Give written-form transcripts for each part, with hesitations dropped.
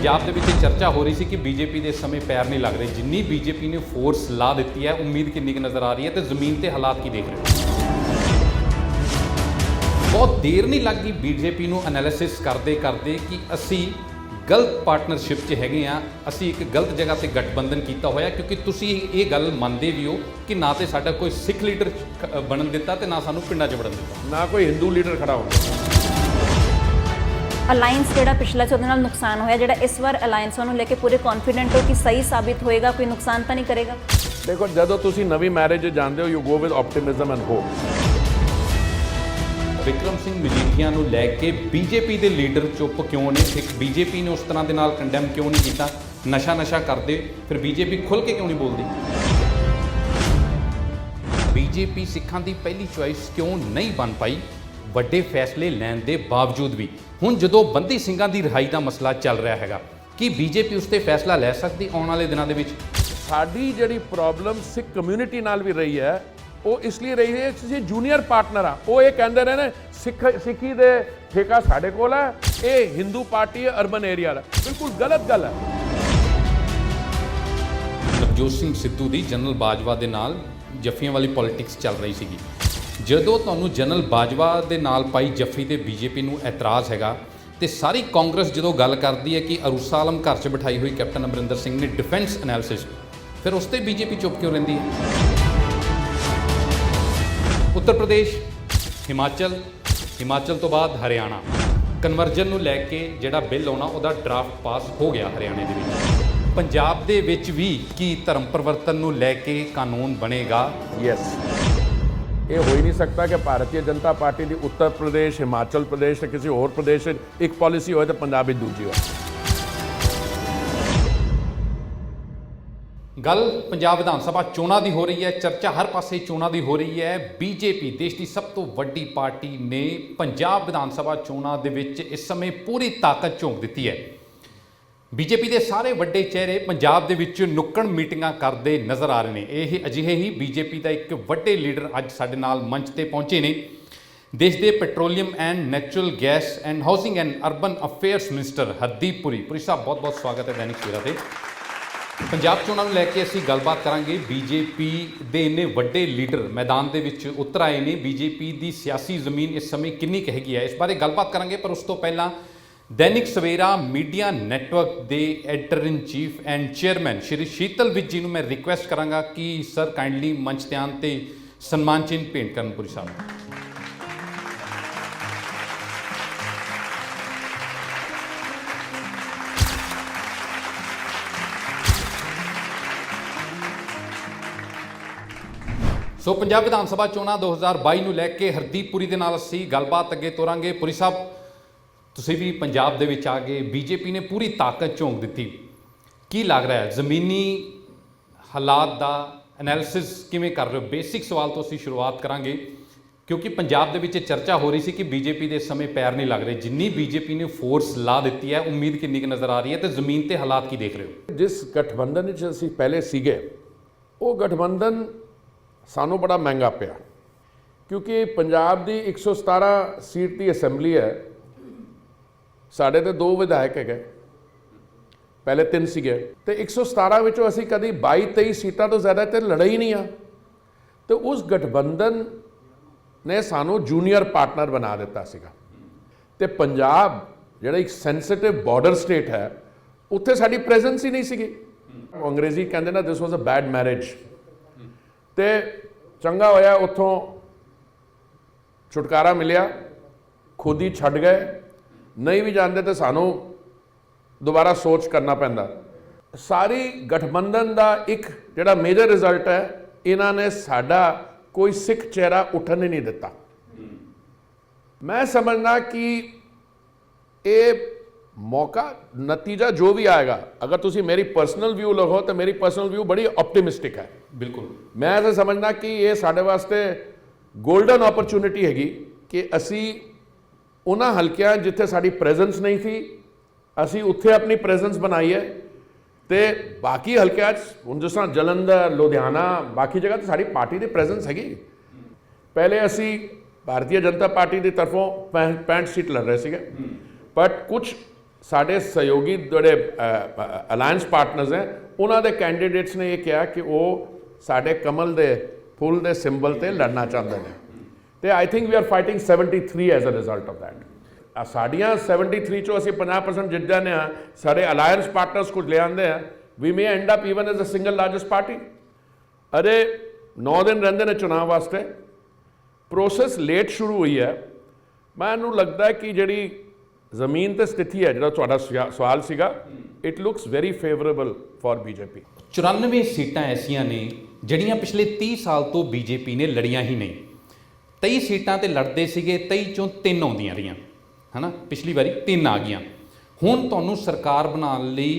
पंजाब के चर्चा हो रही सी कि बीजेपी के समय पैर नहीं लग रहे, जिन्नी बीजेपी ने फोर्स ला दी है, उम्मीद कितनी नज़र आ रही है, तो जमीन के हालात की देख रहे हो? बहुत देर नहीं लग गई बीजेपी को एनालिसिस करते करते कि असी गलत पार्टनरशिप च हैगे हाँ, असी एक गलत जगह से गठबंधन किया होया, क्योंकि तुसी ये गल मनते भी हो कि ना तो साडा कोई सिख लीडर बनन दिता ते ना सानू पिंडां च वड़न दिता, ना कोई हिंदू लीडर खड़ा होगा। ਅਲਾਈਅੰਸ ਜਿਹੜਾ ਪਿਛਲਾ 'ਚ ਉਹਦੇ ਨਾਲ ਨੁਕਸਾਨ ਹੋਇਆ, ਜਿਹੜਾ ਇਸ ਵਾਰ ਅਲਾਈਅੰਸਾਂ ਨੂੰ ਲੈ ਕੇ ਪੂਰੇ ਕੌਨਫੀਡੈਂਟ ਹੋ ਕਿ ਸਹੀ ਸਾਬਿਤ ਹੋਏਗਾ, ਕੋਈ ਨੁਕਸਾਨ ਤਾਂ ਨਹੀਂ ਕਰੇਗਾ? देखो ਜਦੋਂ ਤੁਸੀਂ ਨਵੀਂ ਮੈਰਿਜ ਜਾਂਦੇ ਹੋ, you go with optimism and hope. Vikram Singh Majithia ਨੂੰ ਲੈ ਕੇ ਬੀਜੇਪੀ ਦੇ ਲੀਡਰ ਚੁੱਪ ਕਿਉਂ ਨੇ? ਇੱਕ ਬੀਜੇਪੀ ਨੇ ਉਸ ਤਰ੍ਹਾਂ ਦੇ ਨਾਲ ਕੰਡੈਮ ਕਿਉਂ ਨਹੀਂ ਕੀਤਾ? ਨਸ਼ਾ ਕਰਦੇ ਫਿਰ ਬੀਜੇਪੀ ਖੁੱਲ ਕੇ ਕਿਉਂ ਨਹੀਂ ਬੋਲਦੀ? ਬੀਜੇਪੀ ਸਿੱਖਾਂ ਦੀ ਪਹਿਲੀ ਚੁਆਇਸ ਕਿਉਂ ਨਹੀਂ ਬਣ ਪਾਈ ਵੱਡੇ ਫੈਸਲੇ ਲੈਣ ਦੇ ਬਾਵਜੂਦ ਵੀ? ਹੁਣ ਜਦੋਂ ਬੰਦੀ ਸਿੰਘਾਂ ਦੀ ਰਿਹਾਈ ਦਾ ਮਸਲਾ ਚੱਲ ਰਿਹਾ ਹੈਗਾ, ਕੀ ਬੀਜੇਪੀ ਉਸ ਤੇ ਫੈਸਲਾ ਲੈ ਸਕਦੀ ਆਉਣ ਵਾਲੇ ਦਿਨਾਂ ਦੇ ਵਿੱਚ? ਸਾਡੀ ਜਿਹੜੀ ਪ੍ਰੋਬਲਮ ਸਿੱਖ ਕਮਿਊਨਿਟੀ ਨਾਲ ਵੀ ਰਹੀ ਹੈ, ਉਹ ਇਸ ਲਈ ਰਹੀ ਹੈ ਕਿ ਅਸੀਂ ਜੂਨੀਅਰ ਪਾਰਟਨਰ ਆ। ਉਹ ਇਹ ਕਹਿੰਦੇ ਰਹੇ ਨੇ ਸਿੱਖੀ ਦੇ ਠੇਕਾ ਸਾਡੇ ਕੋਲ ਹੈ, ਇਹ ਹਿੰਦੂ ਪਾਰਟੀ ਹੈ ਅਰਬਨ ਏਰੀਆ ਦਾ। ਬਿਲਕੁਲ ਗਲਤ ਗੱਲ ਹੈ। ਨਵਜੋਤ ਸਿੰਘ ਸਿੱਧੂ ਦੀ ਜਨਰਲ ਬਾਜਵਾ ਦੇ ਨਾਲ ਜੱਫੀਆਂ ਵਾਲੀ ਪੋਲਿਟਿਕਸ ਚੱਲ ਰਹੀ ਸੀਗੀ। ਜਦੋਂ ਤੁਹਾਨੂੰ ਜਨਰਲ ਬਾਜਵਾ ਦੇ ਨਾਲ ਪਾਈ ਜੱਫੀ ਤੇ ਬੀਜੇਪੀ ਨੂੰ ਇਤਰਾਜ਼ ਹੈਗਾ, ਤੇ ਸਾਰੀ ਕਾਂਗਰਸ ਜਦੋਂ ਗੱਲ ਕਰਦੀ ਹੈ ਕਿ ਅਰੂਸਾ ਆਲਮ ਘਰ 'ਚ ਬਿਠਾਈ ਹੋਈ ਕੈਪਟਨ ਅਮਰਿੰਦਰ ਸਿੰਘ ਨੇ ਡਿਫੈਂਸ ਐਨਾਲਿਸਿਸ, ਫਿਰ ਉਸ ਤੇ ਬੀਜੇਪੀ ਚੁੱਪ ਕਿਉਂ ਰਹਿੰਦੀ ਹੈ? ਉੱਤਰ ਪ੍ਰਦੇਸ਼, ਹਿਮਾਚਲ ਤੋਂ ਬਾਅਦ ਹਰਿਆਣਾ, ਕਨਵਰਜਨ ਨੂੰ ਲੈ ਕੇ ਜਿਹੜਾ ਬਿੱਲ ਆਉਣਾ ਉਹਦਾ ਡਰਾਫਟ ਪਾਸ ਹੋ ਗਿਆ ਹਰਿਆਣੇ ਦੇ ਵਿੱਚ। ਪੰਜਾਬ ਦੇ ਵਿੱਚ ਵੀ ਕੀ ਧਰਮ ਪਰਿਵਰਤਨ ਨੂੰ ਲੈ ਕੇ ਕਾਨੂੰਨ ਬਣੇਗਾ? ਯੈਸ, ਇਹ ਹੋ ਹੀ ਨਹੀਂ ਸਕਦਾ ਕਿ ਭਾਰਤੀ ਜਨਤਾ ਪਾਰਟੀ ਦੀ ਉੱਤਰ ਪ੍ਰਦੇਸ਼, ਹਿਮਾਚਲ ਪ੍ਰਦੇਸ਼ ਤੇ ਕਿਸੇ ਹੋਰ ਪ੍ਰਦੇਸ਼ ਇੱਕ ਪਾਲਿਸੀ ਹੋਏ ਤੇ ਪੰਜਾਬ ਵਿੱਚ ਦੂਜੀ ਹੋਏ। ਗੱਲ ਪੰਜਾਬ ਵਿਧਾਨ ਸਭਾ ਚੋਣਾਂ ਦੀ ਹੋ ਰਹੀ ਹੈ, ਚਰਚਾ ਹਰ ਪਾਸੇ ਚੋਣਾਂ ਦੀ ਹੋ ਰਹੀ ਹੈ। ਬੀਜੇਪੀ ਦੇਸ਼ ਦੀ ਸਭ ਤੋਂ ਵੱਡੀ ਪਾਰਟੀ ਨੇ ਪੰਜਾਬ ਵਿਧਾਨ ਸਭਾ ਚੋਣਾਂ ਦੇ ਵਿੱਚ ਇਸ ਸਮੇਂ ਪੂਰੀ ਤਾਕਤ ਝੋਂਕ ਦਿੱਤੀ ਹੈ। ਬੀਜੇਪੀ ਦੇ ਸਾਰੇ ਵੱਡੇ ਚਿਹਰੇ ਪੰਜਾਬ ਦੇ ਵਿੱਚ ਨੁੱਕੜ ਮੀਟਿੰਗਾਂ ਕਰਦੇ ਨਜ਼ਰ ਆ ਰਹੇ ਨੇ। ਇਹ ਅਜਿਹੇ ਹੀ ਬੀਜੇਪੀ ਦਾ ਇੱਕ ਵੱਡੇ ਲੀਡਰ ਅੱਜ ਸਾਡੇ ਨਾਲ ਮੰਚ ਤੇ ਪਹੁੰਚੇ ਨੇ। ਦੇਸ਼ ਦੇ petroleum and natural gas and housing and urban affairs minister Hardeep Puri. Puri Sahib, ਬਹੁਤ ਬਹੁਤ ਸਵਾਗਤ ਹੈ ਦੈਨਿਕ ਸਵੇਰਾ ਤੇ। ਪੰਜਾਬ ਚੋਣਾਂ ਨੂੰ ਲੈ ਕੇ ਅਸੀਂ ਗੱਲਬਾਤ ਕਰਾਂਗੇ। ਬੀਜੇਪੀ ਦੇ ਇੰਨੇ ਵੱਡੇ ਲੀਡਰ ਮੈਦਾਨ ਦੇ ਵਿੱਚ ਉਤਰ ਆਏ ਨੇ। ਬੀਜੇਪੀ ਦੀ ਸਿਆਸੀ ਜ਼ਮੀਨ ਇਸ ਸਮੇਂ ਕਿੰਨੀ ਕੁ ਹੈਗੀ ਹੈ, ਇਸ ਬਾਰੇ ਗੱਲਬਾਤ ਕਰਾਂਗੇ। ਪਰ ਉਸ ਤੋਂ ਪਹਿਲਾਂ ਦੈਨਿਕ ਸਵੇਰਾ ਮੀਡੀਆ ਨੈਟਵਰਕ ਦੇ editor in chief and chairman Shri Sheetal Vij ji ਨੂੰ ਮੈਂ ਰਿਕੁਐਸਟ ਕਰਾਂਗਾ ਕਿ ਸਰ ਕਾਈਂਡਲੀ ਮੰਚ ਤੇ ਆਉਣ ਤੇ ਸਨਮਾਨ ਚਿੰਨ੍ਹ ਭੇਂਟ ਕਰਨ। ਪੁਰੀ ਸਾਹਿਬ, ਸੋ ਪੰਜਾਬ ਵਿਧਾਨ ਸਭਾ ਚੋਣਾਂ 2022 ਨੂੰ ਲੈ ਕੇ ਹਰਦੀਪ ਪੁਰੀ ਦੇ ਨਾਲ ਅਸੀਂ ਗੱਲਬਾਤ ਅੱਗੇ ਤੋਰਾਂਗੇ। ਪੁਰੀ ਸਾਹਿਬ, ਤੁਸੀਂ ਵੀ ਪੰਜਾਬ ਦੇ ਵਿੱਚ ਆ ਗਏ, ਬੀਜੇਪੀ ਨੇ ਪੂਰੀ ਤਾਕਤ ਝੋਂਕ ਦਿੱਤੀ, ਕੀ ਲੱਗ ਰਿਹਾ ਹੈ ਜ਼ਮੀਨੀ ਹਾਲਾਤ ਦਾ ਐਨਾਲਿਸਿਸ ਕਿਵੇਂ ਕਰ ਰਹੇ ਹੋ? ਬੇਸਿਕ ਸਵਾਲ ਤੋਂ ਅਸੀਂ ਸ਼ੁਰੂਆਤ ਕਰਾਂਗੇ, ਕਿਉਂਕਿ ਪੰਜਾਬ ਦੇ ਵਿੱਚ ਚਰਚਾ ਹੋ ਰਹੀ ਸੀ ਕਿ ਬੀਜੇਪੀ ਦੇ ਸਮੇਂ ਪੈਰ ਨਹੀਂ ਲੱਗ ਰਹੇ, ਜਿੰਨੀ ਬੀਜੇਪੀ ਨੇ ਫੋਰਸ ਲਾ ਦਿੱਤੀ ਹੈ, ਉਮੀਦ ਕਿੰਨੀ ਕੁ ਨਜ਼ਰ ਆ ਰਹੀ ਹੈ, ਤੇ ਜ਼ਮੀਨ ਤੇ ਹਾਲਾਤ ਕੀ ਦੇਖ ਰਹੇ ਹੋ? ਜਿਸ ਗਠਬੰਧਨ ਵਿੱਚ ਅਸੀਂ ਪਹਿਲੇ ਸੀਗੇ, ਉਹ ਗਠਬੰਧਨ ਸਾਨੂੰ ਬੜਾ ਮਹਿੰਗਾ ਪਿਆ, ਕਿਉਂਕਿ ਪੰਜਾਬ ਦੀ 117 ਸੀਟ ਦੀ ਅਸੈਂਬਲੀ ਹੈ। ਸਾਡੇ ਤੇ 2 ਵਿਧਾਇਕ ਹੈਗੇ, ਪਹਿਲੇ 3 ਸੀਗੇ, ਤੇ 117 ਵਿੱਚੋਂ ਅਸੀਂ ਕਦੀ 22-23 ਸੀਟਾਂ ਤੋਂ ਜ਼ਿਆਦਾ ਤੇ ਲੜੇ ਹੀ ਨਹੀਂ ਆ। ਤੇ ਉਸ ਗਠਬੰਧਨ ਨੇ ਸਾਨੂੰ ਜੂਨੀਅਰ ਪਾਰਟਨਰ ਬਣਾ ਦਿੱਤਾ ਸੀਗਾ। ਤੇ ਪੰਜਾਬ ਜਿਹੜਾ ਇੱਕ ਸੈਂਸਿਟਿਵ ਬਾਰਡਰ ਸਟੇਟ ਹੈ, ਉੱਥੇ ਸਾਡੀ ਪ੍ਰੈਜ਼ੈਂਸ ਹੀ ਨਹੀਂ ਸੀਗੀ। ਅੰਗਰੇਜ਼ੀ ਕਹਿੰਦੇ ਨਾ, ਦਿਸ ਵਾਜ਼ ਅ ਬੈਡ ਮੈਰਿਜ। ਤੇ ਚੰਗਾ ਹੋਇਆ ਉੱਥੋਂ ਛੁਟਕਾਰਾ ਮਿਲਿਆ, ਖੁਦ ਹੀ ਛੱਡ ਗਏ। ਨਹੀਂ ਵੀ ਜਾਂਦੇ ਤਾਂ ਸਾਨੂੰ ਦੁਬਾਰਾ ਸੋਚ ਕਰਨਾ ਪੈਂਦਾ। ਸਾਰੀ ਗਠਬੰਧਨ ਦਾ ਇੱਕ ਜਿਹੜਾ ਮੇਜਰ ਰਿਜ਼ਲਟ ਹੈ, ਇਹਨਾਂ ਨੇ ਸਾਡਾ ਕੋਈ ਸਿੱਖ ਚਿਹਰਾ ਉੱਠਣ ਹੀ ਨਹੀਂ ਦਿੱਤਾ। ਮੈਂ ਸਮਝਦਾ ਕਿ ਇਹ ਮੌਕਾ, ਨਤੀਜਾ ਜੋ ਵੀ ਆਏਗਾ, ਅਗਰ ਤੁਸੀਂ ਮੇਰੀ ਪਰਸਨਲ ਵਿਊ ਲਓ ਤਾਂ ਮੇਰੀ ਪਰਸਨਲ ਵਿਊ ਬੜੀ ਆਪਟਿਮਿਸਟਿਕ ਹੈ। ਬਿਲਕੁਲ, ਮੈਂ ਤਾਂ ਸਮਝਦਾ ਕਿ ਇਹ ਸਾਡੇ ਵਾਸਤੇ ਗੋਲਡਨ ਓਪਰਚੁਨਿਟੀ ਹੈਗੀ ਕਿ ਅਸੀਂ ਉਹਨਾਂ ਹਲਕਿਆਂ ਜਿੱਥੇ ਸਾਡੀ ਪ੍ਰੈਜ਼ੈਂਸ ਨਹੀਂ ਸੀ, ਅਸੀਂ ਉੱਥੇ ਆਪਣੀ ਪ੍ਰੈਜ਼ੈਂਸ ਬਣਾਈ ਹੈ। ਤੇ ਬਾਕੀ ਹਲਕਿਆਂ 'ਚ ਹੁਣ ਜਿਸ ਤਰ੍ਹਾਂ ਜਲੰਧਰ, ਲੁਧਿਆਣਾ, ਬਾਕੀ ਜਗ੍ਹਾ 'ਤੇ ਸਾਡੀ ਪਾਰਟੀ ਦੀ ਪ੍ਰੈਜ਼ੈਂਸ ਹੈਗੀ। ਪਹਿਲੇ ਅਸੀਂ ਭਾਰਤੀ ਜਨਤਾ ਪਾਰਟੀ ਦੀ ਤਰਫੋਂ 65 ਸੀਟ ਲੜ ਰਹੇ ਸੀਗੇ, ਬਟ ਕੁਝ ਸਾਡੇ ਸਹਿਯੋਗੀ ਜਿਹੜੇ ਅਲਾਇੰਸ ਪਾਰਟਨਰਸ ਹੈ ਉਹਨਾਂ ਦੇ ਕੈਂਡੀਡੇਟਸ ਨੇ ਇਹ ਕਿਹਾ ਕਿ ਉਹ ਸਾਡੇ ਕਮਲ ਦੇ ਫੁੱਲ ਦੇ ਸਿੰਬਲ ਤੇ ਲੜਨਾ ਚਾਹੁੰਦੇ ਨੇ ਤੇ I think we are fighting 73 as a result of that. ਸਾਡੀਆਂ 73 ਚੋਂ ਅਸੀਂ 50% ਜਿੱਤ ਜਾਂਦੇ ਹਾਂ, ਸਾਡੇ ਅਲਾਇੰਸ ਪਾਰਟਨਰਸ ਕੁਝ ਲੈ ਆਉਂਦੇ ਆ, we may end up even as a single largest party. ਅਰੇ 9 ਦਿਨ ਰਹਿੰਦੇ ਨੇ ਚੁਣਾਵ ਵਾਸਤੇ, ਪ੍ਰੋਸੈਸ ਲੇਟ ਸ਼ੁਰੂ ਹੋਈ ਹੈ। ਮੈਨੂੰ ਲੱਗਦਾ ਕਿ ਜਿਹੜੀ ਜ਼ਮੀਨ ਤੇ ਸਥਿਤੀ ਹੈ, ਜਿਹੜਾ ਤੁਹਾਡਾ ਸਵਾਲ ਸੀਗਾ, it looks very favourable for BJP. 94 ਸੀਟਾਂ ਐਸੀਆਂ ਨੇ ਜਿਹੜੀਆਂ ਪਿਛਲੇ 30 ਸਾਲ ਤੋਂ ਬੀਜੇਪੀ ਨੇ ਲੜੀਆਂ ਹੀ ਨਹੀਂ। 23 ਸੀਟਾਂ ਤੇ ਲੜਦੇ ਸੀਗੇ, 23 ਚੋਂ 3 ਆਉਂਦੀਆਂ ਰਹੀਆਂ, ਹਨਾ, ਪਿਛਲੀ ਵਾਰੀ 3 ਆ ਗਈਆਂ। ਹੁਣ ਤੁਹਾਨੂੰ ਸਰਕਾਰ ਬਣਾਉਣ ਲਈ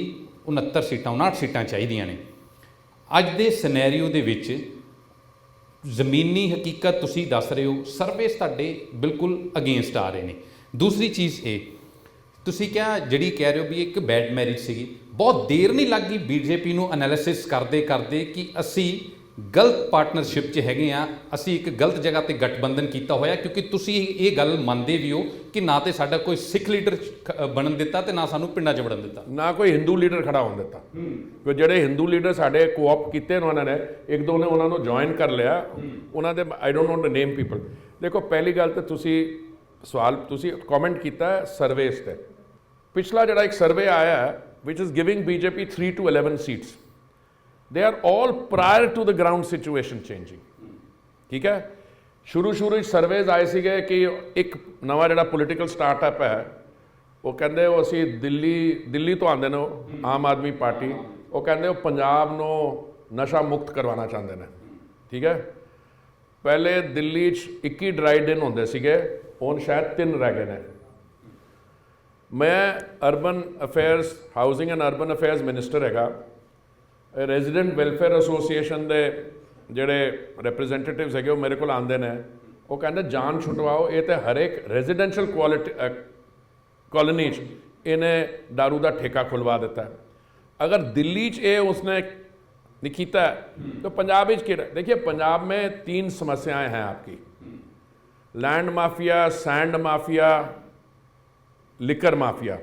69 ਸੀਟਾਂ 59 ਸੀਟਾਂ ਚਾਹੀਦੀਆਂ ਨੇ। ਅੱਜ ਦੇ ਸਿਨੈਰੀਓ ਦੇ ਵਿੱਚ ਜ਼ਮੀਨੀ ਹਕੀਕਤ ਤੁਸੀਂ ਦੱਸ ਰਹੇ ਹੋ, ਸਰਵੇਸ ਤੁਹਾਡੇ ਬਿਲਕੁਲ ਅਗੇਂਸਟ ਆ ਰਹੇ ਨੇ। ਦੂਸਰੀ ਚੀਜ਼ ਇਹ, ਤੁਸੀਂ ਕਿਹਾ ਜਿਹੜੀ ਕਹਿ ਰਹੇ ਹੋ ਵੀ ਇੱਕ ਬੈਡ ਮੈਰਿਜ ਸੀਗੀ, ਬਹੁਤ ਦੇਰ ਨਹੀਂ ਲੱਗ ਗਈ ਬੀਜੇਪੀ ਨੂੰ ਐਨਾਲਿਸਿਸ ਕਰਦੇ ਕਰਦੇ ਕਿ ਅਸੀਂ ਗਲਤ ਪਾਰਟਨਰਸ਼ਿਪ 'ਚ ਹੈਗੇ ਆ, ਅਸੀਂ ਇੱਕ ਗਲਤ ਜਗ੍ਹਾ ਤੇ ਗਠਬੰਧਨ ਕੀਤਾ ਹੋਇਆ, ਕਿਉਂਕਿ ਤੁਸੀਂ ਇਹ ਗੱਲ ਮੰਨਦੇ ਵੀ ਹੋ ਕਿ ਨਾ ਤੇ ਸਾਡਾ ਕੋਈ ਸਿੱਖ ਲੀਡਰ ਬਣਨ ਦਿੱਤਾ ਤੇ ਨਾ ਸਾਨੂੰ ਪਿੰਡਾਂ 'ਚ ਵੜਨ ਦਿੱਤਾ, ਨਾ ਕੋਈ ਹਿੰਦੂ ਲੀਡਰ ਖੜਾ ਹੋਣ ਦਿੱਤਾ। ਕਿ ਜਿਹੜੇ ਹਿੰਦੂ ਲੀਡਰ ਸਾਡੇ ਕੋਆਪ ਕੀਤੇ ਨੇ ਉਹਨਾਂ ਨੇ, ਇੱਕ ਦੋ ਨੇ ਉਹਨਾਂ ਨੂੰ ਜੁਆਇਨ ਕਰ ਲਿਆ, ਉਹਨਾਂ ਦੇ ਆਈ don't no the name people. ਦੇਖੋ, ਪਹਿਲੀ ਗੱਲ ਤਾਂ ਤੁਸੀਂ ਕਮੈਂਟ ਕੀਤਾ ਸਰਵੇਸ ਤੇ। ਪਿਛਲਾ ਜਿਹੜਾ ਇੱਕ ਸਰਵੇ ਆਇਆ ਹੈ which is giving BJP 3 to 11 seats, they are all prior to the ground situation changing। ਠੀਕ ਹੈ, ਸ਼ੁਰੂ ਸਰਵੇਜ਼ ਆਏ ਸੀਗੇ ਕਿ ਇੱਕ ਨਵਾਂ ਜਿਹੜਾ ਪੋਲੀਟੀਕਲ ਸਟਾਰਟਅਪ ਹੈ, ਉਹ ਕਹਿੰਦੇ ਉਹ ਅਸੀਂ ਦਿੱਲੀ ਤੋਂ ਆਉਂਦੇ ਨੇ, ਉਹ ਆਮ ਆਦਮੀ ਪਾਰਟੀ, ਉਹ ਕਹਿੰਦੇ ਉਹ ਪੰਜਾਬ ਨੂੰ ਨਸ਼ਾ ਮੁਕਤ ਕਰਵਾਉਣਾ ਚਾਹੁੰਦੇ ਨੇ। ਠੀਕ ਹੈ, ਪਹਿਲੇ ਦਿੱਲੀ 'ਚ 21 ਡਰਾਈ ਦਿਨ ਹੁੰਦੇ ਸੀਗੇ, ਹੁਣ ਸ਼ਾਇਦ 3 ਰਹਿ ਗਏ ਨੇ। ਮੈਂ urban affairs, housing and urban affairs minister ਹੈਗਾ। ਰੈਜ਼ੀਡੈਂਟ ਵੈਲਫੇਅਰ ਐਸੋਸੀਏਸ਼ਨ ਦੇ ਜਿਹੜੇ ਰਿਪਰੈਜ਼ੈਂਟੇਟਿਵਸ ਹੈਗੇ ਉਹ ਮੇਰੇ ਕੋਲ ਆਉਂਦੇ ਨੇ, ਉਹ ਕਹਿੰਦੇ ਜਾਨ ਛੁਟਵਾਓ, ਇਹ ਤਾਂ ਹਰੇਕ ਰੈਜ਼ੀਡੈਂਸ਼ੀਅਲ ਕਾਲੋਨੀ 'ਚ ਇਹਨੇ दारू ਦਾ ਠੇਕਾ ਖੁਲਵਾ ਦਿੱਤਾ। अगर दिल्ली च उसने नहीं किया तो पंजाब किड़ा। देखिए, पंजाब में 3 समस्याएं हैं आपकी, land mafia, sand mafia, liquor mafia,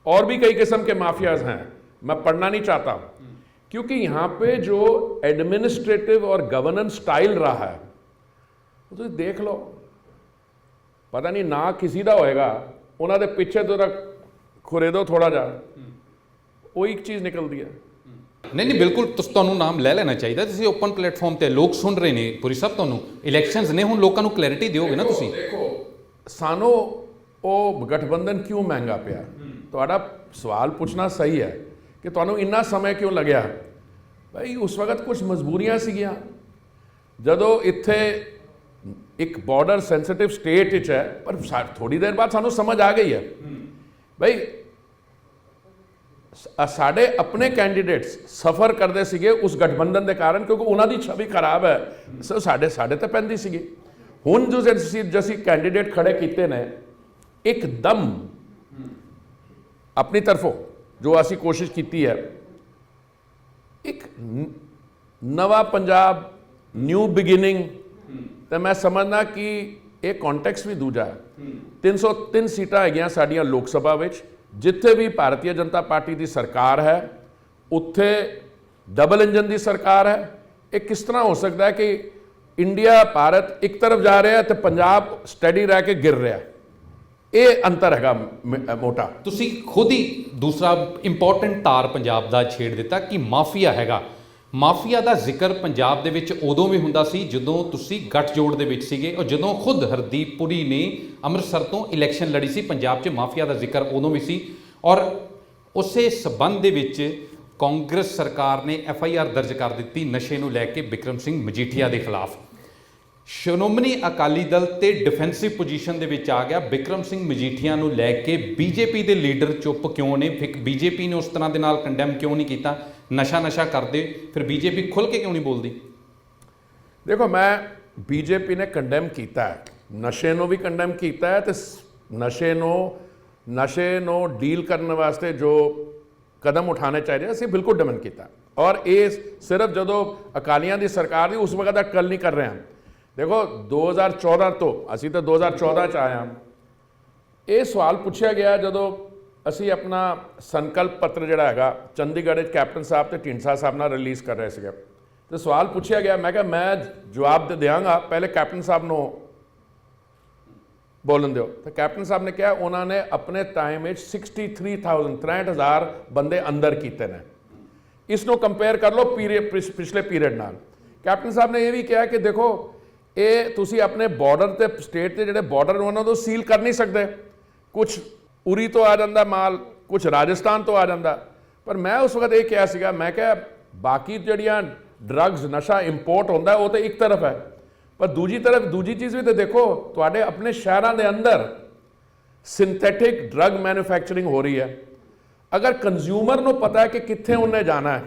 और भी कई किस्म के माफियाज हैं। मैं पढ़ना नहीं चाहता क्योंकि यहाँ पे जो एडमिनिस्ट्रेटिव और गवर्नेंस स्टाइल रहा है वो तो देख लो, पता नहीं ना किसी का होएगा, उन्होंने पिछे तो खुरेदो थोड़ा जा, वो एक चीज़ निकलती है। नहीं बिल्कुल, ਤੁਹਾਨੂੰ ਨਾਮ ਲੈ ਲੈਣਾ ਚਾਹੀਦਾ। ਤੁਸੀਂ ਓਪਨ ਪਲੇਟਫਾਰਮ ਤੇ ਲੋਕ ਸੁਣ ਰਹੇ ਨੇ ਪੂਰੀ ਸਭ, ਤੁਹਾਨੂੰ ਇਲੈਕਸ਼ਨਸ ਨੇ, ਹੁਣ ਲੋਕਾਂ ਨੂੰ ਕਲੈਰਿਟੀ ਦਿਓਗੇ ਨਾ ਤੁਸੀਂ। ਦੇਖੋ, ਸਾਨੂੰ ਉਹ ਗਠਬੰਧਨ ਕਿਉਂ ਮਹਿੰਗਾ ਪਿਆ? ਤੁਹਾਡਾ ਸਵਾਲ ਪੁੱਛਣਾ ਸਹੀ ਹੈ ਕਿ ਤੁਹਾਨੂੰ ਇੰਨਾ ਸਮਾਂ ਕਿਉਂ ਲੱਗਿਆ? ਭਾਈ ਉਸ ਵਕਤ ਕੁਝ ਮਜਬੂਰੀਆਂ ਸੀਗੀਆਂ, ਜਦੋਂ ਇੱਥੇ ਇੱਕ ਬਾਰਡਰ ਸੈਂਸਿਟਿਵ ਸਟੇਟ ਵਿੱਚ ਹੈ, ਪਰ ਥੋੜੀ ਦੇਰ ਬਾਅਦ ਸਾਨੂੰ ਸਮਝ ਆ ਗਈ ਹੈ ਭਾਈ ਸਾਡੇ ਆਪਣੇ ਕੈਂਡੀਡੇਟਸ ਸਫਰ ਕਰਦੇ ਸੀਗੇ ਉਸ ਗਠਬੰਧਨ ਦੇ ਕਾਰਨ, ਕਿਉਂਕਿ ਉਹਨਾਂ ਦੀ ਛਵੀ ਖਰਾਬ ਹੈ, ਸਾਡੇ ਤੇ ਪੈਂਦੀ ਸੀਗੀ। ਹੁਣ ਜੋ ਅਸੀਂ ਕੈਂਡੀਡੇਟ ਖੜੇ ਕੀਤੇ ਨੇ, ਇੱਕਦਮ ਆਪਣੀ ਤਰਫੋਂ ਜੋ ਅਸੀਂ ਕੋਸ਼ਿਸ਼ ਕੀਤੀ ਹੈ, ਇੱਕ ਨਵਾਂ ਪੰਜਾਬ, ਨਿਊ ਬਿਗਿਨਿੰਗ, ਤੇ ਮੈਂ ਸਮਝਦਾ ਕਿ ਇਹ ਕੰਟੈਕਸਟ ਵੀ ਦੂਜਾ ਹੈ। 303 ਸੀਟਾਂ ਹੈਗੀਆਂ ਸਾਡੀਆਂ ਲੋਕ ਸਭਾ ਵਿੱਚ, ਜਿੱਥੇ ਵੀ ਭਾਰਤੀ ਜਨਤਾ ਪਾਰਟੀ ਦੀ ਸਰਕਾਰ ਹੈ ਉੱਥੇ ਡਬਲ ਇੰਜਨ ਦੀ ਸਰਕਾਰ ਹੈ। ਇਹ ਕਿਸ ਤਰ੍ਹਾਂ ਹੋ ਸਕਦਾ ਹੈ ਕਿ ਇੰਡੀਆ, ਭਾਰਤ ਇੱਕ ਤਰਫ ਜਾ ਰਿਹਾ ਤੇ ਪੰਜਾਬ ਸਟੈਡੀ ਰਹਿ ਕੇ ਗਿਰ ਰਿਹਾ? ਇਹ ਅੰਤਰ ਹੈਗਾ ਮੋਟਾ। ਤੁਸੀਂ ਖੁਦ ਹੀ ਦੂਸਰਾ ਇੰਪੋਰਟੈਂਟ ਤਾਰ ਪੰਜਾਬ ਦਾ ਛੇੜ ਦਿੱਤਾ ਕਿ ਮਾਫੀਆ ਹੈਗਾ। ਮਾਫੀਆ ਦਾ ਜ਼ਿਕਰ ਪੰਜਾਬ ਦੇ ਵਿੱਚ ਉਦੋਂ ਵੀ ਹੁੰਦਾ ਸੀ ਜਦੋਂ ਤੁਸੀਂ ਗੱਠਜੋੜ ਦੇ ਵਿੱਚ ਸੀਗੇ, ਔਰ ਜਦੋਂ ਖੁਦ ਹਰਦੀਪ ਪੁਰੀ ਨੇ ਅੰਮ੍ਰਿਤਸਰ ਤੋਂ ਇਲੈਕਸ਼ਨ ਲੜੀ ਸੀ, ਪੰਜਾਬ 'ਚ ਮਾਫੀਆ ਦਾ ਜ਼ਿਕਰ ਉਦੋਂ ਵੀ ਸੀ। ਔਰ ਉਸੇ ਸਬੰਧ ਦੇ ਵਿੱਚ ਕਾਂਗਰਸ ਸਰਕਾਰ ਨੇ FIR ਦਰਜ ਕਰ ਦਿੱਤੀ ਨਸ਼ੇ ਨੂੰ ਲੈ ਕੇ ਬਿਕਰਮ ਸਿੰਘ ਮਜੀਠੀਆ ਦੇ ਖਿਲਾਫ। ਸ਼੍ਰੋਮਣੀ ਅਕਾਲੀ ਦਲ ਤੇ ਡਿਫੈਂਸਿਵ ਪੋਜੀਸ਼ਨ ਦੇ ਵਿੱਚ ਆ ਗਿਆ। ਬਿਕਰਮ ਸਿੰਘ ਮਜੀਠੀਆ ਨੂੰ ਲੈ ਕੇ ਬੀਜੇਪੀ ਦੇ ਲੀਡਰ ਚੁੱਪ ਕਿਉਂ ਨੇ? ਫਿਰ ਬੀਜੇਪੀ ਨੇ ਉਸ ਤਰ੍ਹਾਂ ਦੇ ਨਾਲ ਕੰਡੈਮ ਕਿਉਂ ਨਹੀਂ ਕੀਤਾ? ਨਸ਼ਾ ਕਰਦੇ, ਫਿਰ ਬੀਜੇਪੀ ਖੁੱਲ੍ਹ ਕੇ ਕਿਉਂ ਨਹੀਂ ਬੋਲਦੀ? ਦੇਖੋ, ਮੈਂ ਬੀਜੇਪੀ ਨੇ ਕੰਡੈਮ ਕੀਤਾ ਹੈ, ਨਸ਼ੇ ਨੂੰ ਵੀ ਕੰਡੈਮ ਕੀਤਾ ਹੈ, ਤੇ ਨਸ਼ੇ ਨੂੰ ਡੀਲ ਕਰਨ ਵਾਸਤੇ ਜੋ ਕਦਮ ਉਠਾਣੇ ਚਾਹੀਦੇ ਅਸੀਂ ਬਿਲਕੁਲ ਡਿਮਾਂਡ ਕੀਤਾ। ਔਰ ਇਹ ਸਿਰਫ ਜਦੋਂ ਅਕਾਲੀਆਂ ਦੀ ਸਰਕਾਰ ਦੀ ਉਸ ਵਕਤ ਦਾ ਗੱਲ ਨਹੀਂ ਕਰ ਰਹੇ ਹਾਂ। ਦੇਖੋ, 2014 ਤੋਂ ਅਸੀਂ ਤਾਂ 2014 'ਚ ਆਏ ਹਾਂ। ਇਹ ਸਵਾਲ ਪੁੱਛਿਆ ਗਿਆ ਜਦੋਂ ਅਸੀਂ ਆਪਣਾ ਸੰਕਲਪ ਪੱਤਰ ਜਿਹੜਾ ਹੈਗਾ ਚੰਡੀਗੜ੍ਹ ਵਿੱਚ ਕੈਪਟਨ ਸਾਹਿਬ ਤੇ ਢੀਂਡਸਾ ਸਾਹਿਬ ਨਾਲ ਰਿਲੀਜ਼ ਕਰ ਰਹੇ ਸੀਗੇ ਤੇ ਸਵਾਲ ਪੁੱਛਿਆ ਗਿਆ, ਮੈਂ ਕਿਹਾ ਮੈਂ ਜਵਾਬ ਦੇ ਦਿਆਂਗਾ, ਪਹਿਲੇ ਕੈਪਟਨ ਸਾਹਿਬ ਨੂੰ ਬੋਲਣ ਦਿਓ। ਤਾਂ ਕੈਪਟਨ ਸਾਹਿਬ ਨੇ ਕਿਹਾ ਉਹਨਾਂ ਨੇ ਆਪਣੇ ਟਾਈਮ ਵਿੱਚ 63,000 ਬੰਦੇ ਅੰਦਰ ਕੀਤੇ ਨੇ, ਇਸ ਨੂੰ ਕੰਪੇਅਰ ਕਰ ਲਓ ਪਿਛਲੇ ਪੀਰੀਅਡ ਨਾਲ। ਕੈਪਟਨ ਸਾਹਿਬ ਨੇ ਇਹ ਵੀ ਕਿਹਾ ਕਿ ਦੇਖੋ ਇਹ ਤੁਸੀਂ ਆਪਣੇ ਬਾਰਡਰ ਤੇ ਸਟੇਟ ਦੇ ਜਿਹੜੇ ਬਾਰਡਰ ਉਹਨਾਂ ਤੋਂ ਸੀਲ ਕਰ ਨਹੀਂ ਸਕਦੇ, ਕੁਝ ਉਰੀ ਤੋਂ ਆ ਜਾਂਦਾ ਮਾਲ, ਕੁਝ ਰਾਜਸਥਾਨ ਤੋਂ ਆ ਜਾਂਦਾ। ਪਰ ਮੈਂ ਉਸ ਵਕਤ ਇਹ ਕਿਹਾ ਸੀਗਾ, ਮੈਂ ਕਿਹਾ ਬਾਕੀ ਜਿਹੜੀਆਂ ਡਰੱਗਸ ਨਸ਼ਾ ਇੰਪੋਰਟ ਹੁੰਦਾ ਉਹ ਤਾਂ ਇੱਕ ਤਰਫ ਹੈ, ਪਰ ਦੂਜੀ ਤਰਫ ਦੂਜੀ ਚੀਜ਼ ਵੀ ਤਾਂ ਦੇਖੋ, ਤੁਹਾਡੇ ਆਪਣੇ ਸ਼ਹਿਰਾਂ ਦੇ ਅੰਦਰ ਸਿੰਥੈਟਿਕ ਡਰੱਗ ਮੈਨੂਫੈਕਚਰਿੰਗ ਹੋ ਰਹੀ ਹੈ। ਅਗਰ ਕੰਜ਼ਿਊਮਰ ਨੂੰ ਪਤਾ ਹੈ ਕਿ ਕਿੱਥੇ ਉਹਨੇ ਜਾਣਾ ਹੈ,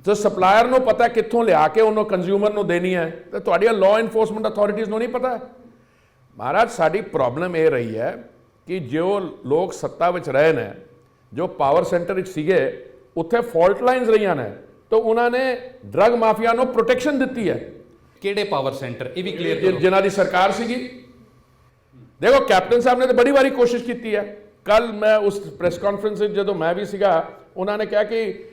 ਤੇ ਸਪਲਾਇਰ ਨੂੰ ਪਤਾ ਕਿੱਥੋਂ ਲਿਆ ਕੇ ਉਹਨੂੰ ਕੰਜ਼ਿਊਮਰ ਨੂੰ ਦੇਣੀ ਹੈ, ਤੇ ਤੁਹਾਡੀਆਂ ਲਾਅ ਇਨਫੋਰਸਮੈਂਟ ਅਥਾਰਟੀਜ਼ ਨੂੰ ਨਹੀਂ ਪਤਾ। ਮਹਾਰਾਜ ਸਾਡੀ ਪ੍ਰੋਬਲਮ ਇਹ ਰਹੀ ਹੈ ਕਿ ਜੋ ਲੋਕ ਸੱਤਾ ਵਿੱਚ ਰਹੇ ਨੇ, ਜੋ ਪਾਵਰ ਸੈਂਟਰ ਵਿੱਚ ਸੀਗੇ, ਉੱਥੇ ਫਾਲਟ ਲਾਈਨਸ ਰਹੀਆਂ ਨੇ, ਤਾਂ ਉਹਨਾਂ ਨੇ ਡਰੱਗ ਮਾਫੀਆ ਨੂੰ ਪ੍ਰੋਟੈਕਸ਼ਨ ਦਿੱਤੀ ਹੈ। ਕਿਹੜੇ ਪਾਵਰ ਸੈਂਟਰ, ਇਹ ਵੀ ਕਲੀਅਰ ਕਰੋ। ਜਿਨ੍ਹਾਂ ਦੀ ਸਰਕਾਰ ਸੀਗੀ। ਦੇਖੋ ਕੈਪਟਨ ਸਾਹਿਬ ਨੇ ਤਾਂ ਬੜੀ ਵਾਰੀ ਕੋਸ਼ਿਸ਼ ਕੀਤੀ ਹੈ। ਕੱਲ ਮੈਂ ਉਸ ਪ੍ਰੈਸ ਕਾਨਫਰੰਸ ਵਿੱਚ ਜਦੋਂ ਮੈਂ ਵੀ ਸੀਗਾ, ਉਹਨਾਂ ਨੇ ਕਿਹਾ ਕਿ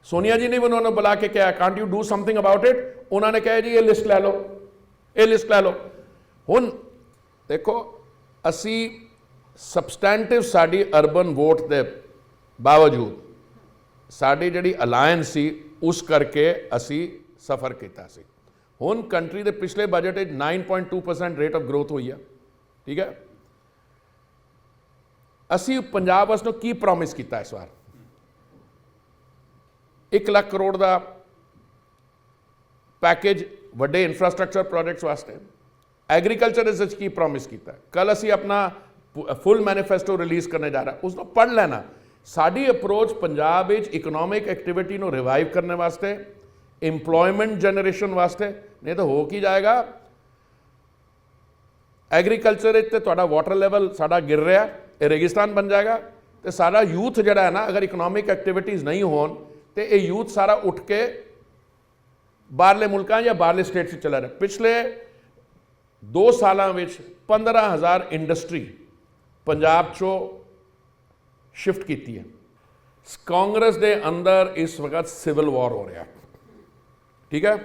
ਸੋਨੀਆ ਜੀ ਨੇ ਉਹਨਾਂ ਨੂੰ ਬੁਲਾ ਕੇ ਕਿਹਾ can't you do something about it. ਉਹਨਾਂ ਨੇ ਕਿਹਾ ਜੀ ਇਹ ਲਿਸਟ ਲੈ ਲਓ, ਇਹ ਲਿਸਟ ਲੈ ਲਓ। ਹੁਣ ਦੇਖੋ ਅਸੀਂ ਸਬਸਟੈਂਟਿਵ ਸਾਡੀ ਅਰਬਨ ਵੋਟ ਦੇ ਬਾਵਜੂਦ ਸਾਡੀ ਜਿਹੜੀ ਅਲਾਇੰਸ ਸੀ ਉਸ ਕਰਕੇ ਅਸੀਂ ਸਫਰ ਕੀਤਾ ਸੀ। ਹੁਣ ਕੰਟਰੀ ਦੇ ਪਿਛਲੇ ਬਜਟ ਵਿੱਚ 9.2% ਰੇਟ ਆਫ ਗਰੋਥ ਹੋਈ ਆ, ਠੀਕ ਹੈ। ਅਸੀਂ ਪੰਜਾਬ ਵਾਸਤੇ ਕੀ ਪ੍ਰੋਮਿਸ ਕੀਤਾ ਇਸ ਵਾਰ? 1 ਲੱਖ ਕਰੋੜ ਦਾ ਪੈਕੇਜ ਵੱਡੇ ਇਨਫਰਾਸਟ੍ਰਕਚਰ ਪ੍ਰੋਜੈਕਟਸ ਵਾਸਤੇ। ਐਗਰੀਕਲਚਰ ਇਸ ਵਿੱਚ ਕੀ ਪ੍ਰੋਮਿਸ ਕੀਤਾ? ਕੱਲ ਅਸੀਂ ਆਪਣਾ ਫੁੱਲ ਮੈਨੀਫੈਸਟੋ ਰਿਲੀਜ਼ ਕਰਨੇ ਜਾ ਰਹੇ, ਉਸ ਨੂੰ ਪੜ੍ਹ ਲੈਣਾ। ਸਾਡੀ ਅਪਰੋਚ ਪੰਜਾਬ ਵਿੱਚ ਇਕਨੋਮਿਕ ਐਕਟੀਵਿਟੀ ਨੂੰ ਰਿਵਾਈਵ ਕਰਨ ਵਾਸਤੇ, ਇੰਪਲੋਇਮੈਂਟ ਜਨਰੇਸ਼ਨ ਵਾਸਤੇ, ਨਹੀਂ ਤਾਂ ਹੋ ਕੀ ਜਾਏਗਾ, ਐਗਰੀਕਲਚਰ ਵਿੱਚ ਤੇ ਤੁਹਾਡਾ ਵਾਟਰ ਲੈਵਲ ਸਾਡਾ ਗਿਰ ਰਿਹਾ, ਇਹ ਰੇਗਿਸਤਾਨ ਬਣ ਜਾਏਗਾ। ਤੇ ਸਾਰਾ ਯੂਥ ਜਿਹੜਾ ਹੈ ਨਾ, ਅਗਰ ਇਕਨੋਮਿਕ ਐਕਟੀਵਿਟੀਜ਼ ਨਹੀਂ ਹੋਣ ਤੇ ਇਹ ਯੂਥ ਸਾਰਾ ਉੱਠ ਕੇ ਬਾਹਰਲੇ ਮੁਲਕਾਂ ਜਾਂ ਬਾਹਰਲੇ ਸਟੇਟਸ ਵਿੱਚ ਚਲਾ ਰਿਹਾ। ਪਿਛਲੇ 2 ਸਾਲਾਂ ਵਿੱਚ 15,000 ਇੰਡਸਟਰੀ ਪੰਜਾਬ 'ਚੋਂ ਸ਼ਿਫਟ ਕੀਤੀ ਹੈ। ਕਾਂਗਰਸ ਦੇ ਅੰਦਰ ਇਸ ਵਕਤ ਸਿਵਲ ਵਾਰ ਹੋ ਰਿਹਾ, ਠੀਕ ਹੈ।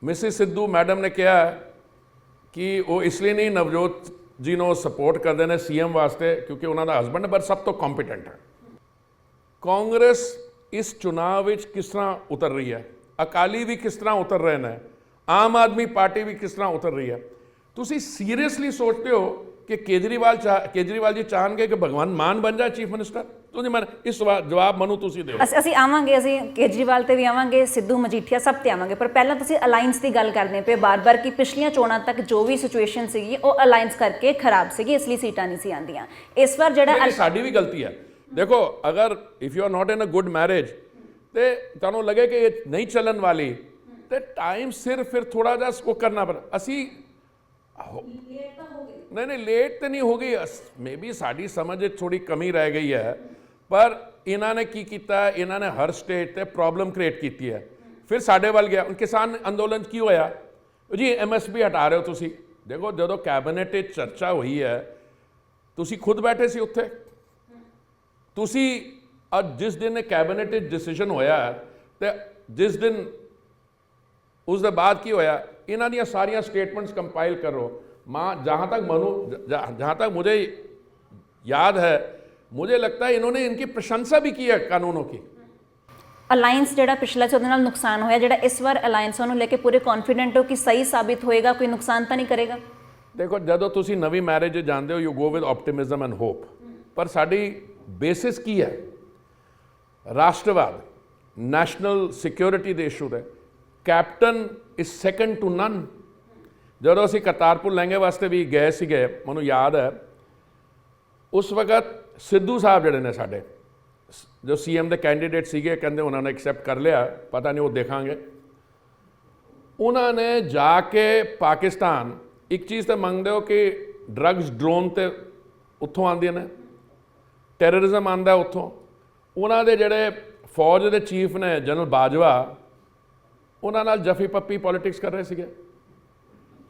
ਮਿਸਿਸ ਸਿੱਧੂ ਮੈਡਮ ਨੇ ਕਿਹਾ ਕਿ ਉਹ ਇਸ ਲਈ ਨਹੀਂ ਨਵਜੋਤ ਜੀ ਨੂੰ ਸਪੋਰਟ ਕਰਦੇ ਨੇ ਸੀਐਮ ਵਾਸਤੇ ਕਿਉਂਕਿ ਉਹਨਾਂ ਦਾ ਹਸਬੈਂਡ ਪਰ ਸਭ ਤੋਂ ਕੰਪੀਟੈਂਟ ਹੈ। ਕਾਂਗਰਸ ਇਸ ਚੁਣਾਵ ਵਿੱਚ ਕਿਸ ਤਰ੍ਹਾਂ ਉਤਰ ਰਹੀ ਹੈ, ਅਕਾਲੀ ਵੀ ਕਿਸ ਤਰ੍ਹਾਂ ਉਤਰ ਰਹੇ ਨੇ, ਆਮ ਆਦਮੀ ਪਾਰਟੀ ਵੀ ਕਿਸ ਤਰ੍ਹਾਂ ਉਤਰ ਰਹੀ ਹੈ। ਤੁਸੀਂ ਸੀਰੀਅਸਲੀ ਸੋਚਦੇ ਹੋ ਕਿ ਕੇਜਰੀਵਾਲ ਜੀ ਚਾਹਣਗੇ ਕਿ ਭਗਵੰਤ ਮਾਨ ਬਣ ਜਾਏ ਚੀਫ ਮਿਨਿਸਟਰ? ਤੁਸੀਂ ਮਨ ਇਸ ਜਵਾਬ ਮੈਨੂੰ ਤੁਸੀਂ ਦਿਓ। ਅਸੀਂ ਆਵਾਂਗੇ, ਅਸੀਂ ਕੇਜਰੀਵਾਲ ਤੇ ਵੀ ਆਵਾਂਗੇ, ਸਿੱਧੂ ਮਜੀਠੀਆ ਸਭ ਤੇ ਆਵਾਂਗੇ, ਪਰ ਪਹਿਲਾਂ ਤੁਸੀਂ ਅਲਾਈਅੰਸ ਦੀ ਗੱਲ ਕਰਦੇ ਪਏ ਬਾਰ-ਬਾਰ ਕਿ ਪਿਛਲੀਆਂ ਚੋਣਾਂ ਤੱਕ ਜੋ ਵੀ ਸਿਚੁਏਸ਼ਨ ਸੀਗੀ ਉਹ ਅਲਾਈਅੰਸ ਕਰਕੇ ਖਰਾਬ ਸੀਗੀ, ਇਸ ਲਈ ਸੀਟਾਂ ਨਹੀਂ ਸੀ ਆਉਂਦੀਆਂ। ਇਸ ਵਾਰ ਜਿਹੜਾ ਸਾਡੀ ਵੀ ਗਲਤੀ ਹੈ। ਦੇਖੋ ਅਗਰ if you are not in a good marriage ਤੇ ਤੁਹਾਨੂੰ ਲੱਗੇ ਕਿ ਇਹ ਨਹੀਂ ਚੱਲਣ ਵਾਲੀ ਤੇ ਟਾਈਮ ਸਿਰ ਫਿਰ ਥੋੜਾ ਜਿਹਾ ਉਹ ਕਰਨਾ ਪੈਣਾ। ਅਸੀਂ ਨਹੀਂ ਲੇਟ ਤੇ ਨਹੀਂ ਹੋ ਗਈ, ਮੇ ਬੀ ਸਾਡੀ ਸਮਝ ਵਿੱਚ ਥੋੜੀ ਕਮੀ ਰਹਿ ਗਈ ਹੈ। ਪਰ ਇਹਨਾਂ ਨੇ ਕੀ ਕੀਤਾ, ਇਹਨਾਂ ਨੇ ਹਰ ਸਟੇਟ ਤੇ ਪ੍ਰੋਬਲਮ ਕ੍ਰੀਏਟ ਕੀਤੀ ਹੈ। ਫਿਰ ਸਾਡੇ ਵੱਲ ਗਿਆ। ਕਿਸਾਨ ਅੰਦੋਲਨ ਕੀ ਹੋਇਆ ਜੀ, MSP ਹਟਾ ਰਹੇ ਹੋ ਤੁਸੀਂ। ਦੇਖੋ ਜਦੋਂ ਕੈਬਨਿਟ ਵਿੱਚ ਚਰਚਾ ਹੋਈ ਹੈ, ਤੁਸੀਂ ਖੁਦ ਬੈਠੇ ਸੀ ਉੱਥੇ। ਤੁਸੀਂ ਅੱਜ ਜਿਸ ਦਿਨ ਕੈਬਨਿਟ ਵਿੱਚ ਡਿਸੀਜਨ ਹੋਇਆ ਤੇ ਜਿਸ ਦਿਨ ਉਸ ਦੇ ਬਾਅਦ ਕੀ ਹੋਇਆ, ਇਹਨਾਂ ਦੀਆਂ ਸਾਰੀਆਂ स्टेटमेंट्स कंपाइल करो। जहाँ तक मुझे याद है, मुझे लगता है इन्होंने इनकी प्रशंसा भी की है कानूनों की। ਅਲਾਈਅੰਸ ਜਿਹੜਾ ਪਿਛਲਾ ਸੀ ਉਹਦੇ ਨਾਲ ਨੁਕਸਾਨ ਹੋਇਆ, ਜਿਹੜਾ ਇਸ ਵਾਰ ਅਲਾਈਅੰਸ ਨੂੰ ਲੈ ਕੇ ਪੂਰੇ ਕੌਨਫੀਡੈਂਟ ਹੋ ਕਿ ਸਹੀ ਸਾਬਿਤ ਹੋਏਗਾ, ਕੋਈ ਨੁਕਸਾਨ ਤਾਂ ਨਹੀਂ ਕਰੇਗਾ? ਦੇਖੋ ਜਦੋਂ ਤੁਸੀਂ ਨਵੀਂ ਮੈਰਿਜ ਜਾਂਦੇ ਹੋ, you go with optimism and hope. ਪਰ ਸਾਡੀ ਬੇਸਿਸ ਕੀ ਹੈ? ਰਾਸ਼ਟਰਵਾਦ, ਨੈਸ਼ਨਲ ਸਿਕਿਉਰਿਟੀ ਦੇ ਇਸ਼ੂ ਦੇ। Captain is second to none. ਜਦੋਂ ਅਸੀਂ ਕਰਤਾਰਪੁਰ ਲਹਿੰਗੇ ਵਾਸਤੇ ਵੀ ਗਏ ਸੀਗੇ, ਮੈਨੂੰ ਯਾਦ ਹੈ ਉਸ ਵਕਤ ਸਿੱਧੂ ਸਾਹਿਬ ਜਿਹੜੇ ਨੇ ਸਾਡੇ ਜੋ CM ਦੇ ਕੈਂਡੀਡੇਟ ਸੀਗੇ, ਕਹਿੰਦੇ ਉਹਨਾਂ ਨੇ ਐਕਸੈਪਟ ਕਰ ਲਿਆ, ਪਤਾ ਨਹੀਂ ਉਹ ਦੇਖਾਂਗੇ। ਉਹਨਾਂ ਨੇ ਜਾ ਕੇ ਪਾਕਿਸਤਾਨ ਇੱਕ ਚੀਜ਼ ਤਾਂ ਮੰਗਦੇ ਹੋ ਕਿ ਡਰੱਗਸ ਡਰੋਨ ਤੇ ਉੱਥੋਂ ਆਉਂਦੀਆਂ ਨੇ, ਟੈਰਰਿਜ਼ਮ ਆਉਂਦਾ ਉੱਥੋਂ। ਉਹਨਾਂ ਦੇ ਜਿਹੜੇ ਫੌਜ ਦੇ ਚੀਫ ਨੇ ਜਨਰਲ ਬਾਜਵਾ, ਉਹਨਾਂ ਨਾਲ ਜਫੀ ਪੱਪੀ ਪੋਲਿਟਿਕਸ ਕਰ ਰਹੇ ਸੀਗੇ।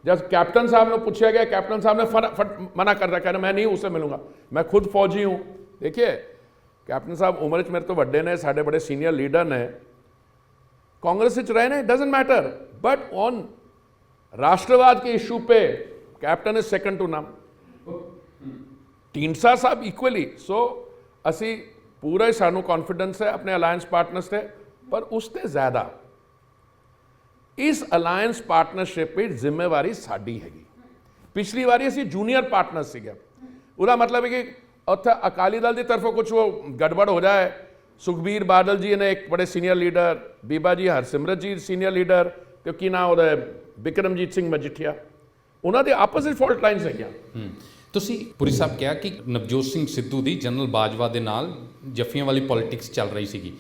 जब कैप्टन साहब ने पूछा गया, कैप्टन साहब ने फट मना कर रहा, कह रहे मैं नहीं उससे मिलूंगा, मैं खुद फौजी हूँ। देखिए कैप्टन साहब उम्र च मेरे तो वड्डे ने, साढ़े बड़े सीनियर लीडर ने, कांग्रेस च रहे ने, डजंट मैटर, बट ऑन राष्ट्रवाद के इशू पे captain is second to num, Dhindsa Sahib equally. सो असी पूरा ही सानू कॉन्फिडेंस है अपने अलायंस पार्टनर्स से, पर उससे ज़्यादा इस अलायंस पार्टनरशिप में जिम्मेवारी साडी हैगी। पिछली बारी असी जूनियर पार्टनर सीगे, उसका मतलब है कि उत्थे अकाली दल की तरफों कुछ वो गड़बड़ हो जाए, सुखबीर बादल जी ने एक बड़े सीनियर लीडर, बीबा जी हरसिमरत जी सीनियर लीडर, तो की ना वो बिक्रमजीत ਸਿੰਘ ਮਜੀਠੀਆ, ਉਹਨਾਂ ਦੇ ਆਪਸ ਵਿੱਚ ਫਾਲਟ ਲਾਈਨਸ ਹੈਗੀਆਂ। ਤੁਸੀਂ ਪੁਰੀ ਸਾਹਿਬ ਕਿਹਾ ਕਿ ਨਵਜੋਤ ਸਿੰਘ ਸਿੱਧੂ ਦੀ ਜਨਰਲ ਬਾਜਵਾ ਦੇ ਨਾਲ ਜੱਫੀਆਂ ਵਾਲੀ ਪੋਲਿਟਿਕਸ ਚੱਲ ਰਹੀ ਸੀਗੀ।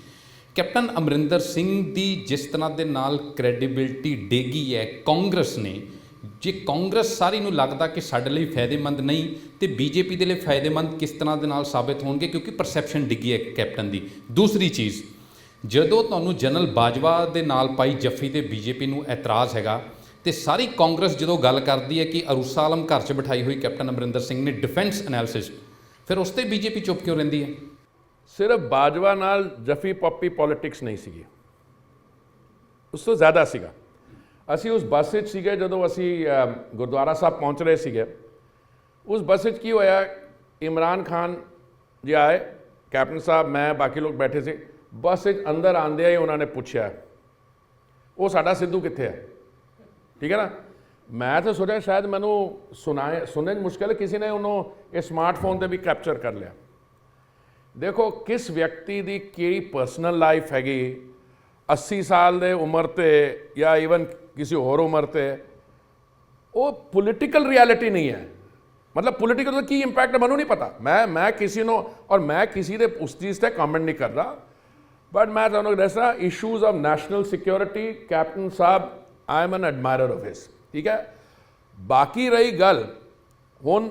ਕੈਪਟਨ ਅਮਰਿੰਦਰ ਸਿੰਘ ਦੀ ਜਿਸ ਤਰ੍ਹਾਂ ਦੇ ਨਾਲ ਕ੍ਰੈਡੀਬਿਲਿਟੀ ਡੇਗੀ ਹੈ ਕਾਂਗਰਸ ਨੇ, ਜੇ ਕਾਂਗਰਸ ਸਾਰੀ ਨੂੰ ਲੱਗਦਾ ਕਿ ਸਾਡੇ ਲਈ ਫਾਇਦੇਮੰਦ ਨਹੀਂ, ਤੇ ਬੀਜੇਪੀ ਦੇ ਲਈ ਫਾਇਦੇਮੰਦ ਕਿਸ ਤਰ੍ਹਾਂ ਦੇ ਨਾਲ ਸਾਬਿਤ ਹੋਣਗੇ, ਕਿਉਂਕਿ ਪਰਸੈਪਸ਼ਨ ਡਿੱਗੀ ਹੈ ਕੈਪਟਨ ਦੀ। ਦੂਸਰੀ ਚੀਜ਼, ਜਦੋਂ ਤੁਹਾਨੂੰ ਜਨਰਲ ਬਾਜਵਾ ਦੇ ਨਾਲ ਪਾਈ ਜੱਫੀ ਤੇ ਬੀਜੇਪੀ ਨੂੰ ਇਤਰਾਜ਼ ਹੈਗਾ, ਤੇ ਸਾਰੀ ਕਾਂਗਰਸ ਜਦੋਂ ਗੱਲ ਕਰਦੀ ਹੈ ਕਿ ਅਰੂਸਾ ਆਲਮ ਘਰ 'ਚ ਬਿਠਾਈ ਹੋਈ ਕੈਪਟਨ ਅਮਰਿੰਦਰ ਸਿੰਘ ਨੇ ਡਿਫੈਂਸ ਐਨਾਲਿਸਿਸ, ਫਿਰ ਉਸ 'ਤੇ ਬੀਜੇਪੀ ਚੁੱਪ ਕਿਉਂ ਰਹਿੰਦੀ ਹੈ? ਸਿਰਫ ਬਾਜਵਾ ਨਾਲ ਜਫੀ ਪੱਪੀ ਪੋਲਿਟਿਕਸ ਨਹੀਂ ਸੀਗੀ, ਉਸ ਤੋਂ ਜ਼ਿਆਦਾ ਸੀਗਾ। ਅਸੀਂ ਉਸ ਬੱਸ ਵਿੱਚ ਸੀਗੇ, ਜਦੋਂ ਅਸੀਂ ਗੁਰਦੁਆਰਾ ਸਾਹਿਬ ਪਹੁੰਚ ਰਹੇ ਸੀਗੇ, ਉਸ ਬੱਸ ਵਿੱਚ ਕੀ ਹੋਇਆ, ਇਮਰਾਨ ਖਾਨ ਜੀ ਆਏ, ਕੈਪਟਨ ਸਾਹਿਬ, ਮੈਂ, ਬਾਕੀ ਲੋਕ ਬੈਠੇ ਸੀ। ਬੱਸ ਵਿੱਚ ਅੰਦਰ ਆਉਂਦਿਆਂ ਹੀ ਉਹਨਾਂ ਨੇ ਪੁੱਛਿਆ ਉਹ ਸਾਡਾ ਸਿੱਧੂ ਕਿੱਥੇ ਹੈ, ਠੀਕ ਹੈ ਨਾ। ਮੈਂ ਤਾਂ ਸੋਚਿਆ ਸ਼ਾਇਦ ਮੈਨੂੰ ਸੁਣਨ ਮੁਸ਼ਕਿਲ, ਕਿਸੇ ਨੇ ਉਹਨੂੰ ਇਹ ਸਮਾਰਟਫੋਨ 'ਤੇ ਵੀ ਕੈਪਚਰ ਕਰ ਲਿਆ। ਦੇਖੋ ਕਿਸ ਵਿਅਕਤੀ ਦੀ ਕਿਹੜੀ ਪਰਸਨਲ ਲਾਈਫ ਹੈਗੀ 80 ਸਾਲ ਦੇ ਉਮਰ 'ਤੇ ਜਾਂ ਈਵਨ ਕਿਸੇ ਹੋਰ ਉਮਰ 'ਤੇ, ਉਹ ਪੋਲੀਟੀਕਲ ਰਿਐਲਿਟੀ ਨਹੀਂ ਹੈ। ਮਤਲਬ ਪੋਲੀਟੀਕਲ ਦਾ ਕੀ ਇੰਪੈਕਟ ਹੈ ਮੈਨੂੰ ਨਹੀਂ ਪਤਾ। ਮੈਂ ਕਿਸੇ ਨੂੰ, ਔਰ ਮੈਂ ਕਿਸੇ ਦੇ ਉਸ ਚੀਜ਼ 'ਤੇ ਕਮੈਂਟ ਨਹੀਂ ਕਰ ਰਿਹਾ, ਬਟ ਮੈਂ ਤੁਹਾਨੂੰ ਦੱਸਣਾ issues of national security, captain Sahib I am an admirer of his, ठीक है। बाकी रही गल हुण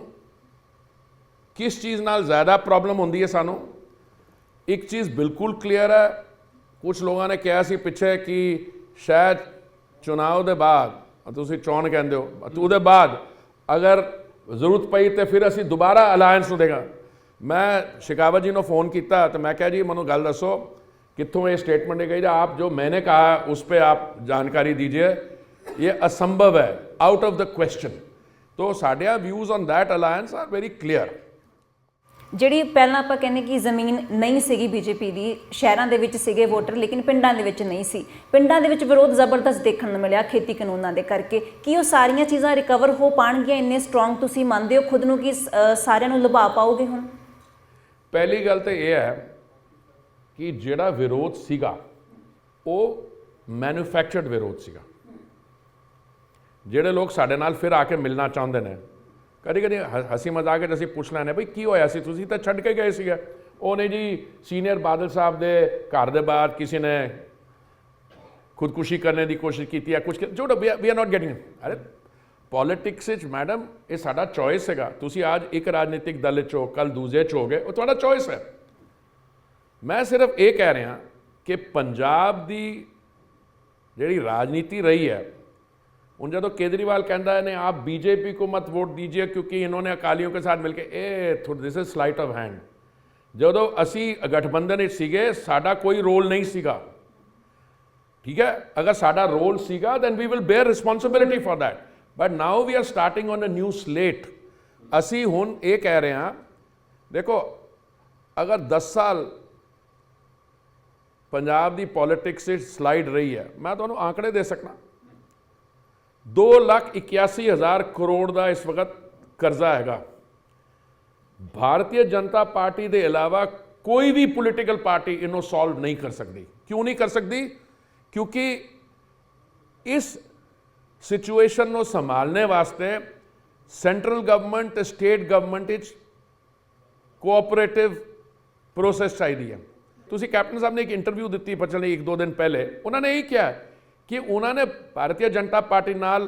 किस चीज़ नाल ज़्यादा प्रॉब्लम होंदी है सानू, एक चीज़ बिल्कुल क्लीयर है, कुछ लोगों ने कहा सी पिछे कि शायद चुनाव के बाद, तुसीं चोण कहंदे हो, उसदे बाद अगर जरूरत पई तो फिर असीं दोबारा अलायंस नूं देगा। मैं शेखावत जी नूं फोन किया तो मैं कहा जी मैनूं गल दसो कित्थों ये स्टेटमेंट है गई, आप जो मैंने कहा उस पर आप जानकारी दीजिए, ये असंभव है, आउट ऑफ द क्वेश्चन। तो साढ़े views on that alliance are very clear. ਜਿਹੜੀ ਪਹਿਲਾਂ ਆਪਾਂ ਕਹਿੰਦੇ ਕਿ ਜ਼ਮੀਨ ਨਹੀਂ ਸੀਗੀ ਬੀਜੇਪੀ ਦੀ, ਸ਼ਹਿਰਾਂ ਦੇ ਵਿੱਚ ਸੀਗੇ ਵੋਟਰ ਲੇਕਿਨ ਪਿੰਡਾਂ ਦੇ ਵਿੱਚ ਨਹੀਂ ਸੀ, ਪਿੰਡਾਂ ਦੇ ਵਿੱਚ ਵਿਰੋਧ ਜ਼ਬਰਦਸਤ ਦੇਖਣ ਨੂੰ ਮਿਲਿਆ ਖੇਤੀ ਕਾਨੂੰਨਾਂ ਦੇ ਕਰਕੇ। ਕੀ ਉਹ ਸਾਰੀਆਂ ਚੀਜ਼ਾਂ ਰਿਕਵਰ ਹੋ ਪਾਣਗੀਆਂ? ਇੰਨੇ ਸਟਰੋਂਗ ਤੁਸੀਂ ਮੰਨਦੇ ਹੋ ਖੁਦ ਨੂੰ ਕਿ ਸਾਰਿਆਂ ਨੂੰ ਲੁਭਾ ਪਾਓਗੇ ਹੁਣ? ਪਹਿਲੀ ਗੱਲ ਤਾਂ ਇਹ ਹੈ ਕਿ ਜਿਹੜਾ ਵਿਰੋਧ ਸੀਗਾ ਉਹ ਮੈਨੂਫੈਕਚਰਡ ਵਿਰੋਧ ਸੀਗਾ। ਜਿਹੜੇ ਲੋਕ ਸਾਡੇ ਨਾਲ ਫਿਰ ਆ ਕੇ ਮਿਲਣਾ ਚਾਹੁੰਦੇ ਨੇ, ਕਦੀ ਕਦੀ ਹਸੀ ਮਜ਼ਾਕ ਵਿੱਚ ਅਸੀਂ ਪੁੱਛ ਲੈਂਦੇ ਬਈ ਕੀ ਹੋਇਆ ਸੀ, ਤੁਸੀਂ ਤਾਂ ਛੱਡ ਕੇ ਗਏ ਸੀਗੇ। ਉਹ ਨਹੀਂ ਜੀ, ਸੀਨੀਅਰ ਬਾਦਲ ਸਾਹਿਬ ਦੇ ਘਰ ਦੇ ਬਾਹਰ ਕਿਸੇ ਨੇ ਖੁਦਕੁਸ਼ੀ ਕਰਨ ਦੀ ਕੋਸ਼ਿਸ਼ ਕੀਤੀ ਹੈ, ਕੁਝ ਜੋ ਵੀ ਆਰ ਨਾਟ ਗੈਟਿੰਗ। ਅਰੇ ਪੋਲੀਟਿਕਸ ਵਿੱਚ ਮੈਡਮ ਇਹ ਸਾਡਾ ਚੋਇਸ ਹੈਗਾ। ਤੁਸੀਂ ਅੱਜ ਇੱਕ ਰਾਜਨੀਤਿਕ ਦਲ 'ਚ ਹੋ, ਕੱਲ੍ਹ ਦੂਜੇ 'ਚ ਹੋਗੇ, ਉਹ ਤੁਹਾਡਾ ਚੋਇਸ ਹੈ। मैं सिर्फ ये कह रहा कि पंजाब की जी राजनीति रही है, हूँ जो केजरीवाल कहता है ने आप बीजेपी को मत वोट दीजिए क्योंकि इन्होंने अकालियों के साथ मिलकर this is slight of hand. जो असी गठबंधन सीगे साडा कोई रोल नहीं सीगा, ठीक है। अगर साडा रोल सीगा then we will bear responsibility for that, but now we are starting on a new slate. असी हूँ ये कह रहे हैं, देखो अगर 10 साल पंजाब की पॉलिटिक्स स्लाइड रही है, मैं तुहानूं आंकड़े दे सकना, 2,81,000 करोड़ का इस वक्त कर्जा हैगा। भारतीय जनता पार्टी के अलावा कोई भी पोलिटिकल पार्टी इन्हों सॉल्व नहीं कर सकती। क्यों नहीं कर सकती? क्योंकि इस सिचुएशन को संभालने वास्ते central government state government cooperative process चाहिए है। ਤੁਸੀਂ कैप्टन साहब ने एक इंटरव्यू दी पिछले 1-2 दिन पहले, उन्होंने यही कहा कि उन्होंने भारतीय जनता पार्टी नाल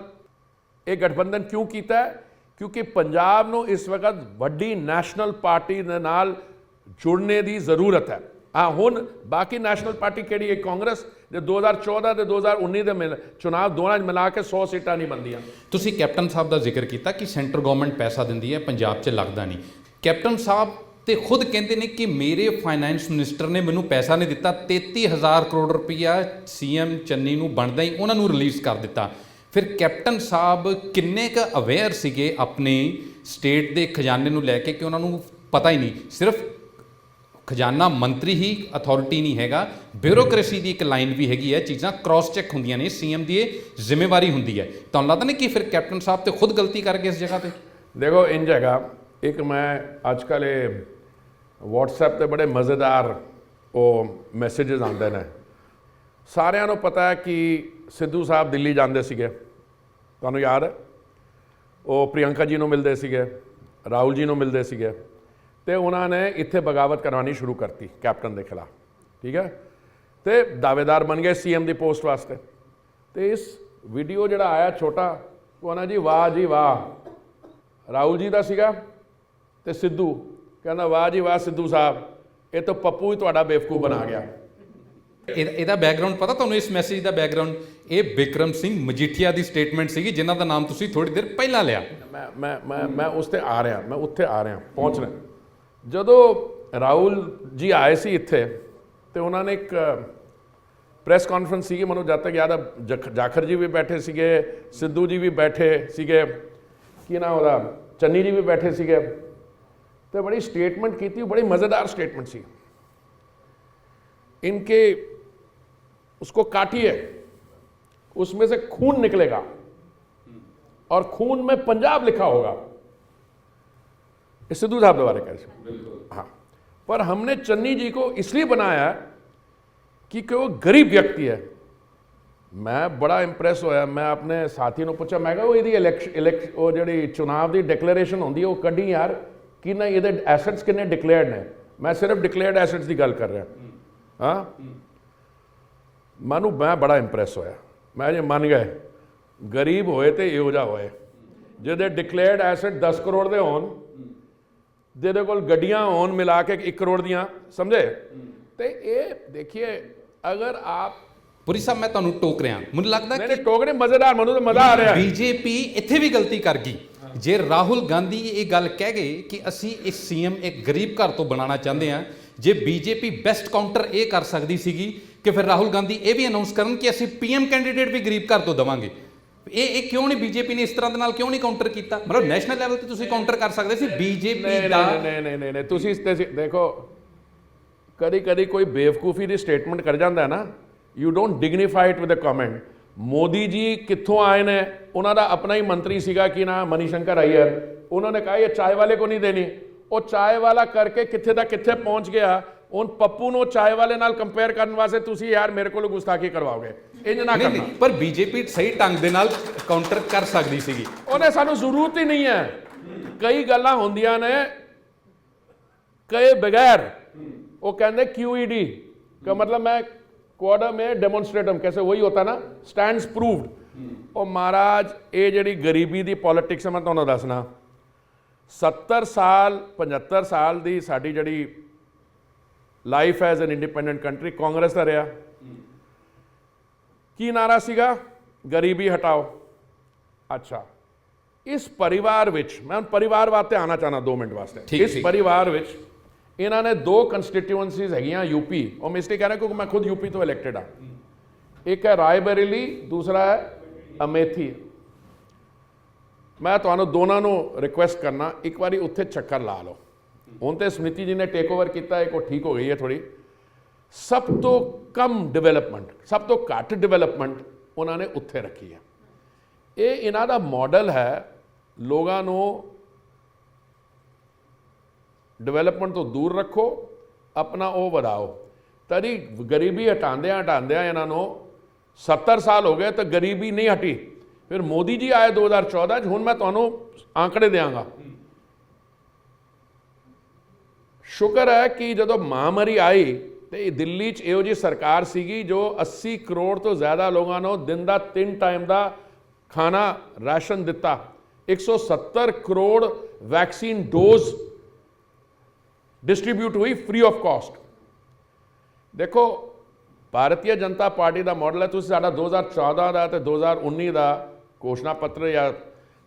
एक गठबंधन क्यों किया है, क्योंकि पंजाब नूं इस वक्त वड्डी नैशनल पार्टी दे नाल जुड़ने की जरूरत है। हाँ हुण बाकी नैशनल पार्टी किहड़ी है, कांग्रेस, ਜੇ 2014 ਤੇ 2019 ਦੇ ਚੁਣਾਵ ਦੋਨਾਂ 'ਚ ਮਿਲਾ ਕੇ 100 ਸੀਟਾਂ ਨਹੀਂ ਬਣਦੀਆਂ। ਤੁਸੀਂ ਕੈਪਟਨ ਸਾਹਿਬ ਦਾ ਜ਼ਿਕਰ ਕੀਤਾ ਕਿ ਸੈਂਟਰ ਗਵਰਨਮੈਂਟ ਪੈਸਾ ਦਿੰਦੀ ਹੈ, ਪੰਜਾਬ 'ਚ ਲੱਗਦਾ ਨਹੀਂ। ਕੈਪਟਨ ਸਾਹਿਬ ਤੇ ਖੁਦ ਕਹਿੰਦੇ ਨੇ ਕਿ ਮੇਰੇ ਫਾਈਨੈਂਸ ਮਿਨਿਸਟਰ ਨੇ ਮੈਨੂੰ ਪੈਸਾ ਨਹੀਂ ਦਿੱਤਾ, 33,000 ਕਰੋੜ ਰੁਪਈਆ ਸੀਐਮ ਚੰਨੀ ਨੂੰ ਬਣਦਾ ਹੀ ਉਹਨਾਂ ਨੂੰ ਰਿਲੀਜ਼ ਕਰ ਦਿੱਤਾ। ਫਿਰ ਕੈਪਟਨ ਸਾਹਿਬ ਕਿੰਨੇ ਕੁ ਅਵੇਅਰ ਸੀਗੇ ਆਪਣੇ ਸਟੇਟ ਦੇ ਖਜ਼ਾਨੇ ਨੂੰ ਲੈ ਕੇ ਕਿ ਉਹਨਾਂ ਨੂੰ ਪਤਾ ਹੀ ਨਹੀਂ, ਸਿਰਫ ਖਜ਼ਾਨਾ ਮੰਤਰੀ ਹੀ ਅਥਾਰਟੀ ਨਹੀਂ ਹੈਗਾ, ਬਿਊਰੋਕ੍ਰੇਸੀ ਦੀ ਇੱਕ ਲਾਈਨ ਵੀ ਹੈਗੀ ਹੈ, ਚੀਜ਼ਾਂ ਕ੍ਰਾਸ ਚੈੱਕ ਹੁੰਦੀਆਂ ਨੇ, ਸੀਐਮ ਦੀ ਇਹ ਜ਼ਿੰਮੇਵਾਰੀ ਹੁੰਦੀ ਹੈ। ਤੁਹਾਨੂੰ ਲੱਗਦਾ ਨਹੀਂ ਕਿ ਫਿਰ ਕੈਪਟਨ ਸਾਹਿਬ ਤੇ ਖੁਦ ਗਲਤੀ ਕਰ ਗਏ ਇਸ ਜਗ੍ਹਾ ਤੇ? ਦੇਖੋ ਇੰਝ ਹੈਗਾ, ਇੱਕ ਮੈਂ ਅੱਜ ਕੱਲ੍ਹ ਇਹ WhatsApp ਤੇ ਬੜੇ ਮਜ਼ੇਦਾਰ ਉਹ ਮੈਸੇजेस ਆਉਂਦੇ ਨੇ। ਸਾਰਿਆਂ ਨੂੰ ਪਤਾ ਹੈ ਕਿ ਸਿੱਧੂ ਸਾਹਿਬ ਦਿੱਲੀ ਜਾਂਦੇ ਸੀਗੇ, ਤੁਹਾਨੂੰ ਯਾਦ ਹੈ, ਉਹ ਪ੍ਰਿਯੰਕਾ ਜੀ ਨੂੰ ਮਿਲਦੇ ਸੀਗੇ, ਰਾਹੁਲ ਜੀ ਨੂੰ ਮਿਲਦੇ ਸੀਗੇ, ਤੇ ਉਹਨਾਂ ਨੇ ਇੱਥੇ ਬਗਾਵਤ ਕਰਵਾਉਣੀ ਸ਼ੁਰੂ ਕਰਤੀ ਕੈਪਟਨ ਦੇ ਖਿਲਾਫ, ਠੀਕ ਹੈ, ਤੇ ਦਾਅਵੇਦਾਰ ਬਣ ਗਏ ਸੀਐਮ ਦੀ ਪੋਸਟ ਵਾਸਤੇ। ਤੇ ਇਸ ਵੀਡੀਓ ਜਿਹੜਾ ਆਇਆ ਛੋਟਾ, ਉਹ ਨਾ ਜੀ ਵਾਹ ਜੀ ਵਾਹ, ਰਾਹੁਲ ਜੀ ਦਾ ਸੀਗਾ, ਤੇ ਸਿੱਧੂ ਕਹਿੰਦਾ ਵਾਹ ਜੀ ਵਾਹ ਸਿੱਧੂ ਸਾਹਿਬ, ਇਹ ਤਾਂ ਪੱਪੂ ਹੀ ਤੁਹਾਡਾ ਬੇਵਕੂਫ ਬਣਾ ਗਿਆ। ਇਹਦਾ ਬੈਕਗ੍ਰਾਉਂਡ ਪਤਾ ਤੁਹਾਨੂੰ? ਇਸ ਮੈਸੇਜ ਦਾ ਬੈਕਗ੍ਰਾਉਂਡ ਇਹ ਬਿਕਰਮ ਸਿੰਘ ਮਜੀਠੀਆ ਦੀ ਸਟੇਟਮੈਂਟ ਸੀਗੀ, ਜਿਨ੍ਹਾਂ ਦਾ ਨਾਮ ਤੁਸੀਂ ਥੋੜੀ ਦੇਰ ਪਹਿਲਾਂ ਲਿਆ। ਮੈਂ ਉਸ ਤੇ ਆ ਰਿਹਾ, ਮੈਂ ਉੱਥੇ ਆ ਰਿਹਾ, ਪਹੁੰਚ ਰਿਹਾ। ਜਦੋਂ ਰਾਹੁਲ ਜੀ ਆਏ ਸੀ ਇੱਥੇ, ਤੇ ਉਹਨਾਂ ਨੇ ਇੱਕ ਪ੍ਰੈਸ ਕਾਨਫਰੰਸ ਸੀਗੀ, ਮੈਨੂੰ ਜਦ ਤੱਕ ਯਾਦ ਆ ਜਾਖੜ ਜੀ ਵੀ ਬੈਠੇ ਸੀਗੇ, ਸਿੱਧੂ ਜੀ ਵੀ ਬੈਠੇ ਸੀਗੇ, ਕੀ ਨਾਮ ਉਹਦਾ, ਚੰਨੀ ਜੀ ਵੀ ਬੈਠੇ ਸੀਗੇ, ਤੇ बड़ी स्टेटमेंट की थी, बड़ी मज़ेदार स्टेटमेंट सी। इनके उसको काटिए, उसमें से खून निकलेगा और खून में पंजाब लिखा होगा। ये सिद्धू साहब दोबारा कह रहे, हाँ, पर हमने चन्नी जी को इसलिए बनाया कि वो गरीब व्यक्ति है। मैं बड़ा इंप्रैस होया, मैं अपने साथी ने पूछा, मैं कहा वो वो जी चुनाव की डिक्लेरेशन होंगी वो कढ़ी यार कि ना ये एसेट्स किन्ने डिक्लेयर्ड ने, मैं सिर्फ डिक्लेयर्ड एसेट्स की गल कर रहा। हाँ, मानू मैं बड़ा इंप्रैस होया, मैं जे मन गए गरीब होए तो इहो जिहा होए, जिहदे डिक्लेयर्ड एसेट 10 करोड़ के होन, जिहदे कोल गड्डियां होन मिला के 1 करोड़ दियां, समझे। तो ये देखिए, अगर आप ਪੁਰੀ ਸਾਹਿਬ ਮੈਂ ਤੁਹਾਨੂੰ ਟੋਕ ਰਿਹਾ, ਮੈਨੂੰ ਲੱਗਦਾ कि टोकरे मजेदार, ਮੈਨੂੰ ਤਾਂ ਮਜ਼ਾ ਆ ਰਿਹਾ। ਬੀਜੇਪੀ ਇੱਥੇ ਵੀ ਗਲਤੀ ਕਰ ਗਈ। ਜੇ ਰਾਹੁਲ ਗਾਂਧੀ ਇਹ ਗੱਲ ਕਹਿ ਗਏ ਕਿ ਅਸੀਂ ਇੱਕ ਸੀਐਮ ਇੱਕ ਗਰੀਬ ਘਰ ਤੋਂ ਬਣਾਉਣਾ ਚਾਹੁੰਦੇ ਹਾਂ, ਜੇ ਬੀਜੇਪੀ ਬੈਸਟ ਕਾਊਂਟਰ ਇਹ ਕਰ ਸਕਦੀ ਸੀਗੀ ਕਿ ਫਿਰ ਰਾਹੁਲ ਗਾਂਧੀ ਇਹ ਵੀ ਅਨਾਉਂਸ ਕਰਨ ਕਿ ਅਸੀਂ ਪੀਐਮ ਕੈਂਡੀਡੇਟ ਵੀ ਗਰੀਬ ਘਰ ਤੋਂ ਦੇਵਾਂਗੇ। ਇਹ ਕਿਉਂ ਨਹੀਂ ਬੀਜੇਪੀ ਨੇ ਇਸ ਤਰ੍ਹਾਂ ਦੇ ਨਾਲ ਕਿਉਂ ਨਹੀਂ ਕਾਊਂਟਰ ਕੀਤਾ? ਮਤਲਬ ਨੈਸ਼ਨਲ ਲੈਵਲ ਤੇ ਤੁਸੀਂ ਕਾਊਂਟਰ ਕਰ ਸਕਦੇ ਸੀ। ਬੀਜੇਪੀ ਦਾ ਨਹੀਂ ਤੁਸੀਂ ਇਸ ਤੇ ਦੇਖੋ, ਕਦੀ ਕਦੀ ਕੋਈ ਬੇਵਕੂਫੀ ਦੀ ਸਟੇਟਮੈਂਟ ਕਰ ਜਾਂਦਾ ਹੈ ਨਾ, you don't dignify it with a comment. Modi ji ਕਿੱਥੋਂ ਆਏ ਨੇ, ਉਹਨਾਂ ਦਾ ਆਪਣਾ ਹੀ ਮੰਤਰੀ ਸੀਗਾ ਕਿ ਨਾ ਮਨੀਸ਼ੰਕਰ ਅਈਅਰ, ਉਹਨਾਂ ਨੇ ਕਹਾ ਇਹ ਚਾय ਵਾਲੇ ਕੋ ਨਹੀਂ ਦੇਣੀ, ਉਹ ਚਾय ਵਾਲਾ ਕਰਕੇ ਕਿੱਥੇ ਦਾ ਕਿੱਥੇ ਪਹੁੰਚ ਗਿਆ। ਹੁਣ ਪੱਪੂ ਨੂੰ ਚਾय ਵਾਲੇ ਨਾਲ ਕੰਪੇਅਰ ਕਰਨ ਵਾਸਤੇ ਤੁਸੀਂ ਯਾਰ ਮੇਰੇ ਕੋਲ ਗੁਸਤਾਖੀ ਕਰਵਾਓਗੇ, ਇੰਜ ਨਾ ਕਰਨਾ। ਪਰ ਬੀਜੇਪੀ ਸਹੀ ਢੰਗ ਦੇ ਨਾਲ ਕਾਊਂਟਰ ਕਰ ਸਕਦੀ ਸੀਗੀ। ਉਹਨੇ ਸਾਨੂੰ ਜ਼ਰੂਰਤ ਹੀ ਨਹੀਂ ਹੈ। ਕਈ ਗੱਲਾਂ ਹੁੰਦੀਆਂ ਨੇ ਕਈ ਬਗੈਰ, ਉਹ ਕਹਿੰਦੇ QED का मतलब मैं क्वाडा में डेमोन्स्ट्रेटम कैसे वही होता ना, स्टैंड्स प्रूव्ड। और महाराज ये जी गरीबी की पॉलिटिक्स मैं तुहानूं दसना, 70 साल 75 साल की साडी जी life as an independent country Congress का रहा। की नारा सीगा? गरीबी हटाओ। अच्छा, इस परिवार विच मैं परिवार वास्ते आना चाहना 2 मिनट वास्ते। इस परिवार विच इन्हों ने 2 कंस्टिट्यूएंसीज है यूपी, और मैं इसलिए कह रहा क्योंकि मैं खुद यूपी तो इलैक्टेड हाँ। एक है रायबरेली, दूसरा है अमेठी। मैं तुहानूं दोनों को रिक्वेस्ट करना एक बारी उत्थे चक्कर ला लो। हुण तो स्मृति जी ने टेक ओवर किया, एक ठीक हो गई है थोड़ी। सब तो कम डिवेलपमेंट, सब तो घट डिवेलपमेंट उन्होंने उत्थे रखी है। ये इन्हां दा मॉडल है, लोगों को डिवेलपमेंट तो दूर रखो, अपना वो बढ़ाओ। तरी गरीबी हटांदियां हटांदियां इन्हों 70 साल हो गए तो गरीबी नहीं हटी। फिर मोदी जी आए 2014, हुण मैं तुहानूं आंकड़े देंगा। शुक्र है कि जदों महामारी आई तो दिल्ली च इहो जी सरकार सीगी जो 80 करोड़ तो ज़्यादा लोगों को दिन का 3 टाइम का खाना राशन दिता। 170 करोड़ वैक्सीन डोज डिस्ट्रीब्यूट हुई फ्री ऑफ कॉस्ट। देखो ਭਾਰਤੀ ਜਨਤਾ ਪਾਰਟੀ ਦਾ ਮਾਡਲ ਹੈ। ਤੁਸੀਂ ਸਾਡਾ 2014 ਦਾ ਤੇ 2019 ਦਾ ਘੋਸ਼ਣਾ ਪੱਤਰ ਜਾਂ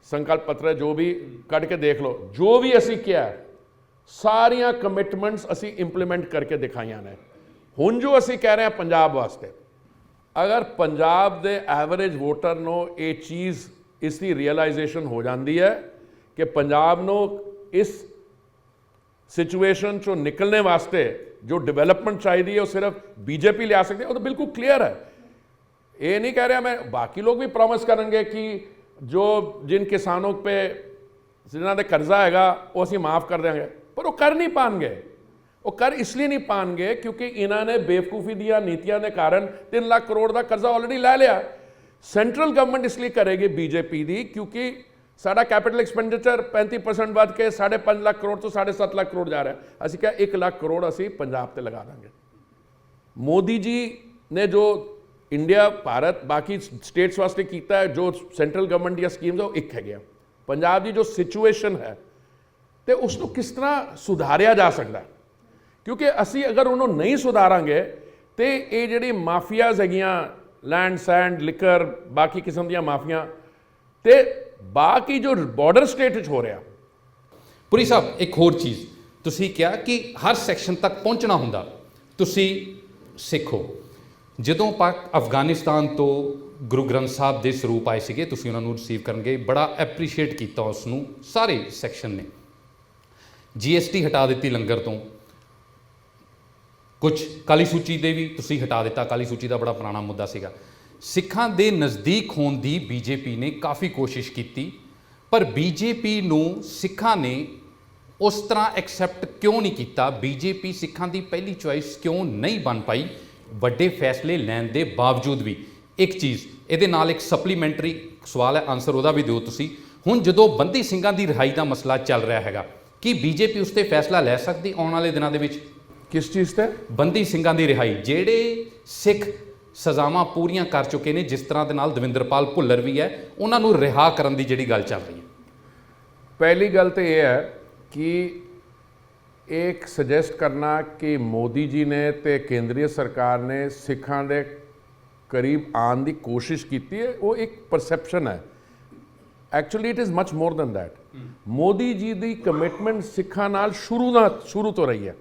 ਸੰਕਲਪ ਪੱਤਰ ਜੋ ਵੀ ਕੱਢ ਕੇ ਦੇਖ ਲਓ, ਜੋ ਵੀ ਅਸੀਂ ਕਿਹਾ ਸਾਰੀਆਂ ਕਮਿਟਮੈਂਟਸ ਅਸੀਂ ਇੰਪਲੀਮੈਂਟ ਕਰਕੇ ਦਿਖਾਈਆਂ ਨੇ। ਹੁਣ ਜੋ ਅਸੀਂ ਕਹਿ ਰਹੇ ਹਾਂ ਪੰਜਾਬ ਵਾਸਤੇ, ਅਗਰ ਪੰਜਾਬ ਦੇ ਐਵਰੇਜ ਵੋਟਰ ਨੂੰ ਇਹ ਚੀਜ਼ ਇਸ ਦੀ ਰਿਅਲਾਈਜੇਸ਼ਨ ਹੋ ਜਾਂਦੀ ਹੈ ਕਿ ਪੰਜਾਬ ਨੂੰ ਇਸ ਸਿਚੁਏਸ਼ਨ ਚੋਂ ਨਿਕਲਣੇ ਵਾਸਤੇ ਜੋ ਡਿਵੈਲਪਮੈਂਟ ਚਾਹੀਦੀ ਹੈ ਉਹ ਸਿਰਫ ਬੀਜੇਪੀ ਲਿਆ ਸਕਦੀ ਹੈ, ਉਹ ਤਾਂ ਬਿਲਕੁਲ ਕਲੀਅਰ ਹੈ। ਇਹ ਨਹੀਂ ਕਹਿ ਰਿਹਾ ਮੈਂ, ਬਾਕੀ ਲੋਕ ਵੀ ਪ੍ਰੋਮਿਸ ਕਰਨਗੇ ਕਿ ਜੋ ਜਿਨ ਕਿਸਾਨों पे ਜਿਨ੍ਹਾਂ ਦੇ ਕਰਜ਼ਾ ਹੈਗਾ ਉਹ ਅਸੀਂ ਮਾਫ ਕਰ ਦੇਵਾਂਗੇ, ਪਰ ਉਹ ਕਰ ਨਹੀਂ ਪਾਣਗੇ। ਉਹ ਕਰ ਇਸ ਲਈ ਨਹੀਂ ਪਾਣਗੇ ਕਿਉਂਕਿ ਇਹਨਾਂ ਨੇ ਬੇਵਕੂਫੀ ਦੀਆਂ ਨੀਤੀਆਂ ਦੇ ਕਾਰਨ 3 ਲੱਖ ਕਰੋੜ ਦਾ ਕਰਜ਼ਾ ਆਲਰੇਡੀ ਲੈ ਲਿਆ। ਸੈਂਟਰਲ ਗਵਰਨਮੈਂਟ ਇਸ ਲਈ ਕਰੇਗੀ ਬੀਜੇਪੀ ਦੀ ਕਿਉਂਕਿ ਸਾਡਾ ਕੈਪੀਟਲ ਐਕਸਪੈਂਡੀਚਰ 35% ਵੱਧ ਕੇ 5.5 ਲੱਖ ਕਰੋੜ ਤੋਂ 7.5 ਲੱਖ ਕਰੋੜ ਜਾ ਰਿਹਾ। ਅਸੀਂ ਕਿਹਾ 1 ਲੱਖ ਕਰੋੜ ਅਸੀਂ ਪੰਜਾਬ ਤੇ ਲਗਾ ਦਾਂਗੇ। ਮੋਦੀ ਜੀ ਨੇ ਜੋ ਇੰਡੀਆ ਭਾਰਤ ਬਾਕੀ ਸਟੇਟਸ ਵਾਸਤੇ ਕੀਤਾ ਹੈ, ਜੋ ਸੈਂਟਰਲ ਗਵਰਨਮੈਂਟ ਦੀਆਂ ਸਕੀਮਸ ਉਹ ਇੱਕ ਹੈਗੀਆਂ। ਪੰਜਾਬ ਦੀ ਜੋ ਸਿਚੁਏਸ਼ਨ ਹੈ ਤੇ ਉਸ ਨੂੰ ਕਿਸ ਤਰ੍ਹਾਂ ਸੁਧਾਰਿਆ ਜਾ ਸਕਦਾ, ਕਿਉਂਕਿ ਅਸੀਂ ਅਗਰ ਉਹਨੂੰ ਨਹੀਂ ਸੁਧਾਰਾਂਗੇ ਤੇ ਇਹ ਜਿਹੜੀ ਮਾਫੀਆਜ਼ ਹੈਗੀਆਂ ਲੈਂਡ ਸੈਂਡ ਲਿਕਰ ਬਾਕੀ ਕਿਸਮ ਦੀਆਂ ਮਾਫੀਆਂ ਤੇ ਬਾਕੀ ਜੋ ਬਾਰਡਰ ਸਟੇਟ ਵਿੱਚ ਹੋ ਰਿਹਾ। ਪੁਰੀ ਸਾਹਿਬ ਇੱਕ ਹੋਰ ਚੀਜ਼ ਤੁਸੀਂ ਕਿਹਾ ਕਿ ਹਰ ਸੈਕਸ਼ਨ ਤੱਕ ਪਹੁੰਚਣਾ ਹੁੰਦਾ। ਤੁਸੀਂ ਸਿੱਖੋ ਜਦੋਂ ਅਫਗਾਨਿਸਤਾਨ ਤੋਂ ਗੁਰੂ ਗ੍ਰੰਥ ਸਾਹਿਬ ਦੇ ਸਰੂਪ ਆਏ ਸੀਗੇ, ਤੁਸੀਂ ਉਹਨਾਂ ਨੂੰ ਰਿਸੀਵ ਕਰਨਗੇ, ਬੜਾ ਐਪਰੀਸ਼ੀਏਟ ਕੀਤਾ ਉਸ ਨੂੰ ਸਾਰੇ ਸੈਕਸ਼ਨ ਨੇ। GST ਹਟਾ ਦਿੱਤੀ ਲੰਗਰ ਤੋਂ, ਕੁਝ ਕਾਲੀ ਸੂਚੀ ਦੇ ਵੀ ਤੁਸੀਂ ਹਟਾ ਦਿੱਤਾ। ਕਾਲੀ ਸੂਚੀ ਦਾ ਬੜਾ ਪੁਰਾਣਾ ਮੁੱਦਾ ਸੀਗਾ। ਸਿੱਖਾਂ ਦੇ ਨਜ਼ਦੀਕ ਹੋਣ ਦੀ ਬੀਜੇਪੀ ਨੇ ਕਾਫੀ ਕੋਸ਼ਿਸ਼ ਕੀਤੀ, ਪਰ ਬੀਜੇਪੀ ਨੂੰ ਸਿੱਖਾਂ ਨੇ ਉਸ ਤਰ੍ਹਾਂ ਐਕਸੈਪਟ ਕਿਉਂ ਨਹੀਂ ਕੀਤਾ? ਬੀਜੇਪੀ ਸਿੱਖਾਂ ਦੀ ਪਹਿਲੀ ਚੁਆਇਸ ਕਿਉਂ ਨਹੀਂ ਬਣ ਪਾਈ ਵੱਡੇ ਫੈਸਲੇ ਲੈਣ ਦੇ ਬਾਵਜੂਦ ਵੀ? ਇੱਕ ਚੀਜ਼ ਇਹਦੇ ਨਾਲ ਇੱਕ ਸਪਲੀਮੈਂਟਰੀ ਸਵਾਲ ਹੈ, ਆਨਸਰ ਉਹਦਾ ਵੀ ਦਿਓ ਤੁਸੀਂ। ਹੁਣ ਜਦੋਂ ਬੰਦੀ ਸਿੰਘਾਂ ਦੀ ਰਿਹਾਈ ਦਾ ਮਸਲਾ ਚੱਲ ਰਿਹਾ ਹੈਗਾ, ਕੀ ਬੀਜੇਪੀ ਉਸ ਤੇ ਫੈਸਲਾ ਲੈ ਸਕਦੀ ਆਉਣ ਵਾਲੇ ਦਿਨਾਂ ਦੇ ਵਿੱਚ? ਕਿਸ ਚੀਜ਼ ਤੇ? ਬੰਦੀ ਸਿੰਘਾਂ ਦੀ ਰਿਹਾਈ, ਜਿਹੜੇ ਸਿੱਖ ਸਜ਼ਾਵਾਂ ਪੂਰੀਆਂ ਕਰ ਚੁੱਕੇ ਨੇ, ਜਿਸ ਤਰ੍ਹਾਂ ਦੇ ਨਾਲ ਦਵਿੰਦਰਪਾਲ ਭੁੱਲਰ ਵੀ ਹੈ, ਉਹਨਾਂ ਨੂੰ ਰਿਹਾ ਕਰਨ ਦੀ ਜਿਹੜੀ ਗੱਲ ਚੱਲ ਰਹੀ ਹੈ। ਪਹਿਲੀ ਗੱਲ ਤਾਂ ਇਹ ਹੈ ਕਿ ਇੱਕ ਸੁਜੈਸਟ ਕਰਨਾ ਕਿ ਮੋਦੀ ਜੀ ਨੇ ਤੇ ਕੇਂਦਰੀ ਸਰਕਾਰ ਨੇ ਸਿੱਖਾਂ ਦੇ ਕਰੀਬ ਆਉਣ ਦੀ ਕੋਸ਼ਿਸ਼ ਕੀਤੀ ਹੈ, ਉਹ ਇੱਕ ਪਰਸੈਪਸ਼ਨ ਹੈ। Actually it is much more than that. Modi ji the commitment ਸਿੱਖਾਂ ਨਾਲ ਸ਼ੁਰੂ ਤੋਂ ਰਹੀ ਹੈ।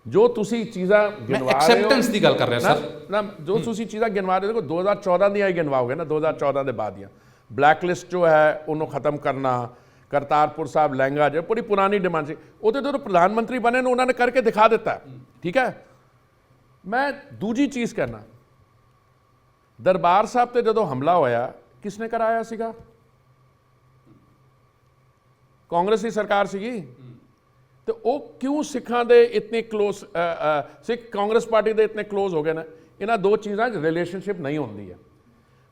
ਜੋ ਤੁਸੀਂ ਚੀਜ਼ਾਂ ਗਿਣਵਾ ਰਹੇ ਹੋ, ਐਕਸੈਪਟੈਂਸ ਦੀ ਗੱਲ ਕਰ ਰਿਹਾ ਸਰ ਨਾ, ਜੋ ਤੁਸੀਂ ਚੀਜ਼ਾਂ ਗਿਣਵਾ ਰਹੇ ਹੋ 2014 ਦੀਆਂ ਹੀ ਗਿਣਵਾਓਗੇ ਨਾ, 2014 ਦੇ ਬਾਅਦ ਦੀਆਂ। ਬਲੈਕ ਲਿਸਟ ਜੋ ਹੈ ਉਹਨੂੰ ਖਤਮ ਕਰਨਾ, ਕਰਤਾਰਪੁਰ ਸਾਹਿਬ ਲਹਿੰਗਾ ਜੋ ਬੜੀ ਪੁਰਾਣੀ ਡਿਮਾਂਡ ਸੀ, ਉਹਦੇ ਜਦੋਂ ਪ੍ਰਧਾਨ ਮੰਤਰੀ ਬਣੇ ਨੇ ਉਹਨਾਂ ਨੇ ਕਰਕੇ ਦਿਖਾ ਦਿੱਤਾ। ਠੀਕ ਹੈ। ਮੈਂ ਦੂਜੀ ਚੀਜ਼ ਕਹਿਣਾ, ਦਰਬਾਰ ਸਾਹਿਬ ਤੇ ਜਦੋਂ ਹਮਲਾ ਹੋਇਆ ਕਿਸਨੇ ਕਰਾਇਆ ਸੀਗਾ? ਕਾਂਗਰਸ ਦੀ ਸਰਕਾਰ ਸੀਗੀ। ਤੇ ਉਹ ਕਿਉਂ ਸਿੱਖਾਂ ਦੇ ਇਤਨੇ ਕਲੋਜ਼, ਸਿੱਖ ਕਾਂਗਰਸ ਪਾਰਟੀ ਦੇ ਇਤਨੇ ਕਲੋਜ਼ ਹੋ ਗਏ ਨੇ? ਇਹਨਾਂ ਦੋ ਚੀਜ਼ਾਂ 'ਚ ਰਿਲੇਸ਼ਨਸ਼ਿਪ ਨਹੀਂ ਹੁੰਦੀ ਹੈ।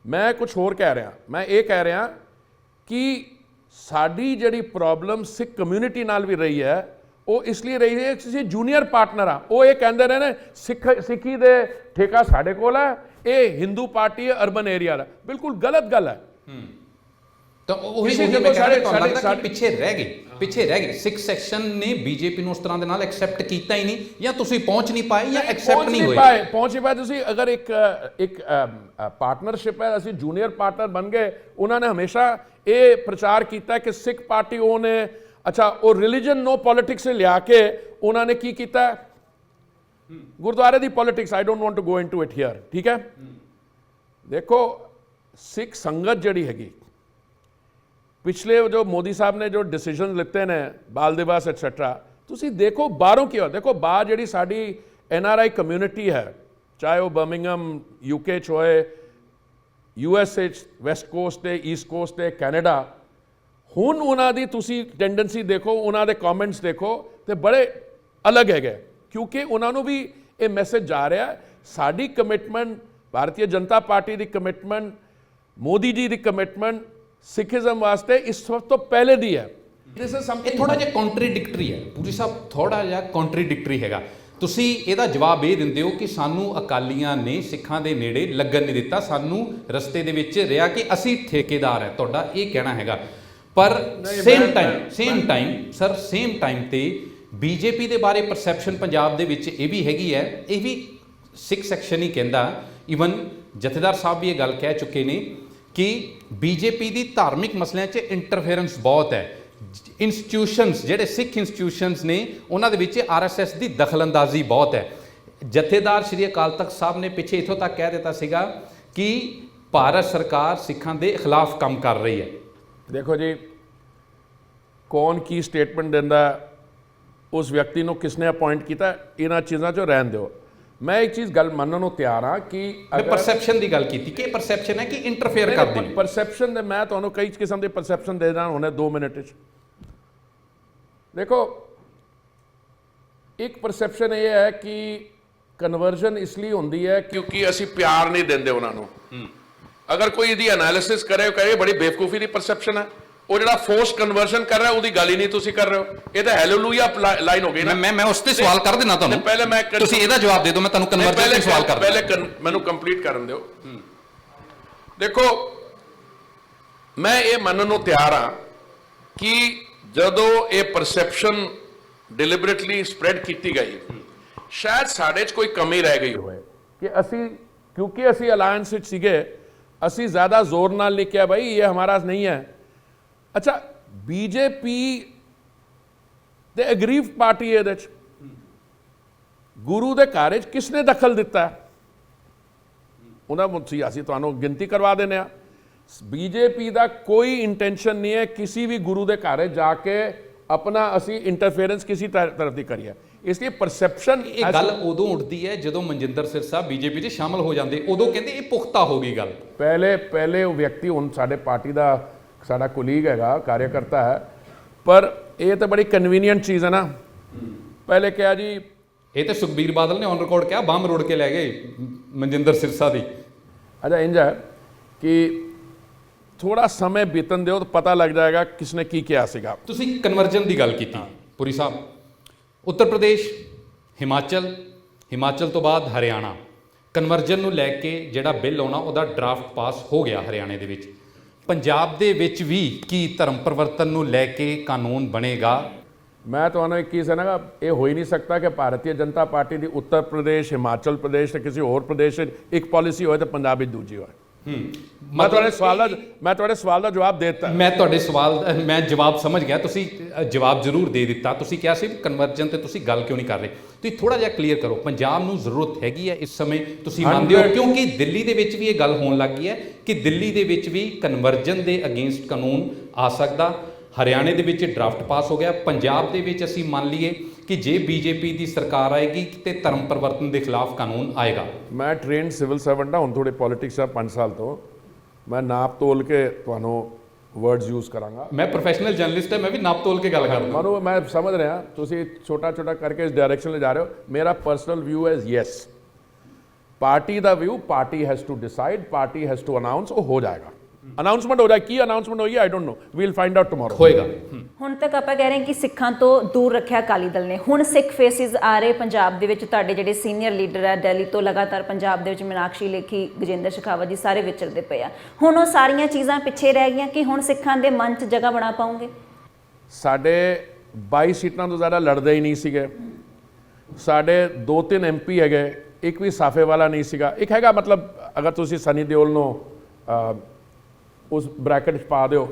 ਮੈਂ ਕੁਝ ਹੋਰ ਕਹਿ ਰਿਹਾ, ਮੈਂ ਇਹ ਕਹਿ ਰਿਹਾ ਕਿ ਸਾਡੀ ਜਿਹੜੀ ਪ੍ਰੋਬਲਮ ਸਿੱਖ ਕਮਿਊਨਿਟੀ ਨਾਲ ਵੀ ਰਹੀ ਹੈ, ਉਹ ਇਸ ਲਈ ਰਹੀ ਹੈ ਕਿ ਅਸੀਂ ਜੂਨੀਅਰ ਪਾਰਟਨਰ ਆ। ਉਹ ਇਹ ਕਹਿੰਦੇ ਰਹੇ ਨੇ ਸਿੱਖੀ ਦੇ ਠੇਕਾ ਸਾਡੇ ਕੋਲ ਹੈ, ਇਹ ਹਿੰਦੂ ਪਾਰਟੀ ਹੈ ਅਰਬਨ ਏਰੀਆ ਦਾ। ਬਿਲਕੁਲ ਗਲਤ ਗੱਲ ਹੈ। ਤਾਂ ਉਹੀ ਮੈਂ ਕਹਿ ਰਿਹਾ, ਤੁਹਾਨੂੰ ਲੱਗਦਾ ਕਿ ਪਿੱਛੇ ਰਹਿ ਗਏ ਸਿੱਖ ਸੈਕਸ਼ਨ ਨੇ ਬੀਜੇਪੀ ਨੂੰ ਉਸ ਤਰ੍ਹਾਂ ਦੇ ਨਾਲ ਐਕਸੈਪਟ ਕੀਤਾ ਹੀ ਨਹੀਂ, ਜਾਂ ਤੁਸੀਂ ਪਹੁੰਚ ਨਹੀਂ ਪਾਏ ਜਾਂ ਐਕਸੈਪਟ ਨਹੀਂ ਹੋਏ? ਪਹੁੰਚ ਨਹੀਂ ਪਾਏ ਤੁਸੀਂ। ਅਗਰ ਇੱਕ ਪਾਰਟਨਰਸ਼ਿਪ ਹੈ, ਅਸੀਂ ਜੂਨੀਅਰ ਪਾਰਟਨਰ ਬਣ ਗਏ। ਉਹਨਾਂ ਨੇ ਹਮੇਸ਼ਾ ਇਹ ਪ੍ਰਚਾਰ ਕੀਤਾ ਕਿ ਸਿੱਖ ਪਾਰਟੀ ਉਹਨੇ ਉਹ ਰਿਲੀਜਨ ਨੋ ਪੋਲਿਟਿਕਸ ਲਿਆ ਕੇ ਉਹਨਾਂ ਨੇ ਕੀ ਕੀਤਾ, ਗੁਰਦੁਆਰੇ ਦੀ politics. I don't want to go into it here. ਠੀਕ ਹੈ। ਦੇਖੋ ਸਿੱਖ ਸੰਗਤ ਜਿਹੜੀ ਹੈਗੀ, ਪਿਛਲੇ ਜੋ ਮੋਦੀ ਸਾਹਿਬ ਨੇ ਜੋ ਡਿਸੀਜਨ ਲਿੱਤੇ ਨੇ ਬਾਲ ਦਿਵਸ ਐਟਸੈਟਰਾ, ਤੁਸੀਂ ਦੇਖੋ ਬਾਹਰੋਂ ਕੀ ਹੋ। ਦੇਖੋ ਬਾਹਰ ਜਿਹੜੀ ਸਾਡੀ NRI ਕਮਿਊਨਿਟੀ ਹੈ, ਚਾਹੇ ਉਹ ਬਰਮਿੰਗਮ UK 'ਚ ਹੋਏ, USA 'ਚ, ਵੈਸਟ ਕੋਸਟ ਤੇ ਈਸਟ ਕੋਸਟ ਤੇ ਕੈਨੇਡਾ, ਹੁਣ ਉਹਨਾਂ ਦੀ ਤੁਸੀਂ ਟੈਂਡੈਂਸੀ ਦੇਖੋ, ਉਹਨਾਂ ਦੇ ਕਮੈਂਟਸ ਦੇਖੋ ਤੇ ਬੜੇ ਅਲੱਗ ਹੈਗੇ, ਕਿਉਂਕਿ ਉਹਨਾਂ ਨੂੰ ਵੀ ਇਹ ਮੈਸੇਜ ਜਾ ਰਿਹਾ ਸਾਡੀ ਕਮਿਟਮੈਂਟ, ਭਾਰਤੀ ਜਨਤਾ ਪਾਰਟੀ ਦੀ ਕਮਿਟਮੈਂਟ, ਮੋਦੀ ਜੀ ਦੀ ਕਮਿਟਮੈਂਟ ਸਿੱਖੀਜ਼ਮ ਵਾਸਤੇ ਇਸ ਵਕਤ ਤੋਂ ਪਹਿਲੇ ਦੀ ਹੈ। ਇਹ ਥੋੜਾ ਜਿਹਾ ਕੰਟਰੀਡਿਕਟਰੀ ਹੈ ਪੂਰੀ ਸਾਹਿਬ, ਥੋੜਾ ਜਿਹਾ ਕੰਟਰੀਡਿਕਟਰੀ ਹੈਗਾ। ਤੁਸੀਂ ਇਹਦਾ ਜਵਾਬ ਇਹ ਦਿੰਦੇ ਹੋ ਕਿ ਸਾਨੂੰ ਅਕਾਲੀਆਂ ਨੇ ਸਿੱਖਾਂ ਦੇ ਨੇੜੇ ਲੱਗਣ ਨਹੀਂ ਦਿੱਤਾ, ਸਾਨੂੰ ਰਸਤੇ ਦੇ ਵਿੱਚ ਰਿਹਾ ਕਿ ਅਸੀਂ ਠੇਕੇਦਾਰ ਹੈ, ਤੁਹਾਡਾ ਇਹ ਕਹਿਣਾ ਹੈਗਾ। ਪਰ ਸੇਮ ਟਾਈਮ ਤੇ ਬੀਜੇਪੀ ਦੇ ਬਾਰੇ ਪਰਸੈਪਸ਼ਨ ਪੰਜਾਬ ਦੇ ਵਿੱਚ ਇਹ ਵੀ ਹੈਗੀ ਹੈ, ਇਹ ਵੀ ਸਿੱਖ ਸੈਕਸ਼ਨ ਹੀ ਕਹਿੰਦਾ, ਈਵਨ ਜਥੇਦਾਰ ਸਾਹਿਬ ਵੀ ਇਹ ਗੱਲ ਕਹਿ ਚੁੱਕੇ ਨੇ ਕਿ ਬੀਜੇਪੀ ਦੀ ਧਾਰਮਿਕ ਮਸਲਿਆਂ 'ਚ ਇੰਟਰਫੇਰੈਂਸ ਬਹੁਤ ਹੈ। ਇੰਸਟੀਟਿਊਸ਼ਨਸ ਜਿਹੜੇ ਸਿੱਖ ਇੰਸਟੀਟਿਊਸ਼ਨਸ ਨੇ ਉਹਨਾਂ ਦੇ ਵਿੱਚ ਆਰਐਸਐਸ ਦੀ ਦਖਲਅੰਦਾਜ਼ੀ ਬਹੁਤ ਹੈ। ਜਥੇਦਾਰ ਸ਼੍ਰੀ ਅਕਾਲ ਤਖਤ ਸਾਹਿਬ ਨੇ ਪਿੱਛੇ ਇੱਥੋਂ ਤੱਕ ਕਹਿ ਦਿੱਤਾ ਸੀਗਾ ਕਿ ਭਾਰਤ ਸਰਕਾਰ ਸਿੱਖਾਂ ਦੇ ਖਿਲਾਫ ਕੰਮ ਕਰ ਰਹੀ ਹੈ। ਦੇਖੋ ਜੀ, ਕੌਣ ਕੀ ਸਟੇਟਮੈਂਟ ਦਿੰਦਾ, ਉਸ ਵਿਅਕਤੀ ਨੂੰ ਕਿਸਨੇ ਅਪਾਇੰਟ ਕੀਤਾ, ਇਹਨਾਂ ਚੀਜ਼ਾਂ 'ਚੋਂ ਰਹਿਣ ਦਿਓ। ਮੈਂ ਇੱਕ ਚੀਜ਼ ਗੱਲ ਮੰਨਣ ਨੂੰ ਤਿਆਰ ਹਾਂ ਕਿ ਮੈਂ ਪਰਸੈਪਸ਼ਨ ਦੀ ਗੱਲ ਕੀਤੀ ਕਿ ਇਹ ਪਰਸੈਪਸ਼ਨ ਹੈ ਕਿ ਇੰਟਰਫੇਅਰ ਕਰਦੇ ਨੇ। ਪਰਸੈਪਸ਼ਨ ਦੇ ਮੈਂ ਤੁਹਾਨੂੰ ਕਈ ਕਿਸਮ ਦੇ ਪਰਸੈਪਸ਼ਨ ਦੇ ਦਾਂ ਹੁਣੇ 2 ਮਿੰਟ 'ਚ। ਦੇਖੋ, ਇੱਕ ਪਰਸੈਪਸ਼ਨ ਇਹ ਹੈ ਕਿ ਕਨਵਰਜਨ ਇਸ ਲਈ ਹੁੰਦੀ ਹੈ ਕਿਉਂਕਿ ਅਸੀਂ ਪਿਆਰ ਨਹੀਂ ਦਿੰਦੇ ਉਹਨਾਂ ਨੂੰ। ਅਗਰ ਕੋਈ ਇਹਦੀ ਐਨਾਲਿਸਿਸ ਕਰੇ, ਉਹ ਕਹੇ ਬੜੀ ਬੇਵਕੂਫੀ ਦੀ ਪਰਸੈਪਸ਼ਨ ਹੈ। ਉਹ ਜਿਹੜਾ ਫੋਰਸ ਕਨਵਰਜਨ ਕਰ ਰਿਹਾ ਉਹਦੀ ਗੱਲ ਹੀ ਨਹੀਂ ਤੁਸੀਂ ਕਰ ਰਹੇ ਹੋ। ਇਹ ਤਾਂ ਹੈਲੇਲੂਇਆ ਲਾਈਨ ਹੋ ਗਈ ਨਾ। ਮੈਂ ਉਸ ਤੇ ਸਵਾਲ ਕਰ ਦੇਣਾ ਤੁਹਾਨੂੰ, ਪਹਿਲੇ ਮੈਂ ਤੁਸੀਂ ਇਹਦਾ ਜਵਾਬ ਦੇ ਦਿਓ, ਮੈਂ ਤੁਹਾਨੂੰ ਕਨਵਰਜਨ ਤੇ ਸਵਾਲ ਕਰਦਾ। ਪਹਿਲੇ ਮੈਨੂੰ ਕੰਪਲੀਟ ਕਰਨ ਦਿਓ। ਦੇਖੋ, ਮੈਂ ਇਹ ਮੰਨਣ ਨੂੰ ਤਿਆਰ ਹਾਂ ਕਿ ਜਦੋਂ ਇਹ ਪਰਸੈਪਸ਼ਨ ਡਿਲੀਬਰੇਟਲੀ ਸਪਰੈਡ ਕੀਤੀ ਗਈ, ਸ਼ਾਇਦ ਸਾਡੇ 'ਚ ਕੋਈ ਕਮੀ ਰਹਿ ਗਈ ਹੋਵੇ ਕਿ ਅਸੀਂ, ਕਿਉਂਕਿ ਅਸੀਂ ਅਲਾਇੰਸ ਵਿੱਚ ਸੀਗੇ, ਅਸੀਂ ਜ਼ਿਆਦਾ ਜ਼ੋਰ ਨਾਲ ਨਹੀਂ ਕਿਹਾ ਭਾਈ ਇਹ ਹਮਾਰਾ ਨਹੀਂ ਹੈ। ਅੱਛਾ, ਬੀਜੇਪੀ ਦੇ ਅਗਰੀਵ ਪਾਰਟੀ ਇਹਦੇ 'ਚ ਗੁਰੂ ਦੇ ਘਰ 'ਚ ਕਿਸਨੇ ਦਖਲ ਦਿੱਤਾ? ਉਹਨਾਂ ਮੁੱਛੀ ਅਸੀਂ ਤੁਹਾਨੂੰ ਗਿਣਤੀ ਕਰਵਾ ਦਿੰਦੇ ਆ। ਬੀਜੇਪੀ ਦਾ ਕੋਈ ਇੰਟੈਂਸ਼ਨ ਨਹੀਂ ਹੈ ਕਿਸੇ ਵੀ ਗੁਰੂ ਦੇ ਘਰ ਜਾ ਕੇ ਆਪਣਾ ਅਸੀਂ ਇੰਟਰਫੇਰੈਂਸ ਕਿਸੇ ਤਰਫ ਦੀ ਕਰੀਏ। ਇਸ ਲਈ ਪਰਸੈਪਸ਼ਨ, ਇਹ ਗੱਲ ਉਦੋਂ ਉੱਠਦੀ ਹੈ ਜਦੋਂ ਮਨਜਿੰਦਰ ਸਿਰਸਾ ਬੀਜੇਪੀ 'ਚ ਸ਼ਾਮਲ ਹੋ ਜਾਂਦੇ, ਉਦੋਂ ਕਹਿੰਦੇ ਇਹ ਪੁਖਤਾ ਹੋ ਗਈ ਗੱਲ। ਪਹਿਲੇ ਉਹ ਵਿਅਕਤੀ ਹੁਣ ਸਾਡੇ ਪਾਰਟੀ ਦਾ ਸਾਡਾ ਕੁਲੀਗ ਹੈਗਾ, ਕਾਰਿਆਕਰਤਾ ਹੈ, ਪਰ ਇਹ ਤਾਂ ਬੜੀ ਕਨਵੀਨੀਅੰਟ ਚੀਜ਼ ਹੈ ਨਾ। ਪਹਿਲੇ ਕਿਹਾ ਜੀ, ਇਹ ਤਾਂ ਸੁਖਬੀਰ ਬਾਦਲ ਨੇ ਔਨ ਰਿਕਾਰਡ ਕਿਹਾ ਬੰਬ ਰੋੜ ਕੇ ਲੈ ਗਏ ਮਨਜਿੰਦਰ ਸਿਰਸਾ ਦੀ। ਅੱਛਾ, ਇੰਝ ਹੈ ਕਿ ਥੋੜਾ ਸਮੇਂ ਬੀਤਣ ਦਿਓ ਤਾਂ ਪਤਾ ਲੱਗ ਜਾਏਗਾ ਕਿਸਨੇ ਕੀ ਕਿਹਾ ਸੀਗਾ। ਤੁਸੀਂ ਕਨਵਰਜਨ ਦੀ ਗੱਲ ਕੀਤੀ ਪੁਰੀ ਸਾਹਿਬ, ਉੱਤਰ ਪ੍ਰਦੇਸ਼, ਹਿਮਾਚਲ ਤੋਂ ਬਾਅਦ ਹਰਿਆਣਾ, ਕਨਵਰਜਨ ਨੂੰ ਲੈ ਕੇ ਜਿਹੜਾ ਬਿੱਲ ਆਉਣਾ ਉਹਦਾ ਡਰਾਫਟ ਪਾਸ ਹੋ ਗਿਆ ਹਰਿਆਣੇ ਦੇ ਵਿੱਚ। ਪੰਜਾਬ ਦੇ ਵਿੱਚ ਵੀ ਕੀ ਧਰਮ ਪਰਿਵਰਤਨ ਨੂੰ ਲੈ ਕੇ ਕਾਨੂੰਨ ਬਣੇਗਾ? ਮੈਂ ਤੁਹਾਨੂੰ ਇੱਕ ਚੀਜ਼ ਹੈ ਨਾ, ਇਹ ਹੋ ਹੀ ਨਹੀਂ ਸਕਦਾ ਕਿ ਭਾਰਤੀ ਜਨਤਾ ਪਾਰਟੀ ਦੀ ਉੱਤਰ ਪ੍ਰਦੇਸ਼, ਹਿਮਾਚਲ ਪ੍ਰਦੇਸ਼ ਤੇ ਕਿਸੇ ਹੋਰ ਪ੍ਰਦੇਸ਼ ਇੱਕ ਪਾਲਿਸੀ ਹੋਏ ਤੇ ਪੰਜਾਬ ਵਿੱਚ ਦੂਜੀ ਹੋਏ। ਮੈਂ ਤੁਹਾਡੇ ਸਵਾਲ ਦਾ ਜਵਾਬ ਦੇ ਦਿੱਤਾ। ਮੈਂ ਜਵਾਬ ਸਮਝ ਗਿਆ, ਤੁਸੀਂ ਜਵਾਬ ਜ਼ਰੂਰ ਦੇ ਦਿੱਤਾ। ਤੁਸੀਂ ਕਿਹਾ ਸੀ ਕਨਵਰਜਨ ਤੇ ਤੁਸੀਂ ਗੱਲ ਕਿਉਂ ਨਹੀਂ ਕਰ ਰਹੇ, ਤੁਸੀਂ ਥੋੜਾ ਜਿਹਾ ਕਲੀਅਰ ਕਰੋ। ਪੰਜਾਬ ਨੂੰ ਜ਼ਰੂਰਤ ਹੈਗੀ ਹੈ ਇਸ ਸਮੇਂ, ਤੁਸੀਂ ਮੰਨਦੇ ਹੋ? ਕਿਉਂਕਿ ਦਿੱਲੀ ਦੇ ਵਿੱਚ ਵੀ ਇਹ ਗੱਲ ਹੋਣ ਲੱਗ ਗਈ ਹੈ ਕਿ ਦਿੱਲੀ ਦੇ ਵਿੱਚ ਵੀ ਕਨਵਰਜਨ ਦੇ ਅਗੇਂਸਟ ਕਾਨੂੰਨ ਆ ਸਕਦਾ। ਹਰਿਆਣੇ ਦੇ ਵਿੱਚ ਡਰਾਫਟ ਪਾਸ ਹੋ ਗਿਆ। ਪੰਜਾਬ ਦੇ ਵਿੱਚ ਅਸੀਂ ਮੰਨ ਲਈਏ ਕਿ ਜੇ ਬੀਜੇਪੀ ਦੀ ਸਰਕਾਰ ਆਏਗੀ ਤੇ ਧਰਮ ਪਰਿਵਰਤਨ ਦੇ ਖਿਲਾਫ ਕਾਨੂੰਨ ਆਏਗਾ। ਮੈਂ ਟ੍ਰੇਨਡ ਸਿਵਲ ਸਰਵੈਂਟ ਹਾਂ, ਹੁਣ ਥੋੜੇ ਪੋਲਿਟਿਕਸ ਆ 5 ਸਾਲ ਤੋਂ। ਮੈਂ ਨਾਪ ਤੋਲ ਕੇ ਤੁਹਾਨੂੰ ਵਰਡਸ ਯੂਜ਼ ਕਰਾਂਗਾ। ਮੈਂ ਪ੍ਰੋਫੈਸ਼ਨਲ ਜਰਨਲਿਸਟ ਹਾਂ, ਮੈਂ ਵੀ ਨਾਪ ਤੋਲ ਕੇ ਗੱਲ ਕਰਦਾ। ਮਾਨੂੰ ਮੈਂ ਸਮਝ ਰਿਹਾ ਤੁਸੀਂ ਛੋਟਾ ਕਰਕੇ ਇਸ ਡਾਇਰੈਕਸ਼ਨ ਲੈ ਜਾ ਰਹੇ ਹੋ। ਮੇਰਾ ਪਰਸਨਲ ਵਿਊ ਹੈ ਯੈਸ, ਪਾਰਟੀ ਦਾ view, party has to decide, party has to announce, ਉਹ ਹੋ ਜਾਏਗਾ। ਅਨਾਉਂਸਮੈਂਟ ਹੋ ਜਾਏ, ਕੀ ਅਨਾਉਂਸਮੈਂਟ ਹੋਈ I don't know, we'll find out tomorrow. ਹੋਏਗਾ। ਹੁਣ ਤੱਕ ਆਪਾਂ ਕਹਿ ਰਹੇ ਹਾਂ ਕਿ ਸਿੱਖਾਂ ਤੋਂ ਦੂਰ ਰੱਖਿਆ ਅਕਾਲੀ ਦਲ ਨੇ, ਹੁਣ ਸਿੱਖ ਫੇਸਿਸ ਆ ਰਹੇ ਪੰਜਾਬ ਦੇ ਵਿੱਚ। ਤੁਹਾਡੇ ਜਿਹੜੇ ਸੀਨੀਅਰ ਲੀਡਰ ਹੈ ਦਿੱਲੀ ਤੋਂ, ਲਗਾਤਾਰ ਪੰਜਾਬ ਦੇ ਵਿੱਚ ਮੀਨਾਕਸ਼ੀ ਲੇਖੀ, ਗਜੇਂਦਰ ਸ਼ੇਖਾਵਤ ਜੀ ਸਾਰੇ ਵਿਚਰਦੇ ਪਏ ਆ। ਹੁਣ ਉਹ ਸਾਰੀਆਂ ਚੀਜ਼ਾਂ ਪਿੱਛੇ ਰਹਿ ਗਈਆਂ ਕਿ ਹੁਣ ਸਿੱਖਾਂ ਦੇ ਮਨ 'ਚ ਜਗ੍ਹਾ ਬਣਾ ਪਾਉਂਗੇ? ਸਾਡੇ 22 ਸੀਟਾਂ ਤੋਂ ਜ਼ਿਆਦਾ ਲੜਦੇ ਹੀ ਨਹੀਂ ਸੀਗੇ। ਸਾਡੇ 2-3 MP ਹੈਗੇ, ਇੱਕ ਵੀ ਸਾਫੇ ਵਾਲਾ ਨਹੀਂ ਸੀਗਾ। ਇੱਕ ਹੈਗਾ, ਮਤਲਬ ਅਗਰ ਤੁਸੀਂ ਸਨੀ ਦਿਓਲ ਨੂੰ ਉਸ ਬ੍ਰੈਕਟ 'ਚ ਪਾ ਦਿਓ।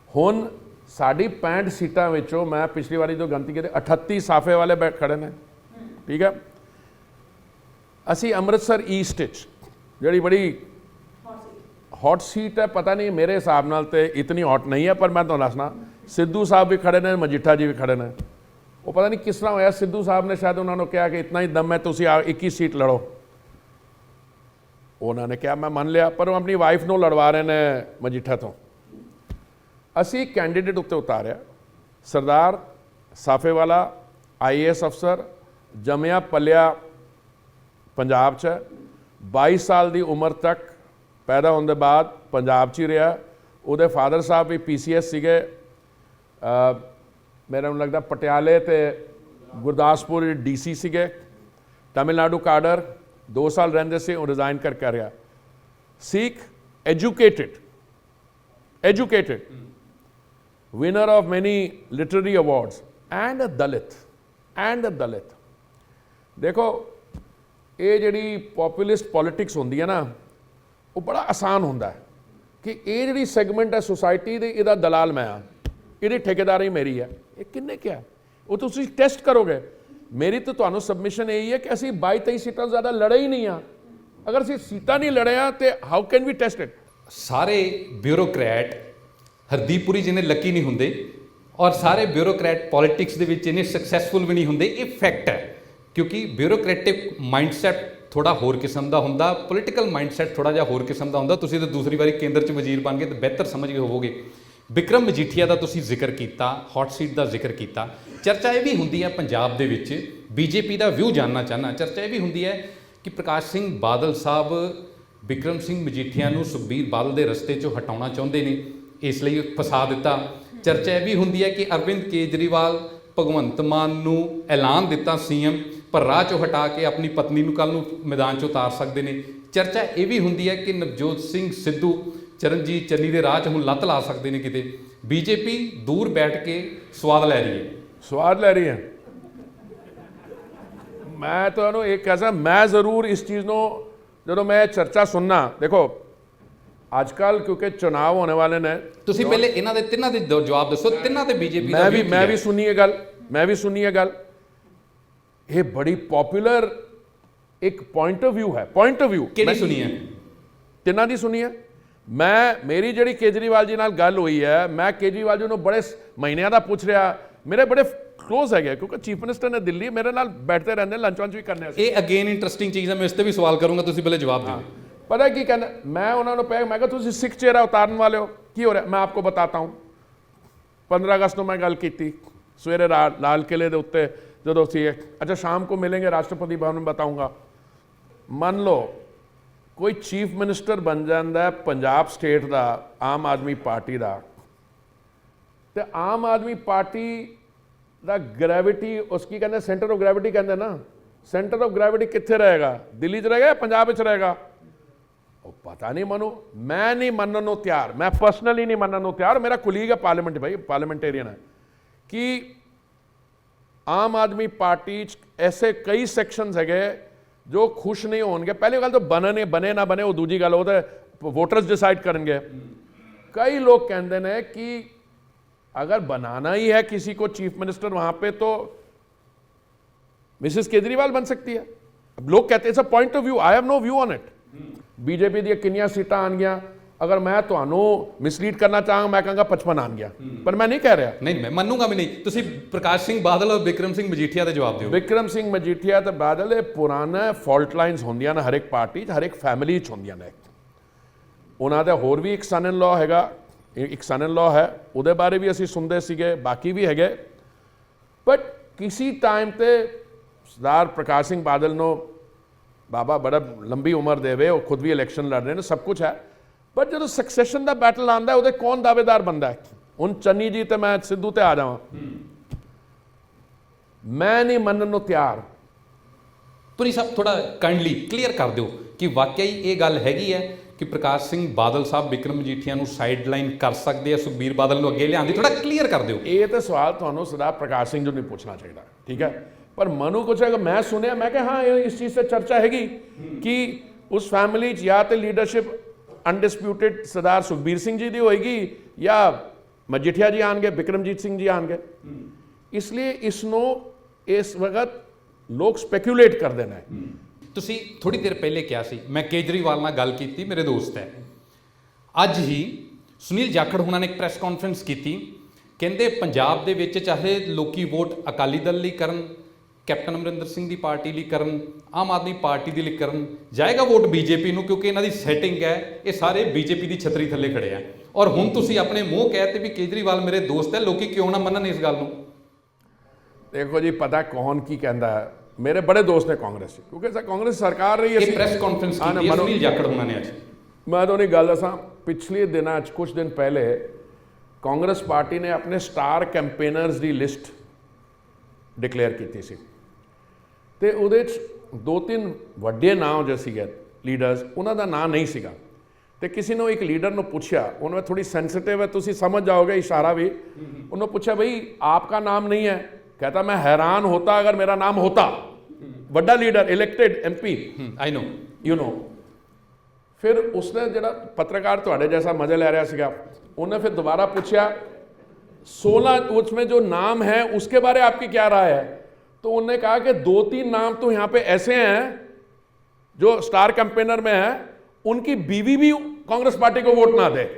ਹੁਣ ਸਾਡੀ 65 ਸੀਟਾਂ ਵਿੱਚੋਂ ਮੈਂ ਪਿਛਲੀ ਵਾਰੀ ਜੋ ਗਿਣਤੀ ਕੀਤੀ 38 ਸਾਫੇ ਵਾਲੇ ਖੜੇ ਨੇ, ਠੀਕ ਹੈ। ਅਸੀਂ ਅੰਮ੍ਰਿਤਸਰ ਈਸਟ 'ਚ ਜਿਹੜੀ ਬੜੀ ਹੌਟ ਸੀਟ ਹੈ, ਪਤਾ ਨਹੀਂ ਮੇਰੇ ਹਿਸਾਬ ਨਾਲ ਤੇ ਇਤਨੀ ਹੌਟ ਨਹੀਂ ਹੈ, ਪਰ ਮੈਂ ਤੁਹਾਨੂੰ ਦੱਸਣਾ, ਸਿੱਧੂ ਸਾਹਿਬ ਵੀ ਖੜੇ ਨੇ, ਮਜੀਠਾ ਜੀ ਵੀ ਖੜੇ ਨੇ। ਉਹ ਪਤਾ ਨਹੀਂ ਕਿਸ ਤਰ੍ਹਾਂ ਹੋਇਆ, ਸਿੱਧੂ ਸਾਹਿਬ ਨੇ ਸ਼ਾਇਦ ਉਹਨਾਂ ਨੂੰ ਕਿਹਾ ਕਿ ਇਤਨਾ ਹੀ ਦਮ ਹੈ, ਤੁਸੀਂ 21 ਸੀਟ ਲੜੋ। ਉਹਨਾਂ ਨੇ ਕਿਹਾ ਮੈਂ ਮੰਨ ਲਿਆ, ਪਰ ਉਹ ਆਪਣੀ ਵਾਈਫ ਨੂੰ ਲੜਵਾ ਰਹੇ ਨੇ ਮਜੀਠਾ ਤੋਂ। ਅਸੀਂ ਕੈਂਡੀਡੇਟ ਉੱਤੇ ਉਤਾਰਿਆ, ਸਰਦਾਰ ਸਾਫੇਵਾਲਾ, IAS ਅਫਸਰ, ਜੰਮਿਆ ਪਲਿਆ ਪੰਜਾਬ 'ਚ, 22 ਸਾਲ ਦੀ ਉਮਰ ਤੱਕ ਪੈਦਾ ਹੋਣ ਦੇ ਬਾਅਦ ਪੰਜਾਬ 'ਚ ਹੀ ਰਿਹਾ। ਉਹਦੇ ਫਾਦਰ ਸਾਹਿਬ ਵੀ PCS ਸੀਗੇ, ਮੇਰੇ ਨੂੰ ਲੱਗਦਾ ਪਟਿਆਲੇ ਤੇ ਗੁਰਦਾਸਪੁਰ DC ਸੀਗੇ। ਤਮਿਲਨਾਡੂ ਕਾਡਰ 2 ਸਾਲ ਰਹਿੰਦੇ ਸੀ, ਉਹ ਰਿਜ਼ਾਈਨ ਕਰਕੇ ਆ ਰਿਹਾ। ਸਿੱਖ, educated, winner of many literary awards, and a Dalit. ਦੇਖੋ, ਇਹ ਜਿਹੜੀ ਪੋਪੂਲਿਸਟ ਪੋਲਿਟਿਕਸ ਹੁੰਦੀ ਹੈ ਨਾ, ਉਹ ਬੜਾ ਆਸਾਨ ਹੁੰਦਾ ਹੈ ਕਿ ਇਹ ਜਿਹੜੀ ਸੈਗਮੈਂਟ ਹੈ ਸੋਸਾਇਟੀ ਦੀ, ਇਹਦਾ ਦਲਾਲ ਮੈਂ ਆ, ਇਹਦੀ ਠੇਕੇਦਾਰੀ ਮੇਰੀ ਹੈ। ਇਹ ਕਿੰਨੇ ਕਿਹਾ? ਉਹ ਤੁਸੀਂ ਟੈਸਟ ਕਰੋਗੇ। ਮੇਰੀ ਤਾਂ ਤੁਹਾਨੂੰ ਸਬਮਿਸ਼ਨ ਇਹੀ ਹੈ ਕਿ ਅਸੀਂ 22-23 ਸੀਟਾਂ ਤੋਂ ਜ਼ਿਆਦਾ ਲੜੇ ਹੀ ਨਹੀਂ ਆ। ਅਗਰ ਅਸੀਂ ਸੀਟਾਂ ਨਹੀਂ ਲੜਿਆ ਤੇ how can we test it? ਸਾਰੇ ਬਿਊਰੋਕਰੈਟ ਹਰਦੀਪੁਰੀ ਜਿਹਨੇ ਲੱਕੀ ਨਹੀਂ ਹੁੰਦੇ, ਔਰ ਸਾਰੇ ਬਿਊਰੋਕਰੈਟ ਪੋਲਿਟਿਕਸ ਦੇ ਵਿੱਚ ਇਹਨੇ ਸਕਸੈਸਫੁਲ ਵੀ ਨਹੀਂ ਹੁੰਦੇ। ਇਹ ਫੈਕਟ ਹੈ, ਕਿਉਂਕਿ ਬਿਊਰੋਕਰੈਟਿਕ ਮਾਈਂਡਸੈਟ ਥੋੜਾ ਹੋਰ ਕਿਸਮ ਦਾ ਹੁੰਦਾ, ਪੋਲੀਟੀਕਲ ਮਾਈਂਡਸੈਟ ਥੋੜਾ ਜਿਹਾ ਹੋਰ ਕਿਸਮ ਦਾ ਹੁੰਦਾ। ਤੁਸੀਂ ਤਾਂ ਦੂਸਰੀ ਵਾਰੀ ਕੇਂਦਰ 'ਚ ਵਜ਼ੀਰ ਬਣ ਗਏ ਤਾਂ ਬਿਹਤਰ ਸਮਝ ਗਏ ਹੋਵੋਗੇ। ਬਿਕਰਮ ਮਜੀਠੀਆ ਦਾ ਤੁਸੀਂ ਜ਼ਿਕਰ ਕੀਤਾ, ਹੌਟ ਸੀਟ ਦਾ ਜ਼ਿਕਰ ਕੀਤਾ। ਚਰਚਾ ਇਹ ਵੀ ਹੁੰਦੀ ਹੈ ਪੰਜਾਬ ਦੇ ਵਿੱਚ, ਬੀਜੇਪੀ ਦਾ ਵਿਊ ਜਾਣਨਾ ਚਾਹਨਾ, ਚਰਚਾ ਇਹ ਵੀ ਹੁੰਦੀ ਹੈ ਕਿ ਪ੍ਰਕਾਸ਼ ਸਿੰਘ ਬਾਦਲ ਸਾਹਿਬ ਬਿਕਰਮ ਸਿੰਘ ਮਜੀਠੀਆ ਨੂੰ ਸੁਖਬੀਰ ਬਾਦਲ ਦੇ ਰਸਤੇ 'ਚੋਂ ਹਟਾਉਣਾ ਚਾਹੁੰਦੇ ਨੇ, ਇਸ ਲਈ ਫਸਾ ਦਿੱਤਾ। ਚਰਚਾ ਇਹ ਵੀ ਹੁੰਦੀ ਹੈ ਕਿ ਅਰਵਿੰਦ ਕੇਜਰੀਵਾਲ ਭਗਵੰਤ ਮਾਨ ਨੂੰ ਐਲਾਨ ਦਿੱਤਾ ਸੀਐਮ, ਪਰ ਰਾਹ 'ਚੋਂ ਹਟਾ ਕੇ ਆਪਣੀ ਪਤਨੀ ਨੂੰ ਕੱਲ੍ਹ ਨੂੰ ਮੈਦਾਨ 'ਚ ਉਤਾਰ ਸਕਦੇ ਨੇ। ਚਰਚਾ ਇਹ ਵੀ ਹੁੰਦੀ ਹੈ ਕਿ ਨਵਜੋਤ ਸਿੰਘ ਸਿੱਧੂ ਚਰਨਜੀਤ ਚੰਨੀ ਦੇ ਰਾਹ 'ਚ ਹੁਣ ਲੱਤ ਲਾ ਸਕਦੇ ਨੇ ਕਿਤੇ। ਬੀਜੇਪੀ ਦੂਰ ਬੈਠ ਕੇ ਸਵਾਦ ਲੈ ਰਹੀ ਹੈ। ਸਵਾਦ ਲੈ ਰਹੀ ਹੈ। ਮੈਂ ਤੁਹਾਨੂੰ ਇਹ ਕਹਿ, ਮੈਂ ਜ਼ਰੂਰ ਇਸ ਚੀਜ਼ ਨੂੰ ਜਦੋਂ ਮੈਂ ਚਰਚਾ ਸੁਣਨਾ, ਦੇਖੋ ਅੱਜ ਕੱਲ੍ਹ ਕਿਉਂਕਿ ਚੁਣਾਵ ਹੋਣੇ ਵਾਲੇ ਨੇ, ਤੁਸੀਂ ਪਹਿਲੇ ਇਹਨਾਂ ਦੇ ਤਿੰਨਾਂ ਦੇ ਜਵਾਬ ਦੱਸੋ, ਤਿੰਨਾਂ ਦੇ ਬੀਜੇਪੀ ਦਾ ਮੈਂ ਵੀ ਸੁਣੀ ਇਹ ਗੱਲ। ਇਹ ਬੜੀ ਪਪੂਲਰ ਇੱਕ ਪੁਆਇੰਟ ਆਫ ਵਿਊ ਹੈ। ਪੁਆਇੰਟ ਆਫ ਵਿਊ ਕਿਹੜੀ ਸੁਣੀ ਹੈ? ਤਿੰਨਾਂ ਦੀ ਸੁਣੀ ਹੈ। ਮੇਰੀ ਜਿਹੜੀ ਕੇਜਰੀਵਾਲ ਜੀ ਨਾਲ ਗੱਲ ਹੋਈ ਹੈ, ਮੈਂ ਕੇਜਰੀਵਾਲ ਜੀ ਨੂੰ ਬੜੇ ਮਹੀਨਿਆਂ ਦਾ ਪੁੱਛ ਰਿਹਾ, ਮੇਰੇ ਬੜੇ ਕਲੋਜ਼ ਹੈਗੇ ਕਿਉਂਕਿ ਚੀਫ ਮਿਨਿਸਟਰ ਨੇ ਦਿੱਲੀ ਮੇਰੇ ਨਾਲ ਬੈਠਦੇ ਰਹਿੰਦੇ, ਲੰਚ ਵੰਚ ਵੀ ਕਰਨੇ। ਇਹ ਅਗੇਨ ਇੰਟਰਸਟਿੰਗ ਚੀਜ਼ ਹੈ, ਮੈਂ ਇਸ ਤੇ ਵੀ ਸਵਾਲ ਕਰੂੰਗਾ, ਤੁਸੀਂ ਪਹਿਲੇ ਜਵਾਬ ਦਿਓ। ਪਤਾ ਕੀ ਕਹਿੰਦਾ, ਮੈਂ ਉਹਨਾਂ ਨੂੰ ਮੈਂ ਕਿਹਾ ਤੁਸੀਂ ਸਿੱਖ ਚਿਹਰਾ ਉਤਾਰਨ ਵਾਲੇ ਹੋ, ਕੀ ਹੋ ਰਿਹਾ? ਮੈਂ ਆਪਕੋ ਬਤਾਤਾ ਹੂੰ। 15 ਅਗਸਤ ਨੂੰ ਮੈਂ ਗੱਲ ਕੀਤੀ ਸਵੇਰੇ ਲਾਲ ਕਿਲੇ ਦੇ ਉੱਤੇ ਜਦੋਂ ਸੀ, ਅੱਛਾ ਸ਼ਾਮ को मिलेंगे ਰਾਸ਼ਟਰਪਤੀ ਭਵਨ में बताऊंगा। ਮੰਨ ਲਓ ਕੋਈ ਚੀਫ ਮਿਨਿਸਟਰ ਬਣ ਜਾਂਦਾ ਪੰਜਾਬ ਸਟੇਟ ਦਾ, ਆਮ ਆਦਮੀ ਪਾਰਟੀ ਦਾ, ਤੇ ਆਮ ਆਦਮੀ ਪਾਰਟੀ ਦਾ ਗ੍ਰੈਵਿਟੀ, ਉਸ ਕੀ ਕਹਿੰਦੇ ਸੈਂਟਰ ਆਫ ਗ੍ਰੈਵਿਟੀ ਕਹਿੰਦੇ ਨਾ, ਸੈਂਟਰ ਆਫ ਗ੍ਰੈਵਿਟੀ ਕਿੱਥੇ ਰਹੇਗਾ? ਦਿੱਲੀ 'ਚ ਰਹੇਗਾ ਜਾਂ ਪੰਜਾਬ ਵਿੱਚ ਰਹੇਗਾ? ਉਹ ਪਤਾ ਨਹੀਂ ਮਨੂ। ਮੈਂ ਨਹੀਂ ਮੰਨਣ ਨੂੰ ਤਿਆਰ, ਮੈਂ ਪਰਸਨਲੀ ਨਹੀਂ ਮੰਨਣ ਨੂੰ ਤਿਆਰ। ਮੇਰਾ ਕੁਲੀਗ ਹੈ ਪਾਰਲੀਮੈਂਟ, ਭਾਈ ਪਾਰਲੀਮੈਂਟੇਰੀਅਨ ਹੈ, ਕਿ ਆਮ ਆਦਮੀ ਪਾਰਟੀ 'ਚ ਐਸੇ ਕਈ ਸੈਕਸ਼ਨਸ ਹੈਗੇ ਜੋ ਖੁਸ਼ ਨਹੀਂ ਹੋਣਗੇ। ਪਹਿਲੀ ਗੱਲ ਤਾਂ ਬਣੇ ਨਾ ਬਣੇ ਉਹ ਦੂਜੀ ਗੱਲ, ਉਹ ਤਾਂ ਵੋਟਰਸ डिसाइड करेंगे। कई लोग कहते हैं कि अगर बनाना ही है किसी को चीफ मिनिस्टर वहां पे तो मिसेस केजरीवाल बन सकती है। अब लोग कहते हैं it's a point of view, I have no view on it. BJP दी किन्नियां सीटां आनगियां, अगर मैं ਤੁਹਾਨੂੰ ਮਿਸਲੀਡ ਕਰਨਾ ਚਾਹਾਂ ਮੈਂ ਕਹਾਂਗਾ 55 ਆਣਗੀਆਂ, ਪਰ ਮੈਂ ਨਹੀਂ ਕਹਿ ਰਿਹਾ। ਨਹੀਂ, ਮੈਂ ਮੰਨੂਗਾ ਵੀ ਨਹੀਂ। ਤੁਸੀਂ ਪ੍ਰਕਾਸ਼ ਸਿੰਘ ਬਾਦਲ ਔਰ ਬਿਕਰਮ ਸਿੰਘ ਮਜੀਠੀਆ ਦਾ ਜਵਾਬ ਦਿਓ। ਬਿਕਰਮ ਸਿੰਘ ਮਜੀਠੀਆ ਤੇ ਬਾਦਲ ਇਹ ਪੁਰਾਣਾ ਫਾਲਟ ਲਾਈਨਸ ਹੁੰਦੀਆਂ ਨੇ, ਹਰ ਇੱਕ ਪਾਰਟੀ 'ਚ, ਹਰ ਇੱਕ ਫੈਮਿਲੀ 'ਚ ਹੁੰਦੀਆਂ ਨੇ। ਉਹਨਾਂ ਦਾ ਹੋਰ ਵੀ ਇੱਕ ਸਨ ਇਨ ਲਾਅ ਹੈਗਾ, ਇੱਕ ਸਨ ਇਨ ਲਾਅ ਹੈ, ਉਹਦੇ ਬਾਰੇ ਵੀ ਅਸੀਂ ਸੁਣਦੇ ਸੀਗੇ, ਬਾਕੀ ਵੀ ਹੈਗੇ। ਬਟ ਕਿਸੇ ਟਾਈਮ ਤੇ ਸਰਦਾਰ ਪ੍ਰਕਾਸ਼ ਸਿੰਘ ਬਾਦਲ ਨੂੰ ਬਾਬਾ ਬੜਾ ਲੰਬੀ ਉਮਰ ਦੇਵੇ, ਉਹ ਖੁਦ ਵੀ ਇਲੈਕਸ਼ਨ ਲੜ ਰਹੇ ਨੇ, ਸਭ ਕੁਝ ਹੈ। ਬਟ ਜਦੋਂ ਸਕਸੈਸ਼ਨ ਦਾ ਬੈਟਲ ਆਉਂਦਾ ਉਹਦੇ ਕੌਣ ਦਾਅਵੇਦਾਰ ਬਣਦਾ ਹੈ? ਹੁਣ ਚੰਨੀ ਜੀ ਤੇ ਮੈਂ ਸਿੱਧੂ ਤੇ ਆ ਜਾਵਾਂ, ਮੈਂ ਨਹੀਂ ਮੰਨਣ ਨੂੰ ਤਿਆਰ। ਤੁਸੀਂ ਸਭ ਥੋੜਾ ਕਾਈਂਡਲੀ ਕਲੀਅਰ ਕਰ ਦਿਓ ਕਿ ਵਾਕਈ ਇਹ ਗੱਲ ਹੈਗੀ ਹੈ ਕਿ ਪ੍ਰਕਾਸ਼ ਸਿੰਘ ਬਾਦਲ ਸਾਹਿਬ ਬਿਕਰਮ ਮਜੀਠੀਆ ਨੂੰ ਸਾਈਡਲਾਈਨ ਕਰ ਸਕਦੇ ਆ, ਸੁਖਬੀਰ ਬਾਦਲ ਨੂੰ ਅੱਗੇ ਲਿਆਉਣ ਦੀ? ਥੋੜਾ ਕਲੀਅਰ ਕਰ ਦਿਓ। ਇਹ ਤਾਂ ਸਵਾਲ ਤੁਹਾਨੂੰ ਸਰਦਾਰ ਪ੍ਰਕਾਸ਼ ਸਿੰਘ ਜੀ ਨੂੰ ਪੁੱਛਣਾ ਚਾਹੀਦਾ, ਠੀਕ ਹੈ। ਪਰ ਮਨੂ ਕੁਛ ਹੈਗਾ, ਮੈਂ ਸੁਣਿਆ, ਮੈਂ ਕਿਹਾ ਹਾਂ ਇਸ ਚੀਜ਼ ਤੇ ਚਰਚਾ ਹੈਗੀ ਕਿ ਉਸ ਫੈਮਿਲੀ 'ਚ ਜਾਂ ਤੇ ਲੀਡਰਸ਼ਿਪ ਅਨਡਿਸਪਿਊਟਿਡ ਸਰਦਾਰ ਸੁਖਬੀਰ ਸਿੰਘ ਜੀ ਦੀ ਹੋਏਗੀ ਜਾਂ ਮਜੀਠੀਆ ਜੀ ਆਣਗੇ, ਬਿਕਰਮਜੀਤ ਸਿੰਘ ਜੀ ਆਣਗੇ। ਇਸ ਲਈ ਇਸ ਨੂੰ ਇਸ ਵਕਤ ਲੋਕ ਸਪੈਕੂਲੇਟ ਕਰਦੇ ਨੇ। ਤੁਸੀਂ ਥੋੜੀ ਦੇਰ ਪਹਿਲੇ ਕਿਹਾ ਸੀ, ਮੈਂ ਕੇਜਰੀਵਾਲ ਨਾਲ ਗੱਲ ਕੀਤੀ, ਮੇਰੇ ਦੋਸਤ ਹੈ। ਅੱਜ ਹੀ ਸੁਨੀਲ ਜਾਖੜ ਹੁਣਾਂ ਨੇ ਇੱਕ ਪ੍ਰੈਸ ਕਾਨਫਰੰਸ ਕੀਤੀ, ਕਹਿੰਦੇ ਪੰਜਾਬ ਦੇ ਵਿੱਚ ਚਾਹੇ ਲੋਕੀ ਵੋਟ ਅਕਾਲੀ ਦਲ ਲਈ ਕਰਨ, ਕੈਪਟਨ ਅਮਰਿੰਦਰ ਸਿੰਘ ਦੀ ਪਾਰਟੀ ਲਈ ਕਰਨ, ਆਮ ਆਦਮੀ ਪਾਰਟੀ ਦੇ ਲਈ ਕਰਨ, ਜਾਏਗਾ ਵੋਟ ਬੀਜੇਪੀ ਨੂੰ, ਕਿਉਂਕਿ ਇਹਨਾਂ ਦੀ ਸੈਟਿੰਗ ਹੈ, ਇਹ ਸਾਰੇ ਬੀਜੇਪੀ ਦੀ ਛਤਰੀ ਥੱਲੇ ਖੜੇ ਆ। ਔਰ ਹੁਣ ਤੁਸੀਂ ਆਪਣੇ ਮੂੰਹ ਕਹਿਤੇ ਵੀ ਕੇਜਰੀਵਾਲ ਮੇਰੇ ਦੋਸਤ ਹੈ, ਲੋਕੀ ਕਿਉਂ ਨਾ ਮੰਨਣ ਇਸ ਗੱਲ ਨੂੰ? ਦੇਖੋ ਜੀ, ਪਤਾ ਕੌਣ ਕੀ ਕਹਿੰਦਾ ਹੈ। ਮੇਰੇ ਬੜੇ ਦੋਸਤ ਨੇ ਕਾਂਗਰਸ 'ਚ, ਕਿਉਂਕਿ ਕਾਂਗਰਸ ਸਰਕਾਰ ਰਹੀ। ਇਹ ਪ੍ਰੈਸ ਕਾਨਫਰੰਸ ਕੀਤੀ ਸੁਨੀਲ ਜਾਖੜ ਹੁਣਾਂ ਨੇ ਅੱਜ। ਮੈਂ ਤੁਹਾਨੂੰ ਗੱਲ ਦੱਸਾਂ, ਪਿਛਲੇ ਦਿਨਾਂ 'ਚ ਕੁਝ ਦਿਨ ਪਹਿਲੇ ਕਾਂਗਰਸ ਪਾਰਟੀ ਨੇ ਆਪਣੇ ਸਟਾਰ ਕੈਂਪੇਨਰਸ ਦੀ ਲਿਸਟ ਡਿਕਲੇਅਰ ਕੀਤੀ ਸੀ, ਤੇ ਉਹਦੇ 'ਚ 2-3 ਵੱਡੇ ਨਾਮ ਜੋ ਸੀਗੇ ਲੀਡਰਸ, ਉਹਨਾਂ ਦਾ ਨਾਂ ਨਹੀਂ ਸੀਗਾ। ਤੇ ਕਿਸੇ ਨੂੰ ਇੱਕ ਲੀਡਰ ਨੂੰ ਪੁੱਛਿਆ, ਉਹਨੂੰ ਥੋੜੀ ਸੈਂਸਿਟਿਵ ਹੈ, ਤੁਸੀਂ ਸਮਝ ਜਾਓਗੇ ਇਸ਼ਾਰਾ ਵੀ, ਉਹਨੂੰ ਪੁੱਛਿਆ ਬਈ ਆਪਕਾ ਨਾਮ ਨਹੀਂ ਹੈ? कहता मैं हैरान होता अगर मेरा नाम होता। ਵੱਡਾ leader elected MP, I know. You know. ਫਿਰ ਉਸਨੇ ਜਿਹੜਾ ਪੱਤਰਕਾਰ ਤੁਹਾਡੇ ਜੈਸਾ ਮਜ਼ਾ ਲੈ ਰਿਹਾ ਸੀਗਾ, ਉਹਨੇ फिर दोबारा पूछा 16 उसमें जो नाम है उसके बारे आपकी क्या राय है? तो उन्होंने कहा कि 2-3 नाम तो यहाँ पे ऐसे हैं जो स्टार कैंपेनर में है, उनकी बीवी भी कांग्रेस पार्टी को वोट ना दे।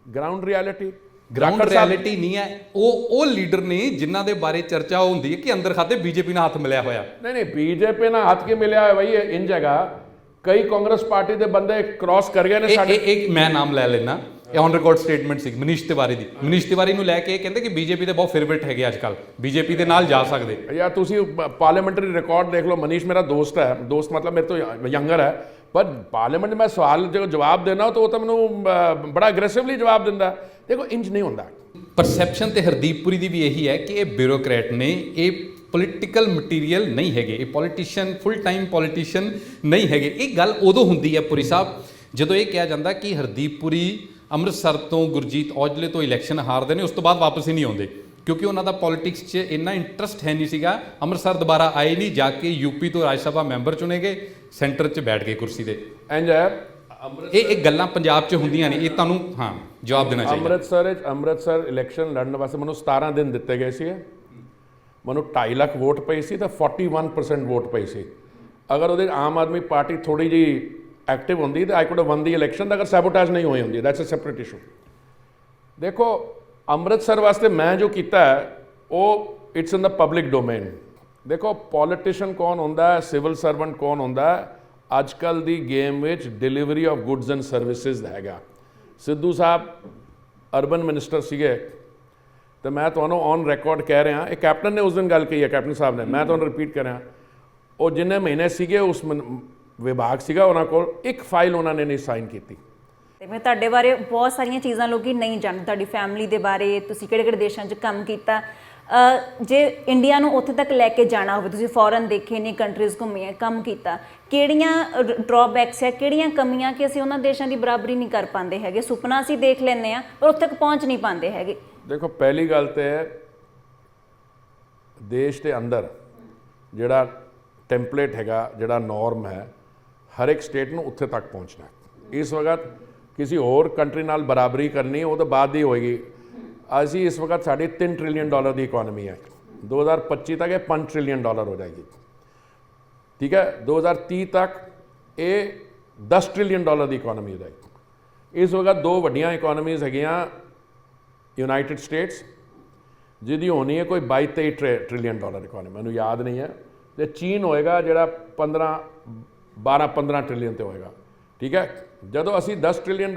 ग्राउंड रियलिटी, ਗਰਾਊਂਡ ਰਿਐਲਿਟੀ ਨਹੀਂ ਹੈ। ਉਹ ਲੀਡਰ ਨੇ ਜਿਨ੍ਹਾਂ ਦੇ ਬਾਰੇ ਚਰਚਾ ਹੁੰਦੀ ਹੈ ਕਿ ਅੰਦਰ ਖਾਤੇ ਬੀਜੇਪੀ ਨਾਲ ਹੱਥ ਮਿਲਿਆ ਹੋਇਆ। नहीं नहीं, बीजेपी ना हाथ के मिले वही है। इन जगह कई कांग्रेस पार्टी के बंदे क्रॉस कर गए ने साडे। ਇੱਕ ਮੈਂ ਨਾਮ ਲੈ ਲੈਣਾ, ਇਹ ਔਨ ਰਿਕਾਰਡ ਸਟੇਟਮੈਂਟ ਸੀ ਮਨੀਸ਼ ਤਿਵਾਰੀ ਦੀ। ਮਨੀਸ਼ ਤਿਵਾਰੀ ਨੂੰ ਲੈ ਕੇ ਕਹਿੰਦੇ ਕਿ ਬੀਜੇਪੀ ਦੇ ਬਹੁਤ ਫੇਵਰਿਟ ਹੈਗੇ ਅੱਜ ਕੱਲ, ਬੀਜੇਪੀ ਦੇ ਨਾਲ ਜਾ ਸਕਦੇ। यार तुसी पार्लियामेंट्री रिकॉर्ड देख लो। मनीष मेरा दोस्त है, दोस्त मतलब मेरे तो यंगर है, पर पार्लियामेंट में सवाल जो जवाब देना हो तो वो तो मैंने बड़ा अग्रेसिवली जवाब दिंदा। देखो इंज नहीं होंदा। ਪਰਸੈਪਸ਼ਨ ਤੇ ਹਰਦੀਪ ਪੁਰੀ ਦੀ ਵੀ ਇਹੀ ਹੈ ਕਿ ਇਹ ਬਿਊਰੋਕਰੇਟ ਨੇ, ਇਹ ਪੋਲੀਟੀਕਲ ਮਟੀਰੀਅਲ ਨਹੀਂ ਹੈਗੇ, ਇਹ ਪੋਲੀਟੀਸ਼ੀਅਨ ਫੁੱਲ ਟਾਈਮ ਪੋਲੀਟੀਸ਼ੀਅਨ ਨਹੀਂ ਹੈਗੇ। ਇਹ ਗੱਲ ਉਦੋਂ ਹੁੰਦੀ ਹੈ ਪੁਰੀ ਸਾਹਿਬ ਜਦੋਂ ਇਹ ਕਿਹਾ ਜਾਂਦਾ ਕਿ ਹਰਦੀਪ ਪੁਰੀ ਅੰਮ੍ਰਿਤਸਰ ਤੋਂ ਗੁਰਜੀਤ ਔਜਲੇ ਤੋਂ ਇਲੈਕਸ਼ਨ ਹਾਰਦੇ ਨੇ, ਉਸ ਤੋਂ ਬਾਅਦ ਵਾਪਸ ਹੀ ਨਹੀਂ ਆਉਂਦੇ ਕਿਉਂਕਿ ਉਹਨਾਂ ਦਾ ਪੋਲਿਟਿਕਸ 'ਚ ਇੰਨਾ ਇੰਟਰਸਟ ਹੈ ਨਹੀਂ ਸੀਗਾ। ਅੰਮ੍ਰਿਤਸਰ ਦੁਬਾਰਾ ਆਏ ਨਹੀਂ, ਜਾ ਕੇ ਯੂਪੀ ਤੋਂ ਰਾਜ ਸਭਾ ਮੈਂਬਰ ਚੁਣੇ ਗਏ, ਸੈਂਟਰ 'ਚ ਬੈਠ ਗਏ ਕੁਰਸੀ ਦੇ। इंज है ਇਹ ਗੱਲਾਂ ਪੰਜਾਬ 'ਚ ਹੁੰਦੀਆਂ ਨੇ, ਇਹ ਤੁਹਾਨੂੰ ਹਾਂ ਜਵਾਬ ਦੇਣਾ ਚਾਹੀਦਾ। ਅੰਮ੍ਰਿਤਸਰ ਇਲੈਕਸ਼ਨ ਲੜਨ ਵਾਸਤੇ ਮੈਨੂੰ 17 ਦਿਨ ਦਿੱਤੇ ਗਏ ਸੀ। ਮੈਨੂੰ 2.5 ਲੱਖ ਵੋਟ ਪਈ ਸੀ ਤਾਂ 41% ਵੋਟ ਪਈ ਸੀ। ਅਗਰ ਉਹਦੇ ਆਮ ਆਦਮੀ ਪਾਰਟੀ ਥੋੜੀ ਜੀ ਐਕਟਿਵ ਹੁੰਦੀ ਤਾਂ I could have one the election. ਅਗਰ ਸੈਬੋਟੇਜ ਨਹੀਂ ਹੋਈ ਹੁੰਦੀ, ਦੈਟਸ ਅ ਸੈਪਰੇਟ ਇਸ਼ੂ। ਦੇਖੋ ਅੰਮ੍ਰਿਤਸਰ ਵਾਸਤੇ ਮੈਂ ਜੋ ਕੀਤਾ ਹੈ ਉਹ it's in the public domain. ਦੇਖੋ ਪੋਲੀਟੀਸ਼ੀਅਨ ਕੌਣ ਹੁੰਦਾ ਹੈ, ਸਿਵਲ ਸਰਵੈਂਟ ਕੌਣ ਹੁੰਦਾ ਹੈ, ਅੱਜ ਕੱਲ੍ਹ ਦੀ ਗੇਮ ਵਿੱਚ delivery of goods and services ਹੈਗਾ। ਸਿੱਧੂ ਸਾਹਿਬ ਅਰਬਨ ਮਿਨਿਸਟਰ ਸੀਗੇ ਤੇ ਮੈਂ ਤੁਹਾਨੂੰ ਔਨ ਰਿਕਾਰਡ ਕਹਿ ਰਿਹਾ, ਇਹ ਕੈਪਟਨ ਨੇ ਉਸ ਦਿਨ ਗੱਲ ਕਹੀ ਹੈ, ਕੈਪਟਨ ਸਾਹਿਬ ਨੇ, ਮੈਂ ਤੁਹਾਨੂੰ ਰਿਪੀਟ ਕਰ ਰਿਹਾ, ਉਹ ਜਿੰਨੇ ਮਹੀਨੇ ਸੀਗੇ ਉਸ ਵਿਭਾਗ ਸੀਗਾ ਉਹਨਾਂ ਕੋਲ ਇੱਕ ਫਾਈਲ ਉਹਨਾਂ ਨੇ ਨਹੀਂ ਸਾਈਨ ਕੀਤੀ। ਤੇ ਮੈਂ ਤੁਹਾਡੇ ਬਾਰੇ ਬਹੁਤ ਸਾਰੀਆਂ ਚੀਜ਼ਾਂ ਲੋਕੀ ਨਹੀਂ ਜਾਣਦੇ, ਤੁਹਾਡੀ ਫੈਮਿਲੀ ਦੇ ਬਾਰੇ, ਤੁਸੀਂ ਕਿਹੜੇ ਕਿਹੜੇ ਦੇਸ਼ਾਂ 'ਚ ਕੰਮ ਕੀਤਾ। ਜੇ ਇੰਡੀਆ ਨੂੰ ਉੱਥੇ ਤੱਕ ਲੈ ਕੇ ਜਾਣਾ ਹੋਵੇ, ਤੁਸੀਂ ਫੋਰਨ ਦੇਖੇ ਨੇ, ਕੰਟਰੀਜ਼ ਘੁੰਮੇ, ਕੰਮ ਕੀਤਾ, ਕਿਹੜੀਆਂ ਡਰਾਬੈਕਸ ਹੈ, ਕਿਹੜੀਆਂ ਕਮੀਆਂ ਕਿ ਅਸੀਂ ਉਹਨਾਂ ਦੇਸ਼ਾਂ ਦੀ ਬਰਾਬਰੀ ਨਹੀਂ ਕਰ ਪਾਉਂਦੇ ਹੈਗੇ। ਸੁਪਨਾ ਅਸੀਂ ਦੇਖ ਲੈਂਦੇ ਹਾਂ ਪਰ ਉੱਥੇ ਤੱਕ ਪਹੁੰਚ ਨਹੀਂ ਪਾਉਂਦੇ ਹੈਗੇ। ਦੇਖੋ ਪਹਿਲੀ ਗੱਲ ਤਾਂ ਹੈ ਦੇਸ਼ ਦੇ ਅੰਦਰ ਜਿਹੜਾ ਟੈਂਪਲੇਟ ਹੈਗਾ, ਜਿਹੜਾ ਨੋਰਮ ਹੈ, ਹਰ ਇੱਕ ਸਟੇਟ ਨੂੰ ਉੱਥੇ ਤੱਕ ਪਹੁੰਚਣਾ। ਇਸ ਵਕਤ ਕਿਸੇ ਹੋਰ ਕੰਟਰੀ ਨਾਲ ਬਰਾਬਰੀ ਕਰਨੀ ਉਹ ਤਾਂ ਬਾਅਦ ਹੀ ਹੋਏਗੀ। ਅਸੀਂ ਇਸ ਵਕਤ ਸਾਡੀ $3 ਟ੍ਰਿਲੀਅਨ ਦੀ ਇਕੋਨਮੀ ਹੈ। 2025 ਤੱਕ ਇਹ $5 ਟ੍ਰਿਲੀਅਨ ਹੋ ਜਾਏਗੀ। ਠੀਕ ਹੈ, 2030 ਤੱਕ ਇਹ $10 ਟ੍ਰਿਲੀਅਨ ਦੀ ਇਕੋਨਮੀ ਹੋ ਜਾਏਗੀ। ਇਸ ਵਕਤ ਦੋ ਵੱਡੀਆਂ ਇਕੋਨਮੀਜ਼ ਹੈਗੀਆਂ, ਯੂਨਾਈਟਿਡ ਸਟੇਟਸ ਜਿਹਦੀ ਹੋਣੀ ਹੈ ਕੋਈ 22-23 ਟ੍ਰਿਲੀਅਨ ਇਕੋਨਮੀ, ਮੈਨੂੰ ਯਾਦ ਨਹੀਂ ਹੈ, ਤੇ ਚੀਨ ਹੋਏਗਾ ਜਿਹੜਾ 12-15 ਟ੍ਰਿਲੀਅਨ ਤੇ ਹੋਏਗਾ। ਠੀਕ ਹੈ, ਜਦੋਂ ਅਸੀਂ $10 ਟ੍ਰਿਲੀਅਨ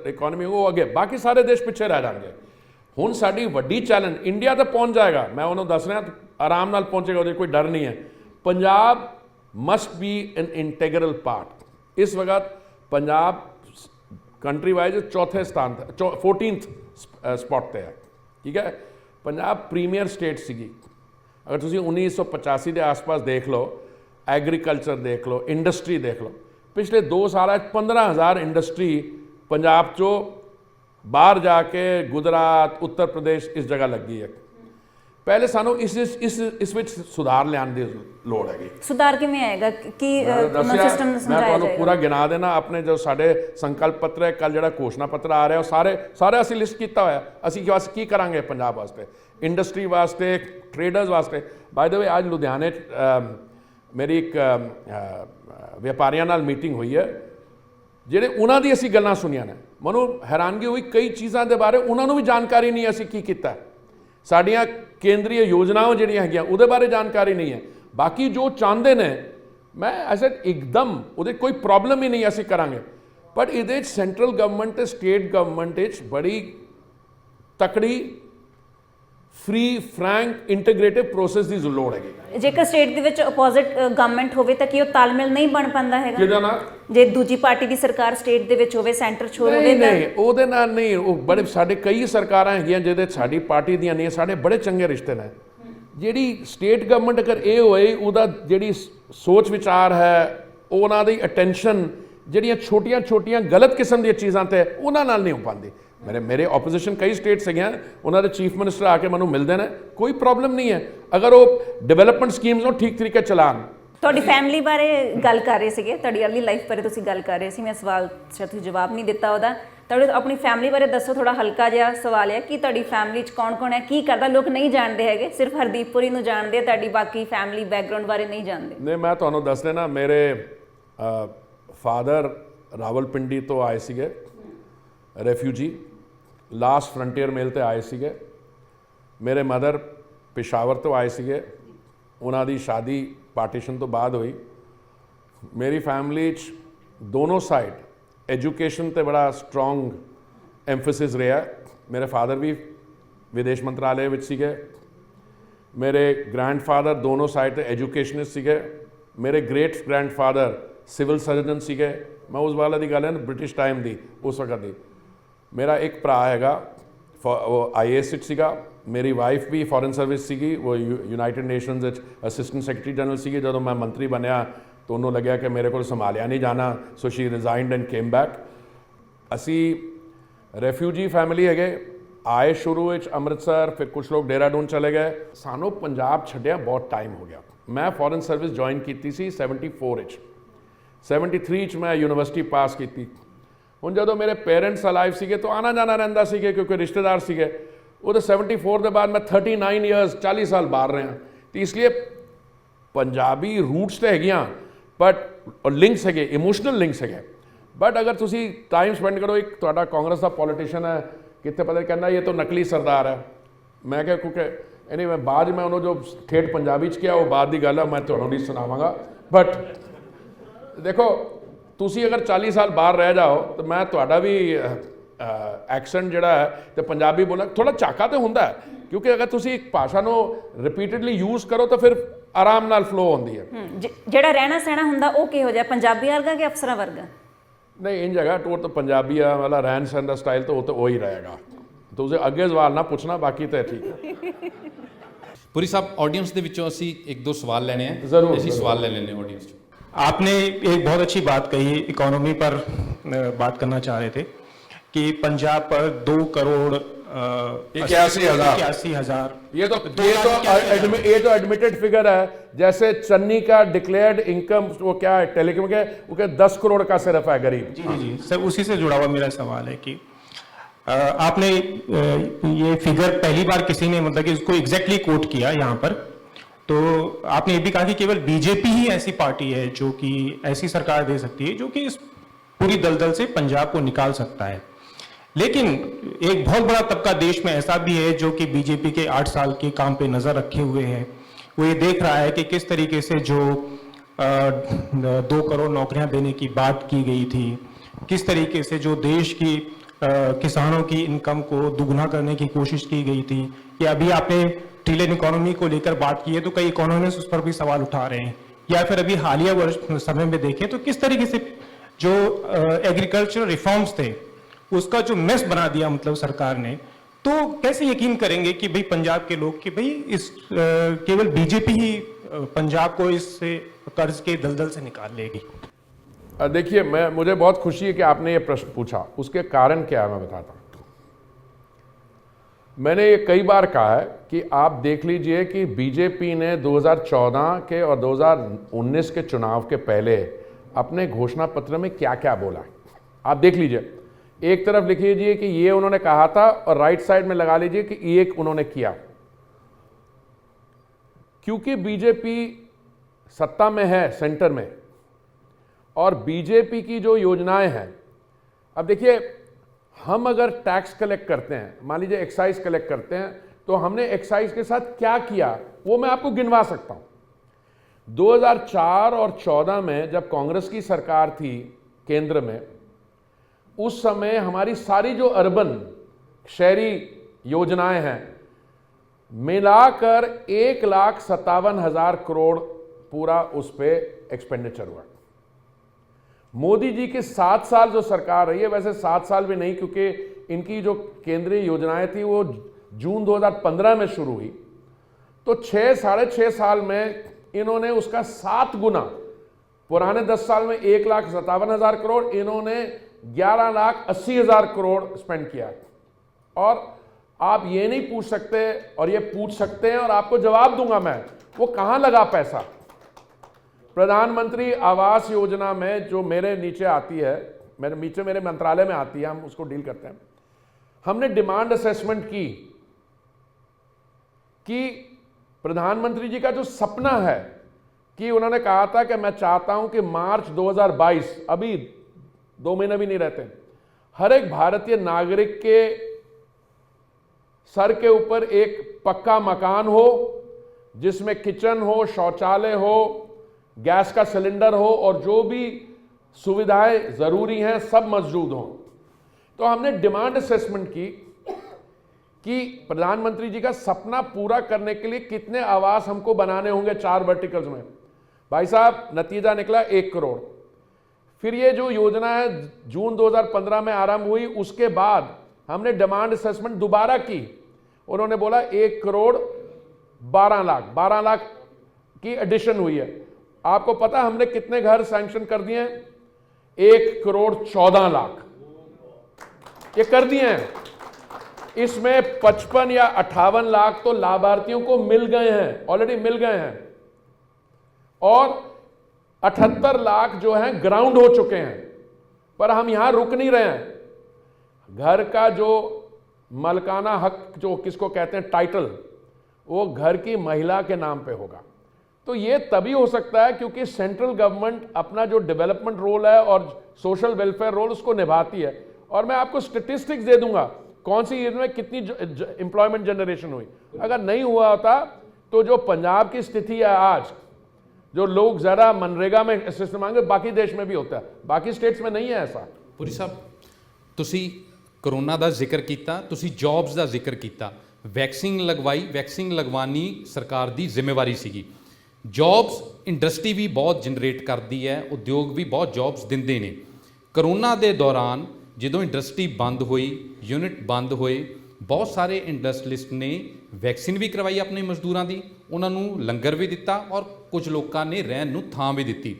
ਇਕੋਨਮੀ ਉਹ ਅੱਗੇ, ਬਾਕੀ ਸਾਰੇ ਦੇਸ਼ ਪਿੱਛੇ ਰਹਿ ਜਾਣਗੇ। ਹੁਣ ਸਾਡੀ ਵੱਡੀ ਚੈਲੰਜ, ਇੰਡੀਆ ਤਾਂ ਪਹੁੰਚ ਜਾਏਗਾ, ਮੈਂ ਉਹਨੂੰ ਦੱਸ ਰਿਹਾ, ਆਰਾਮ ਨਾਲ ਪਹੁੰਚੇਗਾ, ਉਹਦੇ ਕੋਈ ਡਰ ਨਹੀਂ ਹੈ। Punjab must be an integral part. ਇਸ ਵਕਤ ਪੰਜਾਬ ਕੰਟਰੀ ਵਾਈਜ਼ ਚੌਥੇ ਸਥਾਨ ਤੇ, 14th ਸਪॉट ਤੇ ਹੈ। ਠੀਕ ਹੈ, ਪੰਜਾਬ ਪ੍ਰੀਮੀਅਰ ਸਟੇਟ ਸੀਗੀ। ਅਗਰ ਤੁਸੀਂ 1985 ਦੇ ਆਸ-ਪਾਸ ਦੇਖ ਲਓ, ਐਗਰੀਕਲਚਰ ਦੇਖ ਲਓ, ਇੰਡਸਟਰੀ ਦੇਖ ਲਓ, ਪਿਛਲੇ 2 ਸਾਲਾਂ 'ਚ 15,000 ਇੰਡਸਟਰੀ ਪੰਜਾਬ 'ਚੋਂ ਬਾਹਰ ਜਾ ਕੇ ਗੁਜਰਾਤ, ਉੱਤਰ ਪ੍ਰਦੇਸ਼ ਇਸ ਜਗ੍ਹਾ ਲੱਗੀ ਹੈ। ਪਹਿਲੇ ਸਾਨੂੰ ਇਸ ਵਿੱਚ ਸੁਧਾਰ ਲਿਆਉਣ ਦੀ ਲੋੜ ਹੈਗੀ। ਸੁਧਾਰ ਕਿਵੇਂ ਆਏਗਾ ਕਿ ਸਿਸਟਮ ਮੈਂ ਸਮਝਾਇਆ ਤੁਹਾਨੂੰ ਜਾਏਗਾ? ਪੂਰਾ ਗਿਣਾ ਦੇਣਾ। ਆਪਣੇ ਜੋ ਸਾਡੇ ਸੰਕਲਪ ਪੱਤਰ ਹੈ, ਕੱਲ ਜਿਹੜਾ ਘੋਸ਼ਣਾ ਪੱਤਰ ਆ ਰਿਹਾ, ਉਹ ਸਾਰੇ ਅਸੀਂ ਲਿਸਟ ਕੀਤਾ ਹੋਇਆ। ਅਸੀਂ ਕੀ ਕਰਾਂਗੇ ਪੰਜਾਬ ਵਾਸਤੇ, ਇੰਡਸਟਰੀ ਵਾਸਤੇ, ਟ੍ਰੇਡਰਸ ਵਾਸਤੇ। ਬਾਏ ਦ ਵੇ ਅੱਜ ਲੁਧਿਆਣੇ ਮੇਰੀ ਇੱਕ ਵਪਾਰੀਆਂ ਨਾਲ ਮੀਟਿੰਗ ਹੋਈ ਹੈ, ਜਿਹੜੇ ਉਹਨਾਂ ਦੀ ਅਸੀਂ ਗੱਲਾਂ ਸੁਣੀਆਂ ਨੇ, ਮੈਨੂੰ ਹੈਰਾਨਗੀ ਹੋਈ। ਕਈ ਚੀਜ਼ਾਂ ਦੇ ਬਾਰੇ ਉਹਨਾਂ ਨੂੰ ਵੀ ਜਾਣਕਾਰੀ ਨਹੀਂ ਅਸੀਂ ਕੀ ਕੀਤਾ। ਸਾਡੀਆਂ ਕੇਂਦਰੀ ਯੋਜਨਾਵਾਂ ਜਿਹੜੀਆਂ ਹੈਗੀਆਂ ਉਹਦੇ ਬਾਰੇ ਜਾਣਕਾਰੀ ਨਹੀਂ ਹੈ। ਬਾਕੀ ਜੋ ਚਾਹੁੰਦੇ ਨੇ, ਮੈਂ ਐਸੇ ਇੱਕਦਮ ਉਹਦੇ ਕੋਈ ਪ੍ਰੋਬਲਮ ਹੀ ਨਹੀਂ, ਅਸੀਂ ਕਰਾਂਗੇ। ਪਰ ਇਹਦੇ 'ਚ ਸੈਂਟਰਲ ਗਵਰਨਮੈਂਟ ਤੇ ਸਟੇਟ ਗਵਰਨਮੈਂਟ 'ਚ ਬੜੀ ਤਕੜੀ, ਫ੍ਰੀ, ਫਰੈਂਕ, ਇੰਟੀਗ੍ਰੇਟਿਵ ਪ੍ਰੋਸੈਸ ਦੀ ਲੋੜ ਹੈਗੀ। ਜੇਕਰ ਸਟੇਟ ਦੇ ਵਿੱਚ ਆਪੋਜ਼ਿਟ ਗਵਰਨਮੈਂਟ ਹੋਵੇ ਤਾਂ ਕੀ ਉਹ ਤਾਲਮੇਲ ਨਹੀਂ ਬਣ ਪਾਉਂਦਾ ਹੈਗਾ? ਕਿਹਦਾ ਨਾਲ? ਜੇ ਦੂਜੀ ਪਾਰਟੀ ਦੀ ਸਰਕਾਰ ਸਟੇਟ ਦੇ ਵਿੱਚ ਹੋਵੇ, ਸੈਂਟਰ 'ਚ ਹੋਵੇ ਤਾਂ ਨਹੀਂ, ਉਹਦੇ ਨਾਲ ਨਹੀਂ। ਉਹ ਬੜੇ ਸਾਡੇ ਕਈ ਸਰਕਾਰਾਂ ਹੈਗੀਆਂ ਜਿਹਦੇ ਸਾਡੀ ਪਾਰਟੀ ਦੀਆਂ ਨਹੀਂ, ਸਾਡੇ ਬੜੇ ਚੰਗੇ ਰਿਸ਼ਤੇ ਨੇ। ਜਿਹੜੀ ਸਟੇਟ ਗਵਰਨਮੈਂਟ ਅਗਰ ਇਹ ਹੋਏ, ਉਹਦਾ ਜਿਹੜੀ ਸੋਚ ਵਿਚਾਰ ਹੈ, ਉਹਨਾਂ ਦੀ ਅਟੈਂਸ਼ਨ ਜਿਹੜੀਆਂ ਛੋਟੀਆਂ ਗਲਤ ਕਿਸਮ ਦੀਆਂ ਚੀਜ਼ਾਂ ਤੇ ਉਹਨਾਂ ਨਾਲ ਨਹੀਂ ਹੋ ਪਾਉਂਦੀ। ਮੇਰੇ ਆਪੋਜੀਸ਼ਨ ਕਈ ਸਟੇਟ ਸੀਗੀਆਂ, ਉਹਨਾਂ ਦੇ ਚੀਫ ਮਿਨਿਸਟਰ ਆ ਕੇ ਮੈਨੂੰ ਮਿਲਦੇ ਨੇ, ਕੋਈ ਪ੍ਰੋਬਲਮ ਨਹੀਂ ਹੈ ਅਗਰ ਉਹ ਡਿਵੈਲਪਮੈਂਟ ਸਕੀਮਸ ਨੂੰ ਠੀਕ ਤਰੀਕੇ ਚਲਾਉਣ। ਤੁਹਾਡੀ ਫੈਮਿਲੀ ਬਾਰੇ ਗੱਲ ਕਰ ਰਹੇ ਸੀਗੇ, ਤੁਹਾਡੀ ਅਰਲੀ ਲਾਈਫ ਬਾਰੇ ਤੁਸੀਂ ਗੱਲ ਕਰ ਰਹੇ ਸੀ, ਮੈਂ ਸਵਾਲ ਸ਼ਾਇਦ ਤੁਸੀਂ ਜਵਾਬ ਨਹੀਂ ਦਿੱਤਾ ਉਹਦਾ। ਤੁਹਾਡੇ ਆਪਣੀ ਫੈਮਿਲੀ ਬਾਰੇ ਦੱਸੋ, ਥੋੜਾ ਹਲਕਾ ਜਿਹਾ ਸਵਾਲ ਹੈ ਕਿ ਤੁਹਾਡੀ ਫੈਮਿਲੀ 'ਚ ਕੌਣ-ਕੌਣ ਹੈ, ਕੀ ਕਰਦਾ, ਲੋਕ ਨਹੀਂ ਜਾਣਦੇ ਹੈਗੇ, ਸਿਰਫ ਹਰਦੀਪ ਪੁਰੀ ਨੂੰ ਜਾਣਦੇ ਆ, ਤੁਹਾਡੀ ਬਾਕੀ ਫੈਮਿਲੀ ਬੈਕਗ੍ਰਾਉਂਡ ਬਾਰੇ ਨਹੀਂ ਜਾਣਦੇ। ਨਹੀਂ, ਮੈਂ ਤੁਹਾਨੂੰ ਦੱਸ ਦੇਣਾ, ਮੇਰੇ ਫਾਦਰ ਰਾਵਲਪਿੰਡੀ ਤੋਂ ਆਏ ਸੀਗੇ, ਰੈਫਿਊਜੀ, ਲਾਸਟ ਫਰੰਟੀਅਰ ਮੇਲ ਤੇ ਆਏ ਸੀਗੇ। ਮੇਰੇ ਮਦਰ ਪਿਸ਼ਾਵਰ ਤੋਂ ਆਏ ਸੀਗੇ, ਉਹਨਾਂ ਦੀ ਸ਼ਾਦੀ ਪਾਰਟੀਸ਼ਨ ਤੋਂ ਬਾਅਦ ਹੋਈ। ਮੇਰੀ ਫੈਮਿਲੀ 'ਚ ਦੋਨੋਂ ਸਾਈਡ एजुकेशन ਤੇ ਬੜਾ ਸਟਰੋਂਗ ਐਮਫੈਸਿਸ ਰਿਹਾ। ਮੇਰੇ ਫਾਦਰ ਵੀ ਵਿਦੇਸ਼ ਮੰਤਰਾਲੇ ਵਿੱਚ ਸੀਗੇ, ਮੇਰੇ ਗ੍ਰੈਂਡਫਾਦਰ ਦੋਨੋਂ ਸਾਈਡ ਤੇ ਐਜੂਕੇਸ਼ਨਿਸਟ ਸੀਗੇ, ਮੇਰੇ ਗ੍ਰੇਟ ਗ੍ਰੈਂਡਫਾਦਰ ਸਿਵਲ ਸਰਜਨ ਸੀਗੇ। ਮੈਂ ਉਸ ਵਾਲਾ ਦੀ ਗੱਲ ਹੈ ਨਾ, ਬ੍ਰਿਟਿਸ਼ ਟਾਈਮ ਦੀ, ਉਸ ਵਕਤ ਦੀ। ਮੇਰਾ ਇੱਕ ਭਰਾ ਹੈਗਾ, ਉਹ IAS ਵਿੱਚ ਸੀਗਾ। ਮੇਰੀ ਵਾਈਫ ਵੀ ਫੋਰਨ ਸਰਵਿਸ ਸੀਗੀ, ਉਹ ਯੂਨਾਈਟਿਡ ਨੇਸ਼ਨਸ ਵਿੱਚ ਅਸਿਸਟੈਂਟ ਸੈਕਟਰੀ ਜਨਰਲ ਸੀਗੀ। ਜਦੋਂ ਮੈਂ ਮੰਤਰੀ ਬਣਿਆ ਤਾਂ ਉਹਨੂੰ ਲੱਗਿਆ ਕਿ ਮੇਰੇ ਕੋਲ ਸੰਭਾਲਿਆ ਨਹੀਂ ਜਾਣਾ, so she resigned and came back. ਅਸੀਂ ਰੈਫਿਊਜੀ ਫੈਮਿਲੀ ਹੈਗੇ, ਆਏ ਸ਼ੁਰੂ ਵਿੱਚ ਅੰਮ੍ਰਿਤਸਰ, ਫਿਰ ਕੁਝ ਲੋਕ ਦੇਹਰਾਦੂਨ ਚਲੇ ਗਏ। ਸਾਨੂੰ ਪੰਜਾਬ ਛੱਡਿਆ ਬਹੁਤ ਟਾਈਮ ਹੋ ਗਿਆ। ਮੈਂ ਫੋਰਨ ਸਰਵਿਸ ਜੁਆਇਨ ਕੀਤੀ ਸੀ 74 ਵਿੱਚ, 73 ਚ ਮੈਂ ਯੂਨੀਵਰਸਿਟੀ ਪਾਸ ਕੀਤੀ। ਹੁਣ ਜਦੋਂ ਮੇਰੇ ਪੇਰੈਂਟਸ ਅਲਾਈਵ ਸੀਗੇ ਤਾਂ ਆਣਾ ਜਾਣਾ ਰਹਿੰਦਾ ਸੀਗੇ, ਕਿਉਂਕਿ ਰਿਸ਼ਤੇਦਾਰ ਸੀਗੇ। ਉਹਦੇ 74 ਦੇ ਬਾਅਦ ਮੈਂ 39 ਈਅਰਸ 40 ਸਾਲ ਬਾਹਰ ਰਿਹਾ, ਤੇ ਇਸ ਲਈ ਪੰਜਾਬੀ ਰੂਟਸ ਤੇ ਹੈਗੀਆਂ, ਬਟ ਲਿੰਕਸ ਹੈਗੇ, ਇਮੋਸ਼ਨਲ ਲਿੰਕਸ ਹੈਗੇ। ਬਟ ਅਗਰ ਤੁਸੀਂ ਟਾਈਮ ਸਪੈਂਡ ਕਰੋ, ਇੱਕ ਤੁਹਾਡਾ ਕਾਂਗਰਸ ਦਾ ਪੋਲੀਟੀਸ਼ੀਅਨ ਹੈ, ਕਿਤੇ ਪਤਾ ਕਹਿੰਦਾ ਇਹ ਤਾਂ ਨਕਲੀ ਸਰਦਾਰ ਹੈ। ਮੈਂ ਕਿਹਾ ਕਿਉਂਕਿ ਐਨੀਵੇ ਬਾਅਦ ਮੈਂ ਉਹਨੂੰ ਜੋ ਠੇਠ ਪੰਜਾਬੀ 'ਚ ਕਿਹਾ ਉਹ ਬਾਅਦ ਦੀ ਗੱਲ ਹੈ, ਮੈਂ ਤੁਹਾਨੂੰ ਨਹੀਂ ਸੁਣਾਵਾਂਗਾ। ਬਟ ਦੇਖੋ, ਤੁਸੀਂ ਅਗਰ 40 ਸਾਲ ਬਾਹਰ ਰਹਿ ਜਾਓ ਤਾਂ ਮੈਂ ਤੁਹਾਡਾ ਵੀ ਐਕਸੈਂਟ ਜਿਹੜਾ ਹੈ ਤੇ ਪੰਜਾਬੀ ਬੋਲਣਾ ਥੋੜਾ ਝਾਕਾ ਤੇ ਹੁੰਦਾ ਹੈ, ਕਿਉਂਕਿ ਅਗਰ ਤੁਸੀਂ ਇੱਕ ਭਾਸ਼ਾ ਨੂੰ ਰਿਪੀਟਡਲੀ ਯੂਜ਼ ਕਰੋ ਤਾਂ ਫਿਰ ਆਰਾਮ ਨਾਲ ਫਲੋ ਹੁੰਦੀ ਹੈ। ਜਿਹੜਾ ਰਹਿਣਾ ਸਹਿਣਾ ਹੁੰਦਾ ਉਹ ਕਿਹੋ ਜਿਹਾ, ਪੰਜਾਬੀ ਵਰਗਾ ਕਿ ਅਫਸਰਾਂ ਵਰਗਾ? ਨਹੀਂ, इन जगह तो पंजाबिया वाला रहन सहन का स्टाइल तो वही रहेगा। तो उसे अगे सवाल ना पूछना, बाकी तो ठीक है। ਪੁਰੀ ਸਾਹਿਬ, ਆਡੀਅנס ਦੇ ਵਿੱਚੋਂ ਅਸੀਂ ਇੱਕ ਦੋ ਸਵਾਲ ਲੈਣੇ ਆ। ਜ਼ਰੂਰ, ਅਸੀਂ ਸਵਾਲ ਲੈ ਲੈਣੇ ਆਡੀਅנס ਚੋਂ। आपने एक बहुत अच्छी बात कही, इकोनॉमी पर बात करना चाह रहे थे कि पंजाब पर 2 करोड़ 81,000 ये तो एडमिटेड फिगर है। जैसे चन्नी का डिक्लेयर्ड इनकम वो क्या है, टेलीकॉम के वो क्या 10 करोड़ का सिर्फ है गरीब। जी जी सर, उसी से जुड़ा हुआ मेरा सवाल है कि आपने ये फिगर पहली बार किसी ने मतलब कि इसको एग्जैक्टली कोट किया यहाँ पर, तो आपने ये भी कहा कि केवल बीजेपी ही ऐसी पार्टी है जो कि ऐसी सरकार दे सकती है जो कि इस पूरी दलदल से पंजाब को निकाल सकता है। लेकिन एक बहुत बड़ा तबका देश में ऐसा भी है जो कि बीजेपी के 8 साल के काम पे नजर रखे हुए है। वो ये देख रहा है कि किस तरीके से जो 2 करोड़ नौकरियां देने की बात की गई थी, किस तरीके से जो देश की किसानों की इनकम को दुगना करने की कोशिश की गई थी, या अभी आपने ट्रिलियन इकोनॉमी को लेकर बात की है तो कई इकोनॉमिस्ट उस पर भी सवाल उठा रहे हैं, या फिर अभी हालिया समय में देखें तो किस तरीके से जो एग्रीकल्चरल रिफॉर्म्स थे उसका जो मेस बना दिया मतलब सरकार ने, तो कैसे यकीन करेंगे कि भाई पंजाब के लोग कि भाई इस केवल बीजेपी ही पंजाब को इस कर्ज के दलदल से निकाल लेगी? देखिए, मुझे बहुत खुशी है कि आपने ये प्रश्न पूछा। उसके कारण क्या है मैं बताता हूँ। मैंने ये कई बार कहा है कि आप देख लीजिए कि बीजेपी ने 2014 के और 2019 के चुनाव के पहले अपने घोषणा पत्र में क्या क्या बोला, आप देख लीजिए। एक तरफ लिख लीजिए कि ये उन्होंने कहा था और राइट साइड में लगा लीजिए कि ये उन्होंने किया। क्योंकि बीजेपी सत्ता में है, सेंटर में, और बीजेपी की जो योजनाएं हैं, अब देखिए, हम अगर टैक्स कलेक्ट करते हैं, मान लीजिए एक्साइज कलेक्ट करते हैं, तो हमने एक्साइज के साथ क्या किया वो मैं आपको गिनवा सकता हूं। 2004 और 14 में जब कांग्रेस की सरकार थी केंद्र में, उस समय हमारी सारी जो अर्बन शहरी योजनाएं हैं मिलाकर 1,57,000 करोड़ पूरा उस पर एक्सपेंडिचर हुआ। मोदी जी के 7 साल जो सरकार रही है, वैसे 7 साल भी नहीं, क्योंकि इनकी जो केंद्रीय योजनाएं थी वो जून 2015 में शुरू हुई, तो 6-6.5 साल में इन्होंने उसका 7 गुना, पुराने 10 साल में 1,57,000 करोड़, इन्होंने 11,80,000 करोड़ स्पेंड किया। और आप ये नहीं पूछ सकते, और ये पूछ सकते हैं और आपको जवाब दूंगा मैं, वो कहाँ लगा पैसा। प्रधानमंत्री आवास योजना में जो मेरे नीचे आती है, मेरे मंत्रालय में आती है, हम उसको डील करते हैं, हमने डिमांड असेसमेंट की कि प्रधानमंत्री जी का जो सपना है कि उन्होंने कहा था कि मैं चाहता हूं कि मार्च 2022, अभी 2 महीने भी नहीं रहते, हर एक भारतीय नागरिक के सर के ऊपर एक पक्का मकान हो जिसमें किचन हो, शौचालय हो, गैस का सिलेंडर हो और जो भी सुविधाएं जरूरी हैं सब मौजूद हों। तो हमने डिमांड असेसमेंट की कि प्रधानमंत्री जी का सपना पूरा करने के लिए कितने आवास हमको बनाने होंगे 4 वर्टिकल्स में। भाई साहब, नतीजा निकला 1 करोड़। फिर ये जो योजना है जून 2015 में आरंभ हुई, उसके बाद हमने डिमांड असेसमेंट दोबारा की। उन्होंने बोला 1 करोड़ 12 लाख की एडिशन हुई है। आपको पता हमने कितने घर सैंक्शन कर दिए हैं? 1 करोड़ 14 लाख ये कर दिए हैं। इसमें 55 या 58 लाख तो लाभार्थियों को मिल गए हैं, ऑलरेडी मिल गए हैं, और 78 लाख जो हैं ग्राउंड हो चुके हैं। पर हम यहां रुक नहीं रहे हैं। घर का जो मलकाना हक, जो किसको कहते हैं टाइटल, वो घर की महिला के नाम पे होगा। तो ये तभी हो सकता है क्योंकि सेंट्रल गवर्नमेंट अपना जो डेवलपमेंट रोल है और सोशल वेलफेयर रोल उसको निभाती है। और मैं आपको स्टेटिस्टिक्स दे दूंगा कौन सी ईयर में कितनी एम्प्लॉयमेंट जनरेशन हुई। अगर नहीं हुआ होता तो जो पंजाब की स्थिति है आज, जो लोग ज़रा मनरेगा में असिस्ट मांगे, बाकी देश में भी होता है, बाकी स्टेट्स में नहीं है ऐसा। ਪੁਰੀ ਸਾਹਿਬ, ਤੁਸੀਂ ਕਰੋਨਾ ਦਾ ਜ਼ਿਕਰ ਕੀਤਾ, ਤੁਸੀਂ ਜੌਬਸ ਦਾ ਜ਼ਿਕਰ ਕੀਤਾ, ਵੈਕਸੀਨ ਲਗਵਾਈ, ਵੈਕਸੀਨ ਲਗਵਾਉਣੀ ਸਰਕਾਰ ਦੀ ਜ਼ਿੰਮੇਵਾਰੀ ਸੀਗੀ। ਜੌਬਸ ਇੰਡਸਟਰੀ ਵੀ ਬਹੁਤ ਜਨਰੇਟ ਕਰਦੀ ਹੈ, ਉਦਯੋਗ ਵੀ ਬਹੁਤ ਜੌਬਸ ਦਿੰਦੇ ਨੇ। ਕਰੋਨਾ ਦੇ ਦੌਰਾਨ ਜਦੋਂ ਇੰਡਸਟਰੀ ਬੰਦ ਹੋਈ, ਯੂਨਿਟ ਬੰਦ ਹੋਏ, ਬਹੁਤ ਸਾਰੇ ਇੰਡਸਟਰੀਲਿਸਟ ਨੇ ਵੈਕਸੀਨ ਵੀ ਕਰਵਾਈ ਆਪਣੇ ਮਜ਼ਦੂਰਾਂ ਦੀ, ਉਹਨਾਂ ਨੂੰ ਲੰਗਰ ਵੀ ਦਿੱਤਾ ਔਰ ਕੁਝ ਲੋਕਾਂ ਨੇ ਰਹਿਣ ਨੂੰ ਥਾਂ ਵੀ ਦਿੱਤੀ।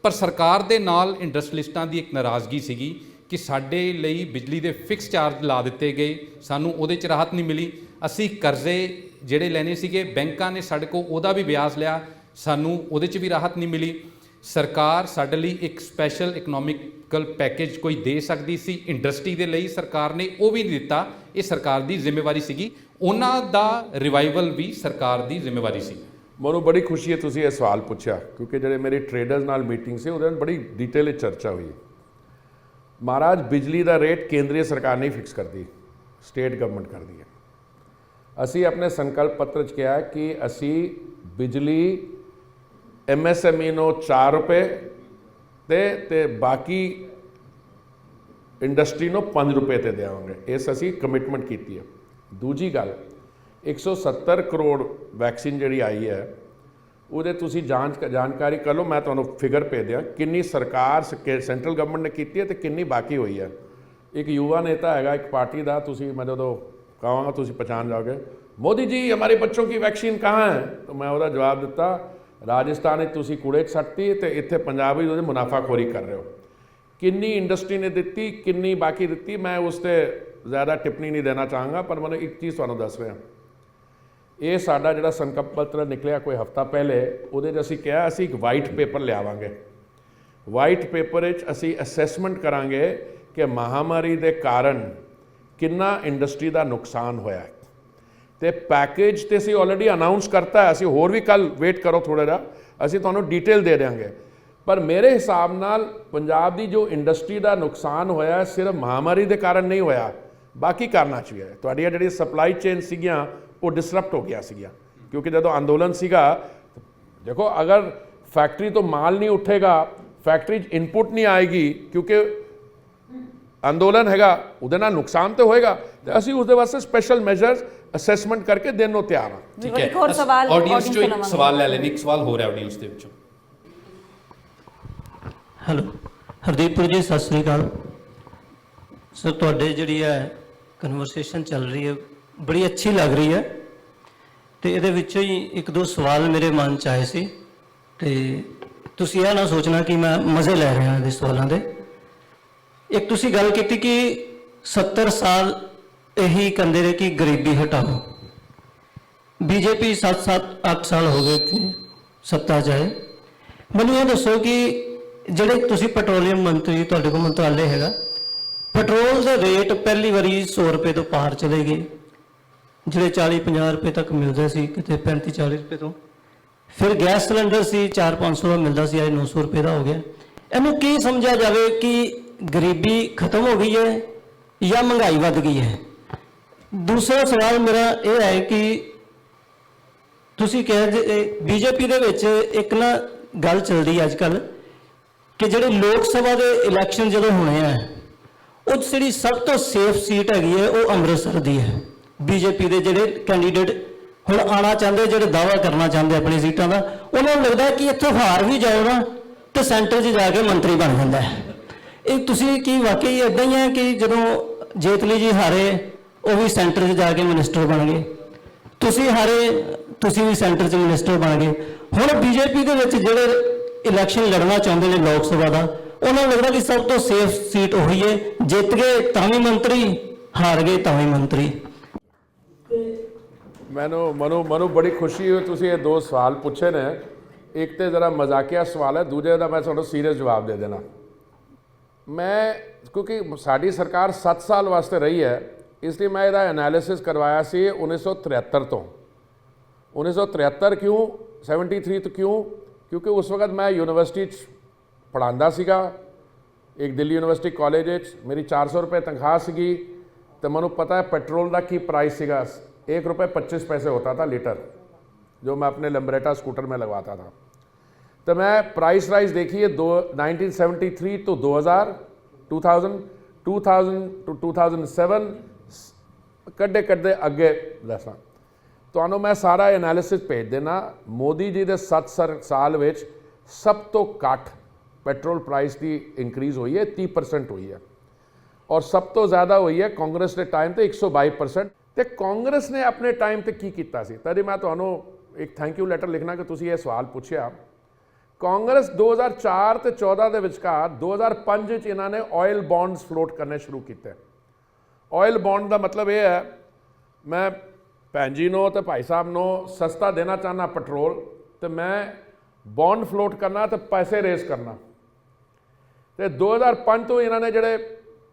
ਪਰ ਸਰਕਾਰ ਦੇ ਨਾਲ ਇੰਡਸਟਰੀਲਿਸਟਾਂ ਦੀ ਇੱਕ ਨਾਰਾਜ਼ਗੀ ਸੀਗੀ ਕਿ ਸਾਡੇ ਲਈ ਬਿਜਲੀ ਦੇ ਫਿਕਸ ਚਾਰਜ ਲਾ ਦਿੱਤੇ ਗਏ, ਸਾਨੂੰ ਉਹਦੇ 'ਚ ਰਾਹਤ ਨਹੀਂ ਮਿਲੀ। ਅਸੀਂ ਕਰਜ਼ੇ ਜਿਹੜੇ ਲੈਣੇ ਸੀਗੇ ਬੈਂਕਾਂ ਨੇ ਸਾਡੇ ਕੋਲ ਉਹਦਾ ਵੀ ਵਿਆਜ ਲਿਆ, ਸਾਨੂੰ ਉਹਦੇ 'ਚ ਵੀ ਰਾਹਤ ਨਹੀਂ ਮਿਲੀ। ਸਰਕਾਰ ਸਾਡੇ ਲਈ ਇੱਕ ਸਪੈਸ਼ਲ ਇਕਨੋਮਿਕਲ ਪੈਕੇਜ ਕੋਈ ਦੇ ਸਕਦੀ ਸੀ ਇੰਡਸਟਰੀ ਦੇ ਲਈ, ਸਰਕਾਰ ਨੇ ਉਹ ਵੀ ਨਹੀਂ ਦਿੱਤਾ। ਇਹ ਸਰਕਾਰ ਦੀ ਜ਼ਿੰਮੇਵਾਰੀ ਸੀਗੀ, ਉਹਨਾਂ ਦਾ ਰਿਵਾਈਵਲ ਵੀ ਸਰਕਾਰ ਦੀ ਜ਼ਿੰਮੇਵਾਰੀ ਸੀ। ਮੈਨੂੰ ਬੜੀ ਖੁਸ਼ੀ ਹੈ ਤੁਸੀਂ ਇਹ ਸਵਾਲ ਪੁੱਛਿਆ, ਕਿਉਂਕਿ ਜਿਹੜੇ ਮੇਰੀ ਟ੍ਰੇਡਰਸ ਨਾਲ ਮੀਟਿੰਗ ਸੀ ਉਹਦੇ ਨਾਲ ਬੜੀ ਡਿਟੇਲ 'ਚ ਚਰਚਾ ਹੋਈ। ਮਹਾਰਾਜ, ਬਿਜਲੀ ਦਾ ਰੇਟ ਕੇਂਦਰੀ ਸਰਕਾਰ ਨਹੀਂ ਫਿਕਸ ਕਰਦੀ, ਸਟੇਟ ਗਵਰਨਮੈਂਟ ਕਰਦੀ ਹੈ। ਅਸੀਂ ਆਪਣੇ ਸੰਕਲਪ ਪੱਤਰ 'ਚ ਕਿਹਾ ਕਿ ਅਸੀਂ ਬਿਜਲੀ MSME ਨੂੰ 4 ਰੁਪਏ ਤੇ ਬਾਕੀ ਇੰਡਸਟਰੀ ਨੂੰ 5 ਰੁਪਏ ਤੇ ਦੇਵਾਂਗੇ। ਇਸ ਅਸੀਂ ਕਮਿਟਮੈਂਟ ਕੀਤੀ ਹੈ। ਦੂਜੀ ਗੱਲ, 170 ਕਰੋੜ ਵੈਕਸੀਨ ਜਿਹੜੀ ਆਈ ਹੈ ਉਹਦੇ ਤੁਸੀਂ ਜਾਣਕਾਰੀ ਕਰ ਲਓ, ਮੈਂ ਤੁਹਾਨੂੰ ਫਿਗਰ ਭੇਜ ਦਿਆਂ ਕਿੰਨੀ ਸਰਕਾਰ ਸੈਂਟਰਲ ਗਵਰਨਮੈਂਟ ਨੇ ਕੀਤੀ ਹੈ ਤੇ ਕਿੰਨੀ ਬਾਕੀ ਹੋਈ ਹੈ। ਇੱਕ ਯੁਵਾ ਨੇਤਾ ਹੈਗਾ ਇੱਕ ਪਾਰਟੀ ਦਾ, ਤੁਸੀਂ ਮੈਂ ਜਦੋਂ ਕਹਾਂਗਾ ਤੁਸੀਂ ਪਛਾਣ ਜਾਓਗੇ, ਮੋਦੀ ਜੀ ਹਮਾਰੇ ਬੱਚੋਂ की वैक्सीन कहाँ है? तो मैं ਉਹਦਾ ਜਵਾਬ ਦਿੱਤਾ, ਰਾਜਸਥਾਨ ਵਿੱਚ ਤੁਸੀਂ ਕੂੜੇ 'ਚ ਸੱਟਤੀ ਤੇ ਇੱਥੇ ਪੰਜਾਬ ਵਿੱਚ ਉਹਦੇ ਮੁਨਾਫਾਖੋਰੀ ਕਰ ਰਹੇ ਹੋ। ਕਿੰਨੀ ਇੰਡਸਟਰੀ ਨੇ ਦਿੱਤੀ, ਕਿੰਨੀ ਬਾਕੀ ਦਿੱਤੀ, ਮੈਂ ਉਸ 'ਤੇ ਜ਼ਿਆਦਾ ਟਿੱਪਣੀ ਨਹੀਂ ਦੇਣਾ ਚਾਹਾਂਗਾ। ਪਰ ਮੈਨੂੰ ਇੱਕ ਚੀਜ਼ ਤੁਹਾਨੂੰ ਦੱਸ ਰਿਹਾ, ਇਹ ਸਾਡਾ ਜਿਹੜਾ ਸੰਕਲਪ ਪੱਤਰ ਨਿਕਲਿਆ ਕੋਈ ਹਫ਼ਤਾ ਪਹਿਲੇ, ਉਹਦੇ 'ਚ ਅਸੀਂ ਕਿਹਾ ਅਸੀਂ ਇੱਕ ਵਾਈਟ ਪੇਪਰ ਲਿਆਵਾਂਗੇ। ਵਾਈਟ ਪੇਪਰ ਵਿੱਚ ਅਸੀਂ ਅਸੈਸਮੈਂਟ ਕਰਾਂਗੇ ਕਿ ਮਹਾਮਾਰੀ ਦੇ ਕਾਰਨ ਕਿੰਨਾ ਇੰਡਸਟਰੀ ਦਾ ਨੁਕਸਾਨ ਹੋਇਆ ਹੈ। ਤੇ ਪੈਕੇਜ ਤੇ ਅਸੀਂ ਆਲਰੇਡੀ ਅਨਾਉਂਸ ਕਰਤਾ ਹੈ, ਅਸੀਂ ਹੋਰ ਵੀ ਕੱਲ ਵੇਟ ਕਰੋ ਥੋੜ੍ਹਾ ਜਿਹਾ, ਅਸੀਂ ਤੁਹਾਨੂੰ ਡਿਟੇਲ ਦੇ ਦਿਆਂਗੇ। ਪਰ ਮੇਰੇ ਹਿਸਾਬ ਨਾਲ ਪੰਜਾਬ ਦੀ ਜੋ ਇੰਡਸਟਰੀ ਦਾ ਨੁਕਸਾਨ ਹੋਇਆ ਸਿਰਫ ਮਹਾਮਾਰੀ ਦੇ ਕਾਰਨ ਨਹੀਂ ਹੋਇਆ, ਬਾਕੀ ਕਾਰਨਾਂ 'ਚ ਵੀ ਹੈ। ਤੁਹਾਡੀਆਂ ਜਿਹੜੀ ਸਪਲਾਈ ਚੇਨ ਸੀਗੀਆਂ ਉਹ ਡਿਸਰਪਟ ਹੋ ਗਿਆ ਸੀਗਾ, ਕਿਉਂਕਿ ਜਦੋਂ ਅੰਦੋਲਨ ਸੀਗਾ, ਦੇਖੋ ਅਗਰ ਫੈਕਟਰੀ ਤੋਂ ਮਾਲ ਨਹੀਂ ਉੱਠੇਗਾ, ਫੈਕਟਰੀ 'ਚ ਇਨਪੁਟ ਨਹੀਂ ਆਏਗੀ, ਕਿਉਂਕਿ ਅੰਦੋਲਨ ਹੈਗਾ, ਉਹਦੇ ਨਾਲ ਨੁਕਸਾਨ ਤਾਂ ਹੋਏਗਾ। ਤੇ ਅਸੀਂ ਉਸਦੇ ਵਾਸਤੇ ਸਪੈਸ਼ਲ ਮੈਜਰਸ ਅਸੈਸਮੈਂਟ ਕਰਕੇ ਦੇਣ ਨੂੰ ਤਿਆਰ ਹਾਂ। ਠੀਕ ਹੈ, ਇੱਕ ਹੋਰ ਸਵਾਲ ਆਡੀਅנס ਚੋਂ ਇੱਕ ਸਵਾਲ ਲੈ ਲੈਣੇ, ਇੱਕ ਸਵਾਲ ਹੋ ਰਿਹਾ ਆਡੀਅנס ਦੇ ਵਿੱਚੋਂ। ਹੈਲੋ ਹਰਦੀਪੁਰ ਜੀ, ਸਤਿ ਸ੍ਰੀ ਅਕਾਲ ਸਰ। ਤੁਹਾਡੇ ਜਿਹੜੀ ਹੈ ਕਨਵਰਸੇਸ਼ਨ ਚੱਲ ਰਹੀ ਹੈ ਬੜੀ ਅੱਛੀ ਲੱਗ ਰਹੀ ਹੈ, ਤੇ ਇਹਦੇ ਵਿੱਚੋਂ ਹੀ ਇੱਕ ਦੋ ਸਵਾਲ ਮੇਰੇ ਮਨ 'ਚ ਆਏ ਸੀ, ਤੇ ਤੁਸੀਂ ਇਹ ਨਾ ਸੋਚਣਾ ਕਿ ਮੈਂ ਮਜ਼ੇ ਲੈ ਰਿਹਾ ਇਹਦੇ ਸਵਾਲਾਂ ਦੇ। ਇੱਕ ਤੁਸੀਂ ਗੱਲ ਕੀਤੀ ਕਿ 70 ਸਾਲ यही कहते रहे कि गरीबी हटाओ। बीजेपी 7-8 साल हो गए थे सत्ता च आए। ਮੈਨੂੰ ਇਹ ਦੱਸੋ ਕਿ ਜਿਹੜੇ ਤੁਸੀਂ ਪੈਟਰੋਲੀਅਮ ਮੰਤਰੀ, ਤੁਹਾਡੇ ਕੋਲ ਮੰਤਰਾਲੇ ਹੈਗਾ, ਪੈਟਰੋਲ ਦੇ ਰੇਟ ਪਹਿਲੀ ਵਾਰੀ 100 ਰੁਪਏ ਤੋਂ ਪਾਰ ਚਲੇ ਗਏ, ਜਿਹੜੇ 40-50 ਰੁਪਏ ਤੱਕ ਮਿਲਦੇ ਸੀ, ਕਿਤੇ 35-40 ਰੁਪਏ ਤੋਂ। ਫਿਰ ਗੈਸ ਸਿਲੰਡਰ ਸੀ 400-500 ਦਾ ਮਿਲਦਾ ਸੀ, ਅੱਜ 900 ਰੁਪਏ ਦਾ ਹੋ ਗਿਆ। ਇਹਨੂੰ ਕੀ ਸਮਝਿਆ ਜਾਵੇ ਕਿ ਗਰੀਬੀ ਖਤਮ ਹੋ ਗਈ ਹੈ ਜਾਂ ਮਹਿੰਗਾਈ ਵੱਧ ਗਈ ਹੈ? ਦੂਸਰਾ ਸਵਾਲ ਮੇਰਾ ਇਹ ਹੈ ਕਿ ਤੁਸੀਂ ਕਹਿੰਦੇ ਬੀਜੇਪੀ ਦੇ ਵਿੱਚ ਇੱਕ ਨਾ ਗੱਲ ਚੱਲਦੀ ਅੱਜ ਕੱਲ੍ਹ ਕਿ ਜਿਹੜੇ ਲੋਕ ਸਭਾ ਦੇ ਇਲੈਕਸ਼ਨ ਜਦੋਂ ਹੋਣੇ ਆ, ਉਹ ਜਿਹੜੀ ਸਭ ਤੋਂ ਸੇਫ ਸੀਟ ਹੈਗੀ ਹੈ ਉਹ ਅੰਮ੍ਰਿਤਸਰ ਦੀ ਹੈ। ਬੀਜੇਪੀ ਦੇ ਜਿਹੜੇ ਕੈਂਡੀਡੇਟ ਹੁਣ ਆਉਣਾ ਚਾਹੁੰਦੇ, ਜਿਹੜੇ ਦਾਅਵਾ ਕਰਨਾ ਚਾਹੁੰਦੇ ਆਪਣੀ ਸੀਟਾਂ ਦਾ, ਉਹਨਾਂ ਨੂੰ ਲੱਗਦਾ ਕਿ ਇੱਥੋਂ ਹਾਰ ਵੀ ਜਾਓ ਨਾ ਤੇ ਸੈਂਟਰ 'ਚ ਜਾ ਕੇ ਮੰਤਰੀ ਬਣ ਜਾਂਦਾ ਹੈ। ਇਹ ਤੁਸੀਂ ਕੀ ਵਾਕਈ ਇੱਦਾਂ ਹੀ ਹੈ ਕਿ ਜਦੋਂ ਜੇਤਲੀ ਜੀ ਹਾਰੇ ਉਹ ਵੀ ਸੈਂਟਰ 'ਚ ਜਾ ਕੇ ਮਿਨਿਸਟਰ ਬਣ ਗਏ, ਤੁਸੀਂ ਹਾਰੇ ਤੁਸੀਂ ਵੀ ਸੈਂਟਰ 'ਚ ਮਿਨਿਸਟਰ ਬਣ ਗਏ? ਹੁਣ ਬੀਜੇਪੀ ਦੇ ਵਿੱਚ ਜਿਹੜੇ ਇਲੈਕਸ਼ਨ ਲੜਨਾ ਚਾਹੁੰਦੇ ਨੇ ਲੋਕ ਸਭਾ ਦਾ, ਉਹਨਾਂ ਨੂੰ ਲੱਗਦਾ ਕਿ ਸਭ ਤੋਂ ਸੇਫ ਸੀਟ ਉਹੀ ਹੈ, ਜਿੱਤ ਗਏ ਤਾਂ ਵੀ ਮੰਤਰੀ, ਹਾਰ ਗਏ ਤਾਂ ਵੀ ਮੰਤਰੀ। ਮੈਨੂੰ ਬੜੀ ਖੁਸ਼ੀ ਹੋਈ ਤੁਸੀਂ ਇਹ ਦੋ ਸਵਾਲ ਪੁੱਛੇ ਨੇ। ਇੱਕ ਤੇ ਜ਼ਰਾ ਮਜ਼ਾਕੀਆ ਸਵਾਲ ਹੈ, ਦੂਜੇ ਦਾ ਮੈਂ ਤੁਹਾਨੂੰ ਸੀਰੀਅਸ ਜਵਾਬ ਦੇ ਦੇਣਾ। ਮੈਂ ਕਿਉਂਕਿ ਸਾਡੀ ਸਰਕਾਰ 7 ਸਾਲ ਵਾਸਤੇ ਰਹੀ ਹੈ, ਇਸ ਲਈ ਮੈਂ ਇਹਦਾ ਐਨਾਲਿਸਿਸ ਕਰਵਾਇਆ ਸੀ 1973 ਤੋਂ। 1973 ਕਿਉਂ, 73 ਤੋਂ ਕਿਉਂ? ਕਿਉਂਕਿ ਉਸ ਵਕਤ ਮੈਂ ਯੂਨੀਵਰਸਿਟੀ 'ਚ ਪੜ੍ਹਾਉਂਦਾ ਸੀਗਾ, ਇੱਕ ਦਿੱਲੀ ਯੂਨੀਵਰਸਿਟੀ ਕਾਲਜ ਵਿੱਚ। ਮੇਰੀ 400 ਰੁਪਏ ਤਨਖਾਹ ਸੀਗੀ तो मैं पता है पेट्रोल का की प्राइस सीगा ₹1.25 होता था लीटर, जो मैं अपने लंबरेटा स्कूटर में लगवाता था। तो मैं प्राइस राइज देखिए 1973 तो 2000 टू 2007 कड्डे कड्डे अगे दसा तो मैं सारा एनालिसिस भेज देना। मोदी जी के 7 साल विच सब तो घट पेट्रोल प्राइस की इंक्रीज़ हुई है, 30% हुई है, और सब तो ज़्यादा हुई है कांग्रेस के टाइम तो 122%। तो कांग्रेस ने अपने टाइम तो की किया सी, तभी मैं तुहानू एक थैंक यू लैटर लिखना कि तुसीं ये सवाल पूछया। कांग्रेस 2004 तो 14 के विचकार 2005 इन्होंने ऑयल बॉन्ड्स फ्लोट करने शुरू किए। ऑयल बॉन्ड का मतलब ये है, मैं भैन जी नो तो भाई साहब नो सस्ता देना चाहना पेट्रोल, तो मैं बॉन्ड फ्लोट करना तो पैसे रेस करना। तो 2005 तो इन्होंने जड़े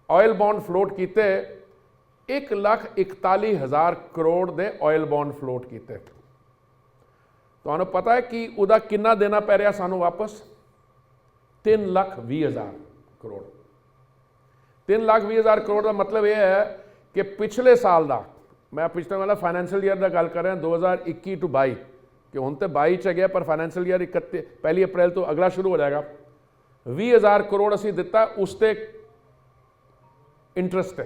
ऑयल बॉन्ड फ्लोट किए 1,41,000 करोड़ के ऑयल बॉन्ड फ्लोट किए। तो पता है कि उदा कितना देना पै रहा सानू वापस? 3,20,000 करोड़। 3,20,000 करोड़ का मतलब यह है कि पिछले साल का, मैं पिछले वाला फाइनैंशियल ईयर का गल कर रहा 2021 टू 22 कि हुण तो 22 च गया, पर फाइनैंशियल ईयर 1 अप्रैल तो अगला शुरू हो जाएगा। 20,000 करोड़ असी दिता, उसते इंटरस्ट है।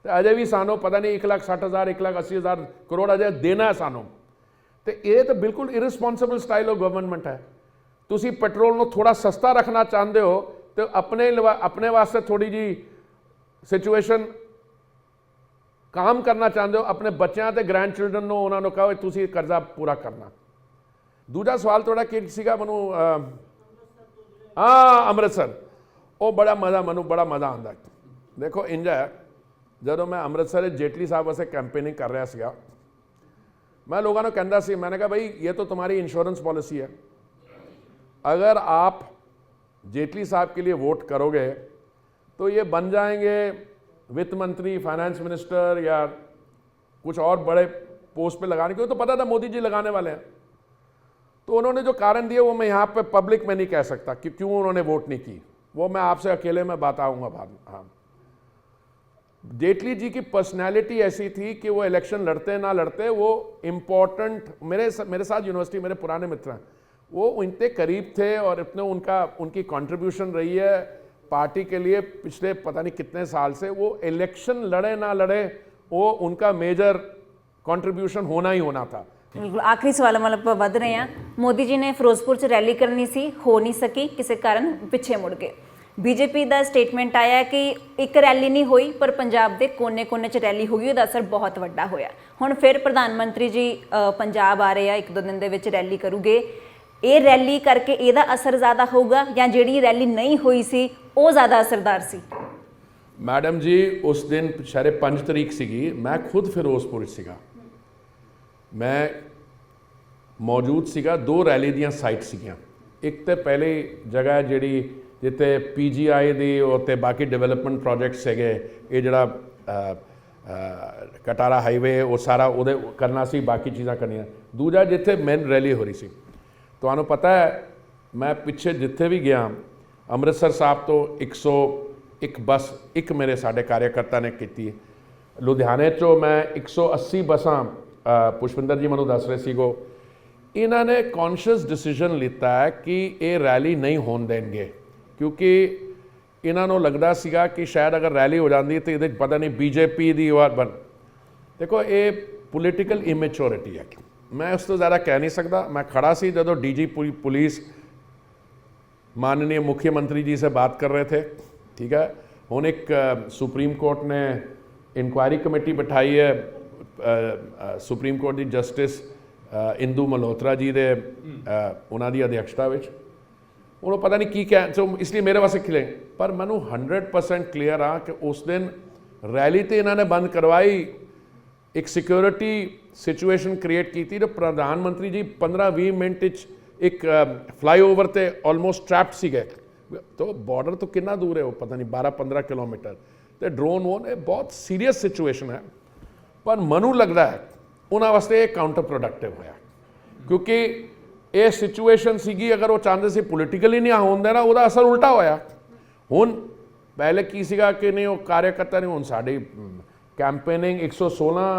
तो अजय भी सानू पता नहीं 1,60,000 1,80,000 करोड़ अजय देना है सानू। तो ये तो बिल्कुल इरिस्पॉन्सिबल स्टाइल ऑफ गवर्नमेंट है। तुसी पेट्रोल को थोड़ा सस्ता रखना चाहते हो तो अपने वास्ते थोड़ी जी सिचुएशन काम करना चाहते हो, अपने बच्चों के ग्रैंड चिल्ड्रन को उन्होंने कहो तुसी कर्जा पूरा करना। दूजा सवाल थोड़ा कि सीगा मैनू, हाँ अमृतसर, वो बड़ा मज़ा, मैनू बड़ा मज़ा आता। देखो इंज है, जो मैं अमृतसर जेटली साहब वास्ते कैंपेनिंग कर रहा सीगा, मैं लोगों को कहता सी, मैंने कहा भाई ये तो तुम्हारी इंश्योरेंस पॉलिसी है, अगर आप जेटली साहब के लिए वोट करोगे तो ये बन जाएंगे वित्त मंत्री, फाइनेंस मिनिस्टर या कुछ और बड़े पोस्ट पे लगाने के। तो पता था मोदी जी लगाने वाले हैं। तो उन्होंने जो कारण दिए वो मैं यहाँ पे पब्लिक में नहीं कह सकता कि क्यों उन्होंने वोट नहीं की, वो मैं आपसे अकेले में बताऊंगा बाद में। हाँ, जेटली जी की पर्सनैलिटी ऐसी थी कि वो इलेक्शन लड़ते ना लड़ते वो इम्पोर्टेंट, मेरे साथ यूनिवर्सिटी मेरे पुराने मित्र हैं, वो इतने करीब थे और इतने उनकी कंट्रीब्यूशन रही है पार्टी के लिए पिछले पता नहीं कितने साल से। वो इलेक्शन लड़े ना लड़े वो उनका मेजर कंट्रीब्यूशन होना ही होना था। बिल्कुल आखिरी सवाल वाल आप वध रहे हैं। मोदी जी ने फिरोजपुर च रैली करनी सी, हो नहीं सकी, किसी कारण पिछे मुड़ गए। बीजेपी का स्टेटमेंट आया कि एक रैली नहीं हुई पर पंजाब के कोने-कोने च रैली हुई, उसका असर बहुत वड्डा होया। हुण फिर प्रधानमंत्री जी पंजाब आ रहे हैं, 1-2 दिन के रैली करूगे, ये रैली करके ਇਹਦਾ असर ज़्यादा होगा या जिहड़ी रैली नहीं हुई सी वो ज़्यादा असरदार सी? ਮੈਡਮ ਜੀ ਉਸ ਦਿਨ ਸ਼ਾਇਦ 5 ਤਰੀਕ ਸੀਗੀ, ਮੈਂ ਖੁਦ ਫਿਰੋਜ਼ਪੁਰ 'ਚ ਸੀਗਾ, ਮੈਂ ਮੌਜੂਦ ਸੀਗਾ। 2 ਰੈਲੀ ਦੀਆਂ ਸਾਈਟ ਸੀਗੀਆਂ। ਇੱਕ ਤੇ ਪਹਿਲੀ ਜਗ੍ਹਾ ਹੈ ਜਿਹੜੀ ਜਿੱਥੇ PGI ਦੀ ਅਤੇ ਬਾਕੀ ਡਿਵੈਲਪਮੈਂਟ ਪ੍ਰੋਜੈਕਟਸ ਹੈਗੇ, ਇਹ ਜਿਹੜਾ ਕਟਾਰਾ ਹਾਈਵੇ ਉਹ ਸਾਰਾ ਉਹਦੇ ਕਰਨਾ ਸੀ, ਬਾਕੀ ਚੀਜ਼ਾਂ ਕਰਨੀਆਂ। ਦੂਜਾ ਜਿੱਥੇ ਮੇਨ ਰੈਲੀ ਹੋ ਰਹੀ ਸੀ, ਤੁਹਾਨੂੰ ਪਤਾ ਹੈ ਮੈਂ ਪਿੱਛੇ ਜਿੱਥੇ ਵੀ ਗਿਆ ਅੰਮ੍ਰਿਤਸਰ ਸਾਹਿਬ ਤੋਂ 101 ਬੱਸ ਇੱਕ ਮੇਰੇ ਸਾਡੇ ਕਾਰਿਆਕਰਤਾ ਨੇ ਕੀਤੀ। ਲੁਧਿਆਣੇ 'ਚੋਂ ਮੈਂ 180 ਬੱਸਾਂ, ਪੁਸ਼ਪਿੰਦਰ ਜੀ ਮੈਨੂੰ ਦੱਸ ਰਹੇ ਸੀਗੋ, ਇਹਨਾਂ ਨੇ ਕੌਨਸ਼ੀਅਸ ਡਿਸੀਜਨ ਲਿੱਤਾ ਹੈ ਕਿ ਇਹ ਰੈਲੀ ਨਹੀਂ ਹੋਣ ਦੇਣਗੇ, ਕਿਉਂਕਿ ਇਹਨਾਂ ਨੂੰ ਲੱਗਦਾ ਸੀਗਾ ਕਿ ਸ਼ਾਇਦ ਅਗਰ ਰੈਲੀ ਹੋ ਜਾਂਦੀ ਤਾਂ ਇਹਦੇ ਪਤਾ ਨਹੀਂ BJP ਦੀ ਵਾਰ ਬਣ। ਦੇਖੋ ਇਹ ਪੋਲੀਟੀਕਲ ਇਮੈਚੋਰਿਟੀ ਹੈ, ਮੈਂ ਉਸ ਤੋਂ ਜ਼ਿਆਦਾ ਕਹਿ ਨਹੀਂ ਸਕਦਾ। ਮੈਂ ਖੜਾ ਸੀ ਜਦੋਂ DG पुलिस माननीय मुख्यमंत्री जी से बात कर रहे थे, ठीक है। ਹੁਣ एक सुप्रीम कोर्ट ने इंक्वायरी कमेटी बिठाई है, सुप्रीम कोर्ट की जस्टिस इंदू मल्होत्रा जी ਦੇ ਉਹਨਾਂ ਦੀ ਅਧਿਕਸ਼ਤਾ ਵਿੱਚ। ਉਹਨੂੰ ਪਤਾ ਨਹੀਂ ਕੀ ਕਹਿ, ਸੋ ਇਸ ਲਈ ਮੇਰੇ ਵਾਸਤੇ ਖਿਲੇ, ਪਰ ਮੈਨੂੰ 100% ਕਲੀਅਰ ਆ ਕਿ ਉਸ ਦਿਨ ਰੈਲੀ ਤੇ ਇਹਨਾਂ ਨੇ ਬੰਦ ਕਰਵਾਈ, ਇੱਕ ਸਿਕਿਉਰਿਟੀ ਸਿਚੁਏਸ਼ਨ ਕ੍ਰੀਏਟ ਕੀਤੀ ਤੇ ਪ੍ਰਧਾਨ ਮੰਤਰੀ ਜੀ 15-20 ਮਿੰਟ ਵਿੱਚ ਇੱਕ ਫਲਾਈਓਵਰ ਤੇ ਆਲਮੋਸਟ ਟ੍ਰੈਪਡ ਸੀਗੇ। तो बॉर्डर तो कितना दूर है वो पता नहीं 12-15 किलोमीटर, तो ड्रोन वोन ये बहुत सीरीयस सिचुएशन है। पर मनु लगता है उन्होंने वास्ते ये काउंटर प्रोडक्टिव होया, क्योंकि ये सिचुएशन सीगी अगर वो चाहते सी पोलिटिकली नहीं होने देना, ਉਹਦਾ असर उल्टा होया। ਹੁਣ पहले की सीगा कि नहीं वो कार्यकर्ता नहीं, ਹੁਣ साड़ी कैंपेनिंग 116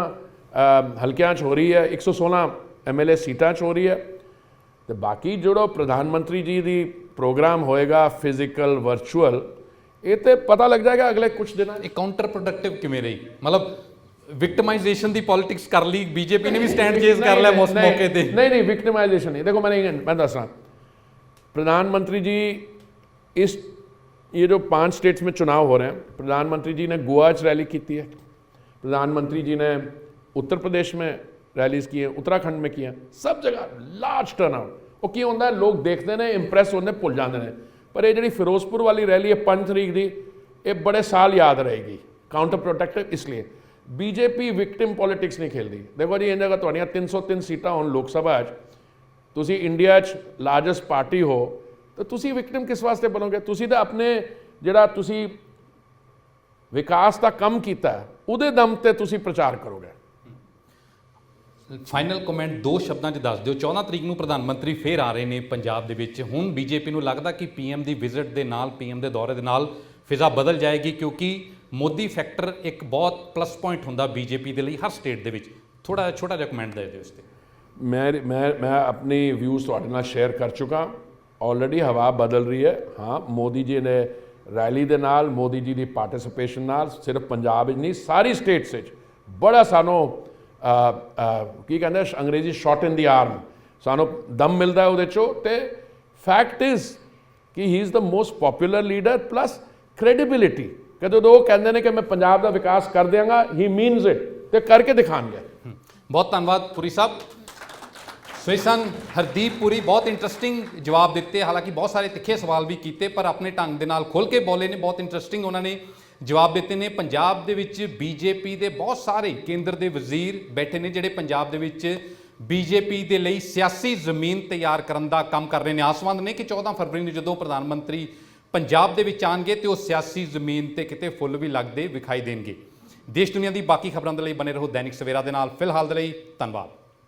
हल्कियां च हो रही है, 116 MLA सीटां च हो रही है, तो बाकी जो प्रधानमंत्री जी की प्रोग्राम होएगा फिजिकल वर्चुअल, ये तो पता लग जाएगा अगले कुछ दिन। ਇਹ ਕਾਊਂਟਰ ਪ੍ਰੋਡਕਟਿਵ ਕਿਵੇਂ ਰਹੀ? ਮਤਲਬ ਵਿਕਟਮਾਈਜੇਸ਼ਨ ਦੀ ਪੋਲਿਟਿਕਸ ਕਰ ਲਈ, BJP ਨੇ ਵੀ ਸਟੈਂਡ ਚੇਜ਼ ਕਰ ਲਿਆ ਉਸ ਮੌਕੇ ਤੇ। नहीं विक्टिमाइजेशन नहीं। देखो मैं दस रहा, प्रधानमंत्री जी इस ये जो 5 स्टेट्स में चुनाव हो रहे हैं, प्रधानमंत्री जी ने गोवा च रैली की है, प्रधानमंत्री जी ने उत्तर प्रदेश में रैलीज की है, उत्तराखंड में की है, सब जगह लार्ज टर्नआउट। वो की होंदा है, लोग देखते हैं इंप्रैस होंगे भुल जाते हैं, पर ये जी फिरोजपुर वाली रैली है 5 तरीक की, ये बड़े साल याद रहेगी। काउंटर प्रोटेक्टिव इसलिए BJP विक्टिम पॉलिटिक्स नहीं खेलती। देखो जी इन जगह तुहाड़ियां 303 सीटां होण लोक सभा तुसी इंडिया च लार्जेस्ट पार्टी हो, तो तुसी विक्टिम किस वास्ते बनोगे? तुसी तो अपने जिहड़ा तुसी विकास का काम कीता है उहदे दम ते तुसी प्रचार करोगे। ਫਾਈਨਲ ਕਮੈਂਟ 2 ਸ਼ਬਦਾਂ 'ਚ ਦੱਸ ਦਿਓ। 14 ਤਰੀਕ ਨੂੰ ਪ੍ਰਧਾਨ ਮੰਤਰੀ ਫੇਰ ਆ ਰਹੇ ਨੇ ਪੰਜਾਬ ਦੇ ਵਿੱਚ। ਹੁਣ BJP ਨੂੰ ਲੱਗਦਾ ਕਿ PM ਦੀ ਵਿਜ਼ਿਟ ਦੇ ਨਾਲ, PM ਦੇ ਦੌਰੇ ਦੇ ਨਾਲ ਫਿਜ਼ਾ ਬਦਲ ਜਾਏਗੀ, ਕਿਉਂਕਿ ਮੋਦੀ ਫੈਕਟਰ ਇੱਕ ਬਹੁਤ ਪਲੱਸ ਪੁਆਇੰਟ ਹੁੰਦਾ BJP ਦੇ ਲਈ ਹਰ ਸਟੇਟ ਦੇ ਵਿੱਚ। ਥੋੜਾ ਛੋਟਾ ਜਿਹਾ ਕਮੈਂਟ ਦੇ ਦਿਓ ਇਸ ਤੇ। मैं अपनी व्यूज़ ਤੁਹਾਡੇ ਨਾਲ ਸ਼ੇਅਰ ਕਰ ਚੁੱਕਾ। ਆਲਰੇਡੀ ਹਵਾ ਬਦਲ ਰਹੀ ਹੈ। ਹਾਂ, ਮੋਦੀ ਜੀ ਨੇ ਰੈਲੀ ਦੇ ਨਾਲ, ਮੋਦੀ ਜੀ ਦੀ ਪਾਰਟਿਸਿਪੇਸ਼ਨ ਨਾਲ ਸਿਰਫ ਪੰਜਾਬ ਵਿੱਚ ਨਹੀਂ ਸਾਰੀ ਸਟੇਟਸ ਵਿੱਚ ਬੜਾ ਸਾਨੂੰ ਕੀ ਕਹਿੰਦੇ ਅੰਗਰੇਜ਼ੀ ਸ਼ਾਟ ਇਨ ਦੀ ਆਰਮ ਸਾਨੂੰ ਦਮ ਮਿਲਦਾ ਉਹਦੇ 'ਚੋਂ। ਤੇ ਫੈਕਟ ਇਜ਼ ਕਿ ਹੀ is the most popular leader plus credibility. ਕਦੋਂ ਉਹ ਕਹਿੰਦੇ ਨੇ ਕਿ ਮੈਂ ਪੰਜਾਬ ਦਾ ਵਿਕਾਸ ਕਰ ਦਿਆਂਗਾ, ਹੀ ਮੀਨਸ ਇਟ, ਤੇ ਕਰਕੇ ਦਿਖਾਣਗੇ। ਬਹੁਤ ਧੰਨਵਾਦ ਪੁਰੀ ਸਾਹਿਬ। ਸੋ ਸਨ ਹਰਦੀਪ ਪੁਰੀ, ਬਹੁਤ ਇੰਟਰਸਟਿੰਗ ਜਵਾਬ ਦਿੱਤੇ। ਹਾਲਾਂਕਿ ਬਹੁਤ ਸਾਰੇ ਤਿੱਖੇ ਸਵਾਲ ਵੀ ਕੀਤੇ, ਪਰ ਆਪਣੇ ਢੰਗ ਦੇ ਨਾਲ ਖੁੱਲ੍ਹ ਕੇ ਬੋਲੇ ਨੇ। ਬਹੁਤ ਇੰਟਰਸਟਿੰਗ ਉਹਨਾਂ ਨੇ ਜਵਾਬ ਦਿੱਤੇ ਨੇ। ਪੰਜਾਬ ਦੇ ਵਿੱਚ BJP ਦੇ ਬਹੁਤ ਸਾਰੇ ਕੇਂਦਰ ਦੇ ਵਜ਼ੀਰ ਬੈਠੇ ਨੇ ਜਿਹੜੇ ਪੰਜਾਬ ਦੇ ਵਿੱਚ BJP ਦੇ ਲਈ ਸਿਆਸੀ ਜ਼ਮੀਨ ਤਿਆਰ ਕਰਨ ਦਾ ਕੰਮ ਕਰ ਰਹੇ ਨੇ। ਆਸਵੰਦ ਨੇ ਕਿ 14 ਫਰਵਰੀ ਨੂੰ ਜਦੋਂ ਪ੍ਰਧਾਨ ਮੰਤਰੀ ਪੰਜਾਬ ਦੇ ਵਿੱਚ ਆਉਣਗੇ ਤੇ ਉਹ ਸਿਆਸੀ ਜ਼ਮੀਨ ਤੇ ਕਿਤੇ ਫੁੱਲ ਵੀ ਲੱਗਦੇ ਵਿਖਾਈ ਦੇਣਗੇ। ਦੇਸ਼ ਦੁਨੀਆ ਦੀ ਬਾਕੀ ਖਬਰਾਂ ਦੇ ਲਈ ਬਨੇ ਰਹੋ ਦੈਨਿਕ ਸਵੇਰਾ ਦੇ ਨਾਲ। ਫਿਲਹਾਲ ਦੇ ਲਈ ਧੰਨਵਾਦ।